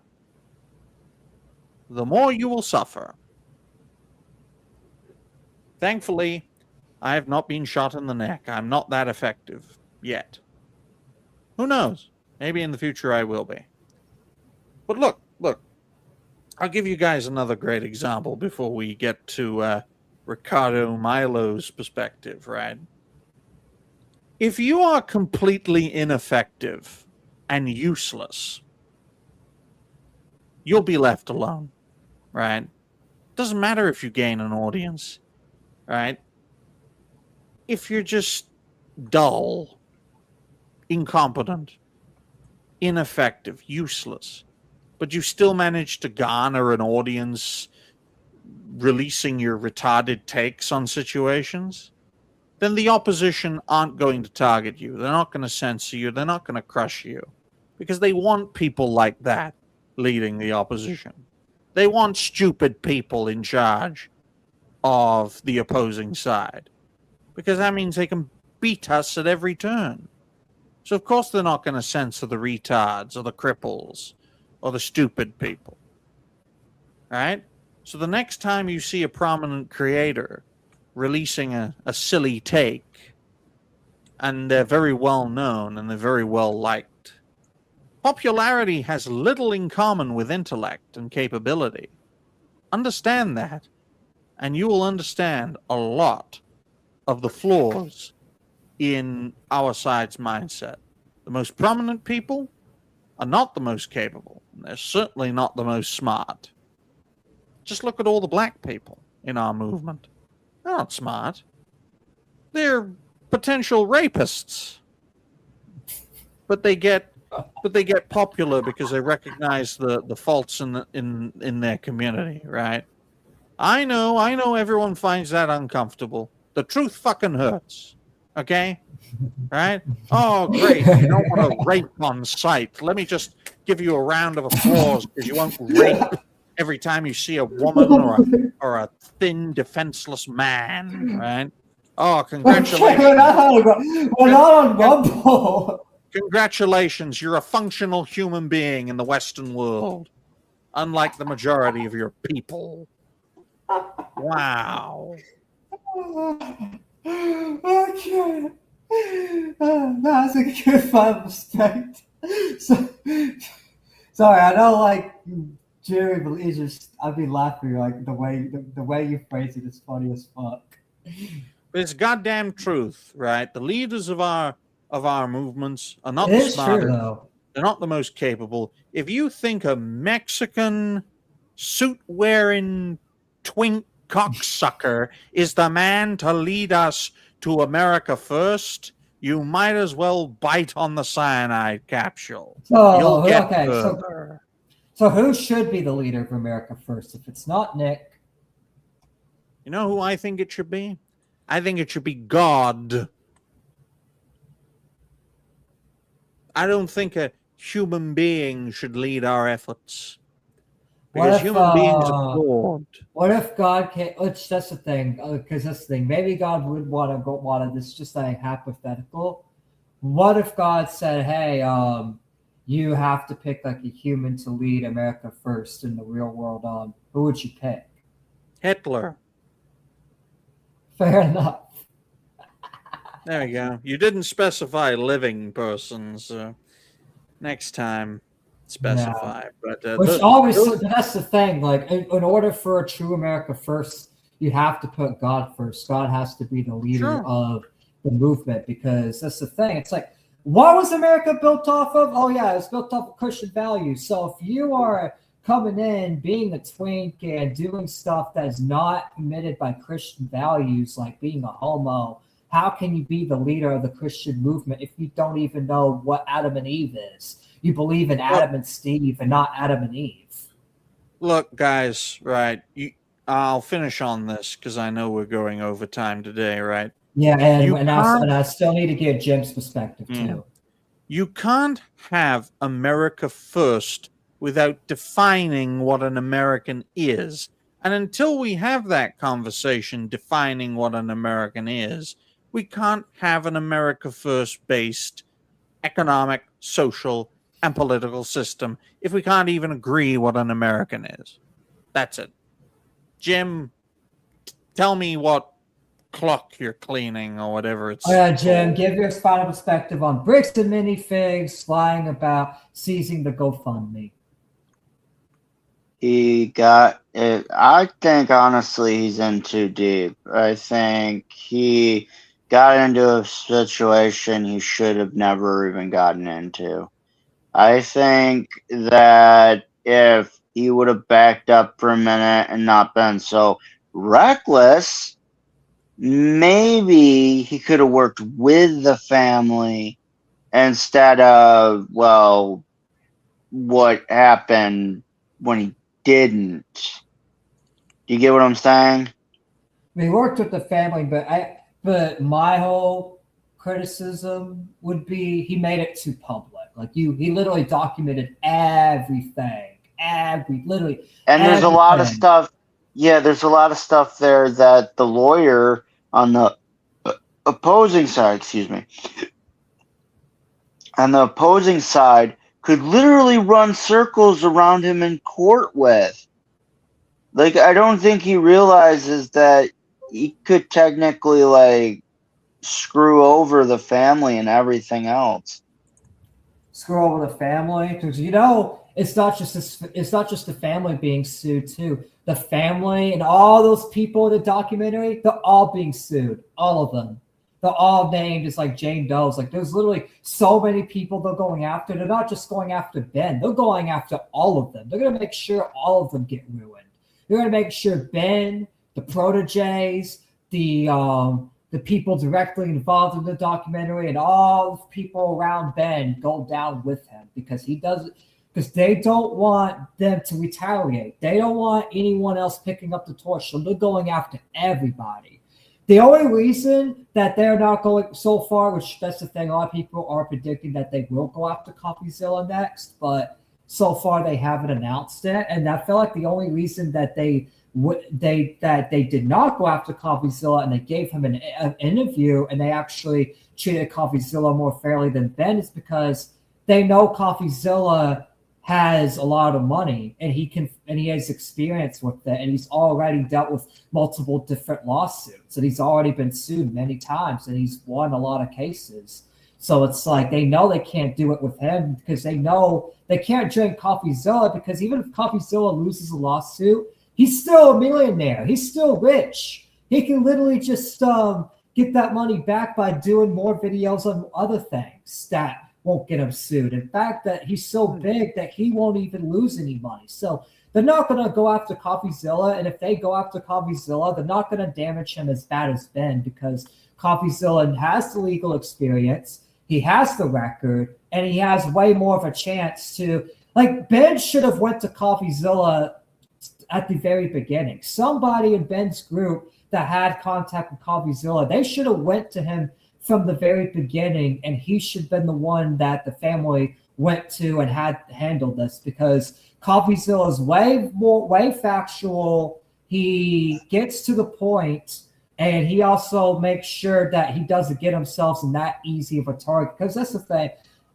the more you will suffer. Thankfully, I have not been shot in the neck. I'm not that effective yet. Who knows? Maybe in the future I will be. But look. I'll give you guys another great example before we get to Ricardo Milo's perspective, right? If you are completely ineffective and useless, you'll be left alone, right? Doesn't matter if you gain an audience, right? If you're just dull, incompetent, ineffective, useless, but you still manage to garner an audience releasing your retarded takes on situations, then the opposition aren't going to target you. They're not going to censor you. They're not going to crush you. Because they want people like that leading the opposition. They want stupid people in charge of the opposing side. Because that means they can beat us at every turn. So of course they're not going to censor the retards or the cripples or the stupid people. Right? So the next time you see a prominent creator releasing a silly take, and they're very well known and they're very well liked, popularity has little in common with intellect and capability. Understand that, and you will understand a lot of the flaws in our side's mindset. The most prominent people are not the most capable. They're certainly not the most smart. Just look at all the black people in our movement. They're not smart. They're potential rapists. But they get popular because they recognize the faults in their community, right? I know everyone finds that uncomfortable. The truth fucking hurts. Okay? Right? Oh, great. You don't want to rape on sight. Let me just give you a round of applause because you won't rape every time you see a woman or a thin, defenseless man, right? Oh, congratulations. We're not on Rumble. Congratulations. You're a functional human being in the Western world, unlike the majority of your people. Wow. Okay. That's a good fun respect. So, sorry, I don't like Jerry, but it's just I've been laughing like the way you phrase it is funny as fuck. But it's goddamn truth, right? The leaders of our movements are not the smartest. True, though. They're not the most capable. If you think a Mexican suit-wearing twink cocksucker is the man to lead us to America first, you might as well bite on the cyanide capsule. You'll get further. So who should be the leader of America first? If it's not Nick. You know who I think it should be? I think it should be God. I don't think a human being should lead our efforts. Because human beings are flawed. What if God can't? That's the thing. Because that's the thing. Maybe God would want to. This is just a hypothetical. What if God said, "Hey, you have to pick like a human to lead America first in the real world"? Who would you pick? Hitler. Fair enough. There we go. You didn't specify living person, so next time specify. No. But which obviously that's the thing. Like in order for a true America first, you have to put God first. God has to be the leader of the movement, because that's the thing. It's like, what was America built off of? Oh yeah, it was built off of Christian values. So if you are coming in, being a twink and doing stuff that is not committed by Christian values, like being a homo, how can you be the leader of the Christian movement if you don't even know what Adam and Eve is? You believe in Adam and Steve and not Adam and Eve. Look, guys, right? I'll finish on this because I know we're going over time today, right? Yeah, and I still need to get Jim's perspective too. You can't have America first without defining what an American is. And until we have that conversation defining what an American is, we can't have an America first based economic, social, and political system if we can't even agree what an American is. That's it. Jim, tell me what clock you're cleaning or whatever it's. All right, Jim, give your final perspective on bricks and minifigs lying about seizing the GoFundMe. He got it. I think honestly he's in too deep. I think he got into a situation he should have never even gotten into. I think that if he would have backed up for a minute and not been so reckless, maybe he could have worked with the family instead of, well, what happened when he didn't. Do you get what I'm saying? I mean, he worked with the family, but my whole criticism would be he made it too public. Like he literally documented everything. There's a lot of stuff. Yeah, there's a lot of stuff there that the lawyer on the opposing side, on the opposing side could literally run circles around him in court with. Like, I don't think he realizes that he could technically, like, screw over the family and everything else. Screw over the family? Because, you know, it's not just the family being sued, too. The family and all those people in the documentary, they're all being sued. All of them. They're all named as like Jane Doe's. Like there's literally so many people they're going after. They're not just going after Ben. They're going after all of them. They're going to make sure all of them get ruined. They're going to make sure Ben, the proteges, the people directly involved in the documentary, and all the people around Ben go down with him because they don't want them to retaliate. They don't want anyone else picking up the torch. So they're going after everybody. The only reason that they're not going so far, which that's the thing, a lot of people are predicting that they will go after CoffeeZilla next, but so far they haven't announced it. And I feel like the only reason that they did not go after CoffeeZilla and they gave him an interview and they actually treated CoffeeZilla more fairly than Ben is because they know CoffeeZilla has a lot of money and he has experience with it, and he's already dealt with multiple different lawsuits, and he's already been sued many times, and he's won a lot of cases. So it's like they know they can't do it with him because they know they can't drink CoffeeZilla, because even if CoffeeZilla loses a lawsuit, he's still a millionaire. He's still rich. He can literally just get that money back by doing more videos on other things that won't get him sued. In fact, that he's so big that he won't even lose any money. So they're not going to go after CoffeeZilla, and if they go after CoffeeZilla, they're not going to damage him as bad as Ben, because CoffeeZilla has the legal experience, he has the record, and he has way more of a chance to, like, Ben should have went to CoffeeZilla at the very beginning. Somebody in Ben's group that had contact with CoffeeZilla, they should have went to him from the very beginning, and he should have been the one that the family went to and had handled this, because CoffeeZilla is way factual. He gets to the point, and he also makes sure that he doesn't get himself in that easy of a target. Because that's the thing.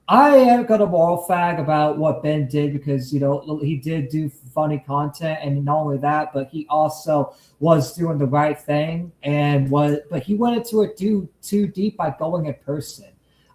I am got a moral fag about what Ben did, because, you know, he did do funny content, and not only that, but he also was doing the right thing, but he went into it too deep by going in person.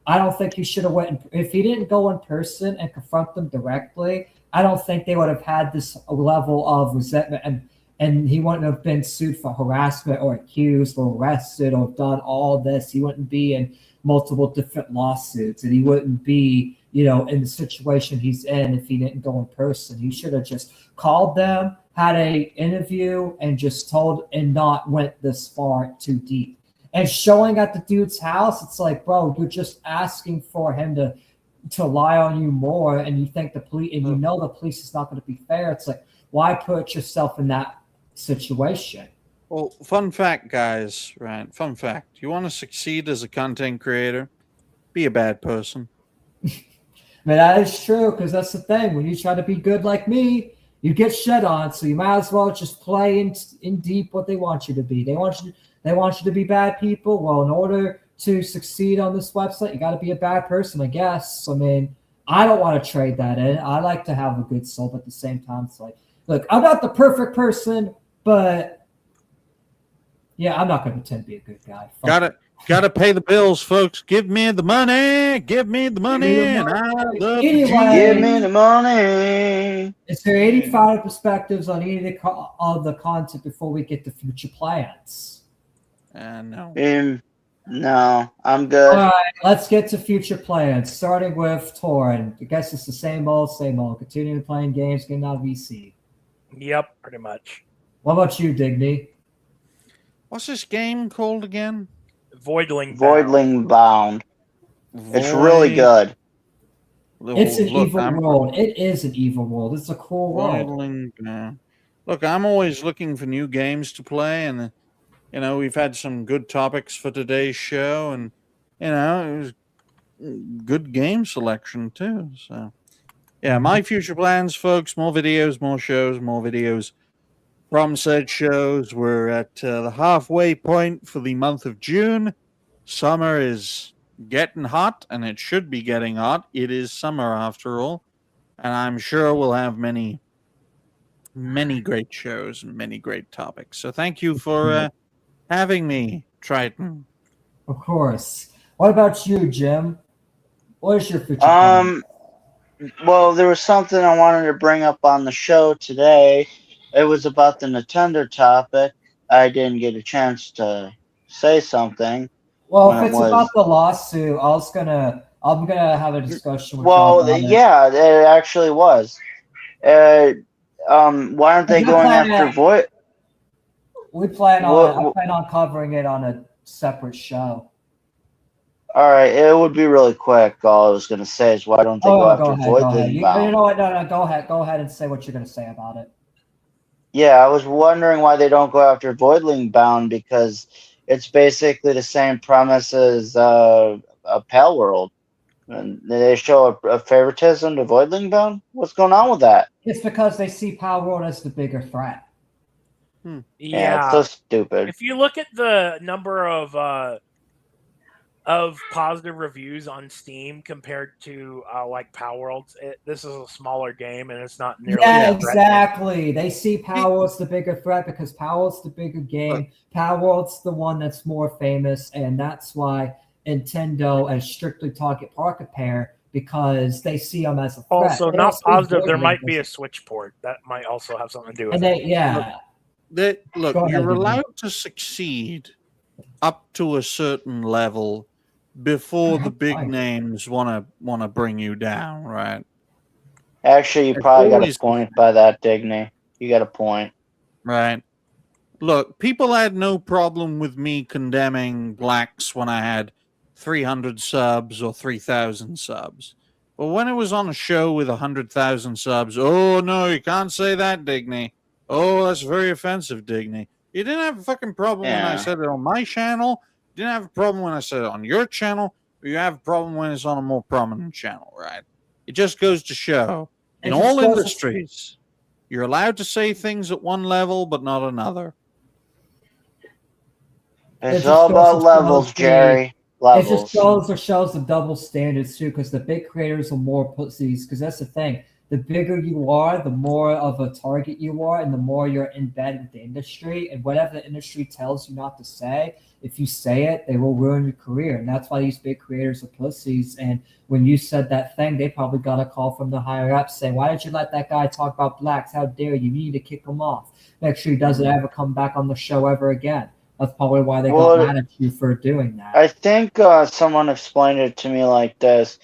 I don't think he should have if he didn't go in person and confront them directly, I don't think they would have had this level of resentment. And and he wouldn't have been sued for harassment or accused or arrested or done all this. He wouldn't be in multiple different lawsuits, and he wouldn't be, in the situation he's in if he didn't go in person. He should have just called them, had a interview, and just told, and not went this far too deep. And showing at the dude's house, it's like, bro, you're just asking for him to lie on you more, and you think the police, and the police is not going to be fair. It's like, why put yourself in that situation? Well, fun fact, guys, right? Fun fact. You want to succeed as a content creator? Be a bad person. But that is true, because that's the thing. When you try to be good like me, you get shit on, so you might as well just play in deep what they want you to be. They want you to be bad people. Well, in order to succeed on this website, you got to be a bad person, I guess. I mean, I don't want to trade that in. I like to have a good soul, but at the same time, it's like, look, I'm not the perfect person, but yeah, I'm not going to pretend to be a good guy. Got to pay the bills, folks. Give me the money. Give me the money. And I love you. Give me the money. Is there 85 perspectives on any of the content before we get to future plans? No. No, I'm good. All right, let's get to future plans, starting with Torin. I guess it's the same old. Continuing playing games, getting out of VC. Yep, pretty much. What about you, Digny? What's this game called again? Voidling Bound. It's really good. It's an evil world. It is an evil world. It's a cool world. Look, I'm always looking for new games to play, and we've had some good topics for today's show, and it was good game selection too. So, yeah, my future plans, folks: more videos, more shows, more videos from said shows. We're at the halfway point for the month of June. Summer is getting hot, and it should be getting hot. It is summer after all, and I'm sure we'll have many, many great shows and many great topics. So thank you for having me, Triton. Of course. What about you, Jim? What is your future plan? Well, there was something I wanted to bring up on the show today. It was about the Nintendo topic. I didn't get a chance to say something. Well, if it's about the lawsuit, I'm gonna have a discussion with yeah, it actually was. Why aren't they going after Void? I plan on covering it on a separate show. All right, it would be really quick. All I was going to say is, why don't they go after Voidling Bound? You know what? No, go ahead and say what you're going to say about it. Yeah, I was wondering why they don't go after Voidling Bound, because it's basically the same premise as a Pale World. And they show a favoritism to Voidling Bound? What's going on with that? It's because they see Pale World as the bigger threat. Yeah, it's so stupid. If you look at the number of positive reviews on Steam compared to like Pale Worlds, this is a smaller game and it's not nearly. Yeah, exactly. They see Pale World's the bigger threat because Pale World's the bigger game. Pale World's the one that's more famous, and that's why Nintendo as strictly target market pair, because they see them as a threat. Also, not positive. There might be a Switch port that might also have something to do with it. Look, you're allowed to succeed up to a certain level before the big names want to bring you down, right? Actually, you probably got a point by that, Digny. You got a point. Right. Look, people had no problem with me condemning blacks when I had 300 subs or 3,000 subs. But when it was on a show with 100,000 subs, oh, no, you can't say that, Digny. Oh, that's very offensive, Digny. You didn't have a fucking problem when I said it on my channel. You didn't have a problem when I said it on your channel. Or you have a problem when it's on a more prominent channel, right? It just goes to show, in all industries, you're allowed to say things at one level, but not another. It's all about levels, Jerry. Levels. It just shows the double standards, too, because the big creators are more pussies, because that's the thing. the bigger you are, the more of a target you are, and the more you're in bed with the industry. And whatever the industry tells you not to say, if you say it, they will ruin your career. And that's why these big creators are pussies. And when you said that thing, they probably got a call from the higher ups saying, why did you let that guy talk about blacks? How dare you? You need to kick him off. Make sure he doesn't ever come back on the show ever again. That's probably why they got mad at you for doing that. I think someone explained it to me like this.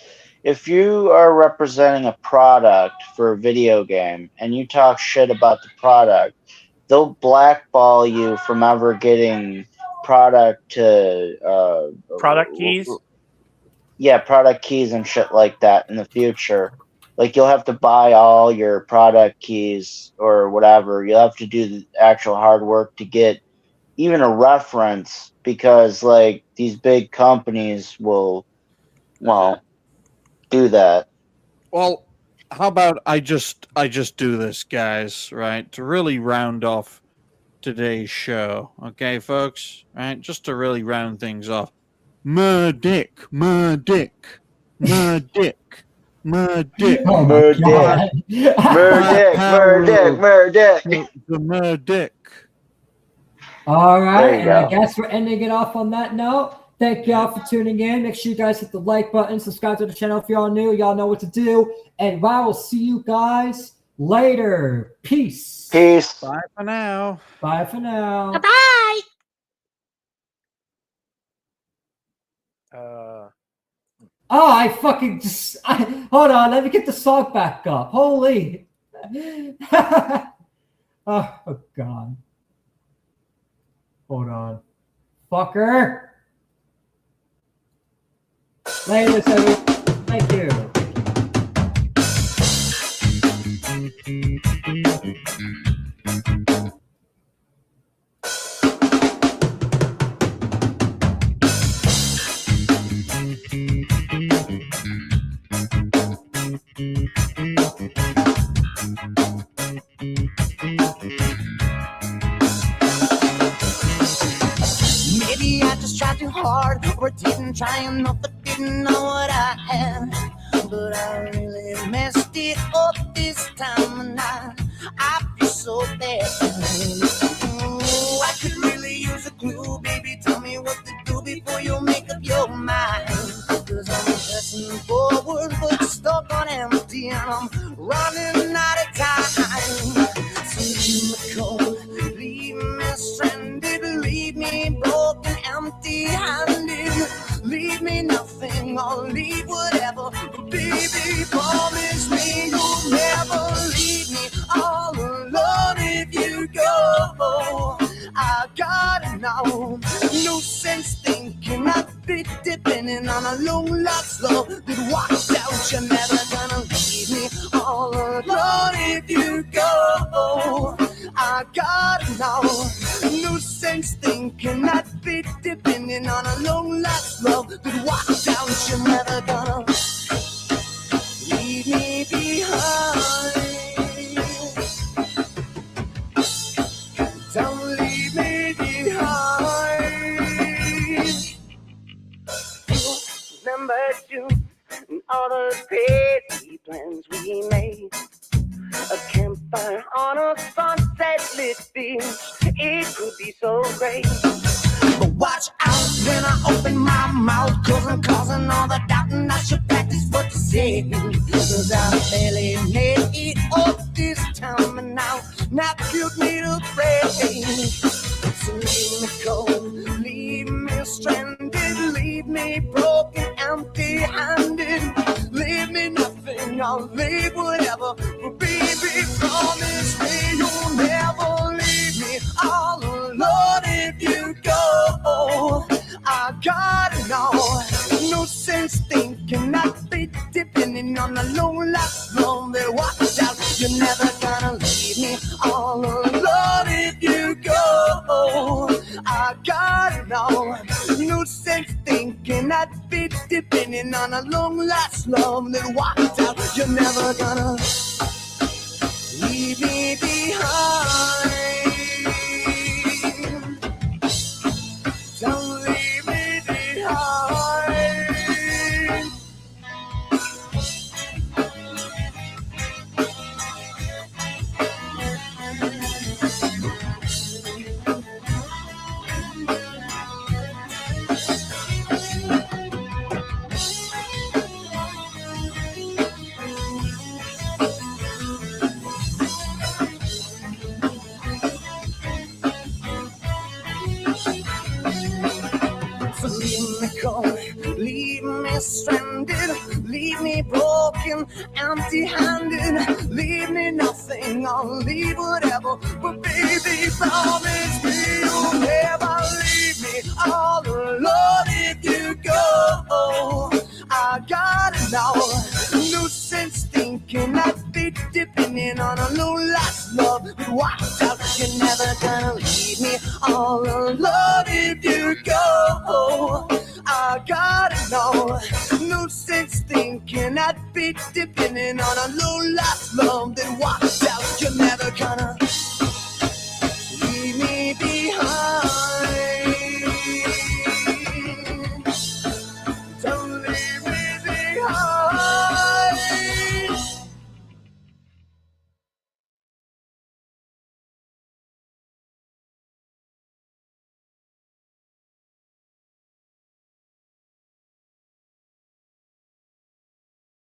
If you are representing a product for a video game and you talk shit about the product, they'll blackball you from ever getting product keys. Yeah, product keys and shit like that in the future. Like you'll have to buy all your product keys or whatever. You'll have to do the actual hard work to get even a reference, because like these big companies will, well, do that. Well, how about I just do this, guys, right? To really round off today's show, okay, folks? Right? Just to really round things off. Murdick. Oh Murdick. The Murdick. All right, and go. I guess we're ending it off on that note. Thank y'all for tuning in. Make sure you guys hit the like button, subscribe to the channel if y'all new. Y'all know what to do. And I will see you guys later. Peace. Peace. Bye for now. Bye for now. Bye. Oh, I fucking just hold on. Let me get the song back up. Holy. Oh God. Hold on. Fucker. Later, everyone. Thank you. Maybe I just tried too hard, or didn't try enough, but didn't know what I had. But I really messed it up this time, and I feel so bad. Ooh, I could really use a clue, baby. Tell me what to do before you make up your mind. Cause I'm pressing forward, but stuck on empty, and I'm running out of time. So leave me cold, leave me stranded, leave me broken, empty-handed. Leave me nothing, or leave whatever. But baby, promise me you'll never leave me all alone if you go. I gotta know, no sense thinking I'd be depending on a long lost love that walks out. You're never gonna leave me all alone if you go. I gotta know, no sense thinking I'd be depending on a long lost love that walks out. You're never gonna leave me behind. Don't leave me behind. Remember June and all the crazy plans we made. A campfire on a sunset lit beach. It could be so great. But watch out when I open my mouth, cause I'm causing all the doubt, and I should practice what to say. Cause I barely made it up this time, and now you need to pray. So leave me cold, leave me stranded, leave me broken, empty-handed. Leave me nothing, I'll leave whatever. But baby, promise me you'll never leave me all alone if you go. I gotta know, no sense thinking I'd be depending on a long lost love that walks out. You're never gonna leave me all alone if you go. I gotta know, no sense thinking I'd be depending on a long lost love that walks out. You're never gonna leave me behind. Don't leave me behind. me stranded, leave me broken, empty-handed, leave me nothing, I'll leave whatever. But baby, promise me you'll never leave me all alone if you go. I gotta know, no sense thinking I'd be depending on a no last love. But watch out, you're never gonna leave me all alone if you go. I gotta know, no sense thinking I'd be depending on a no last love. Then watch out, you're never gonna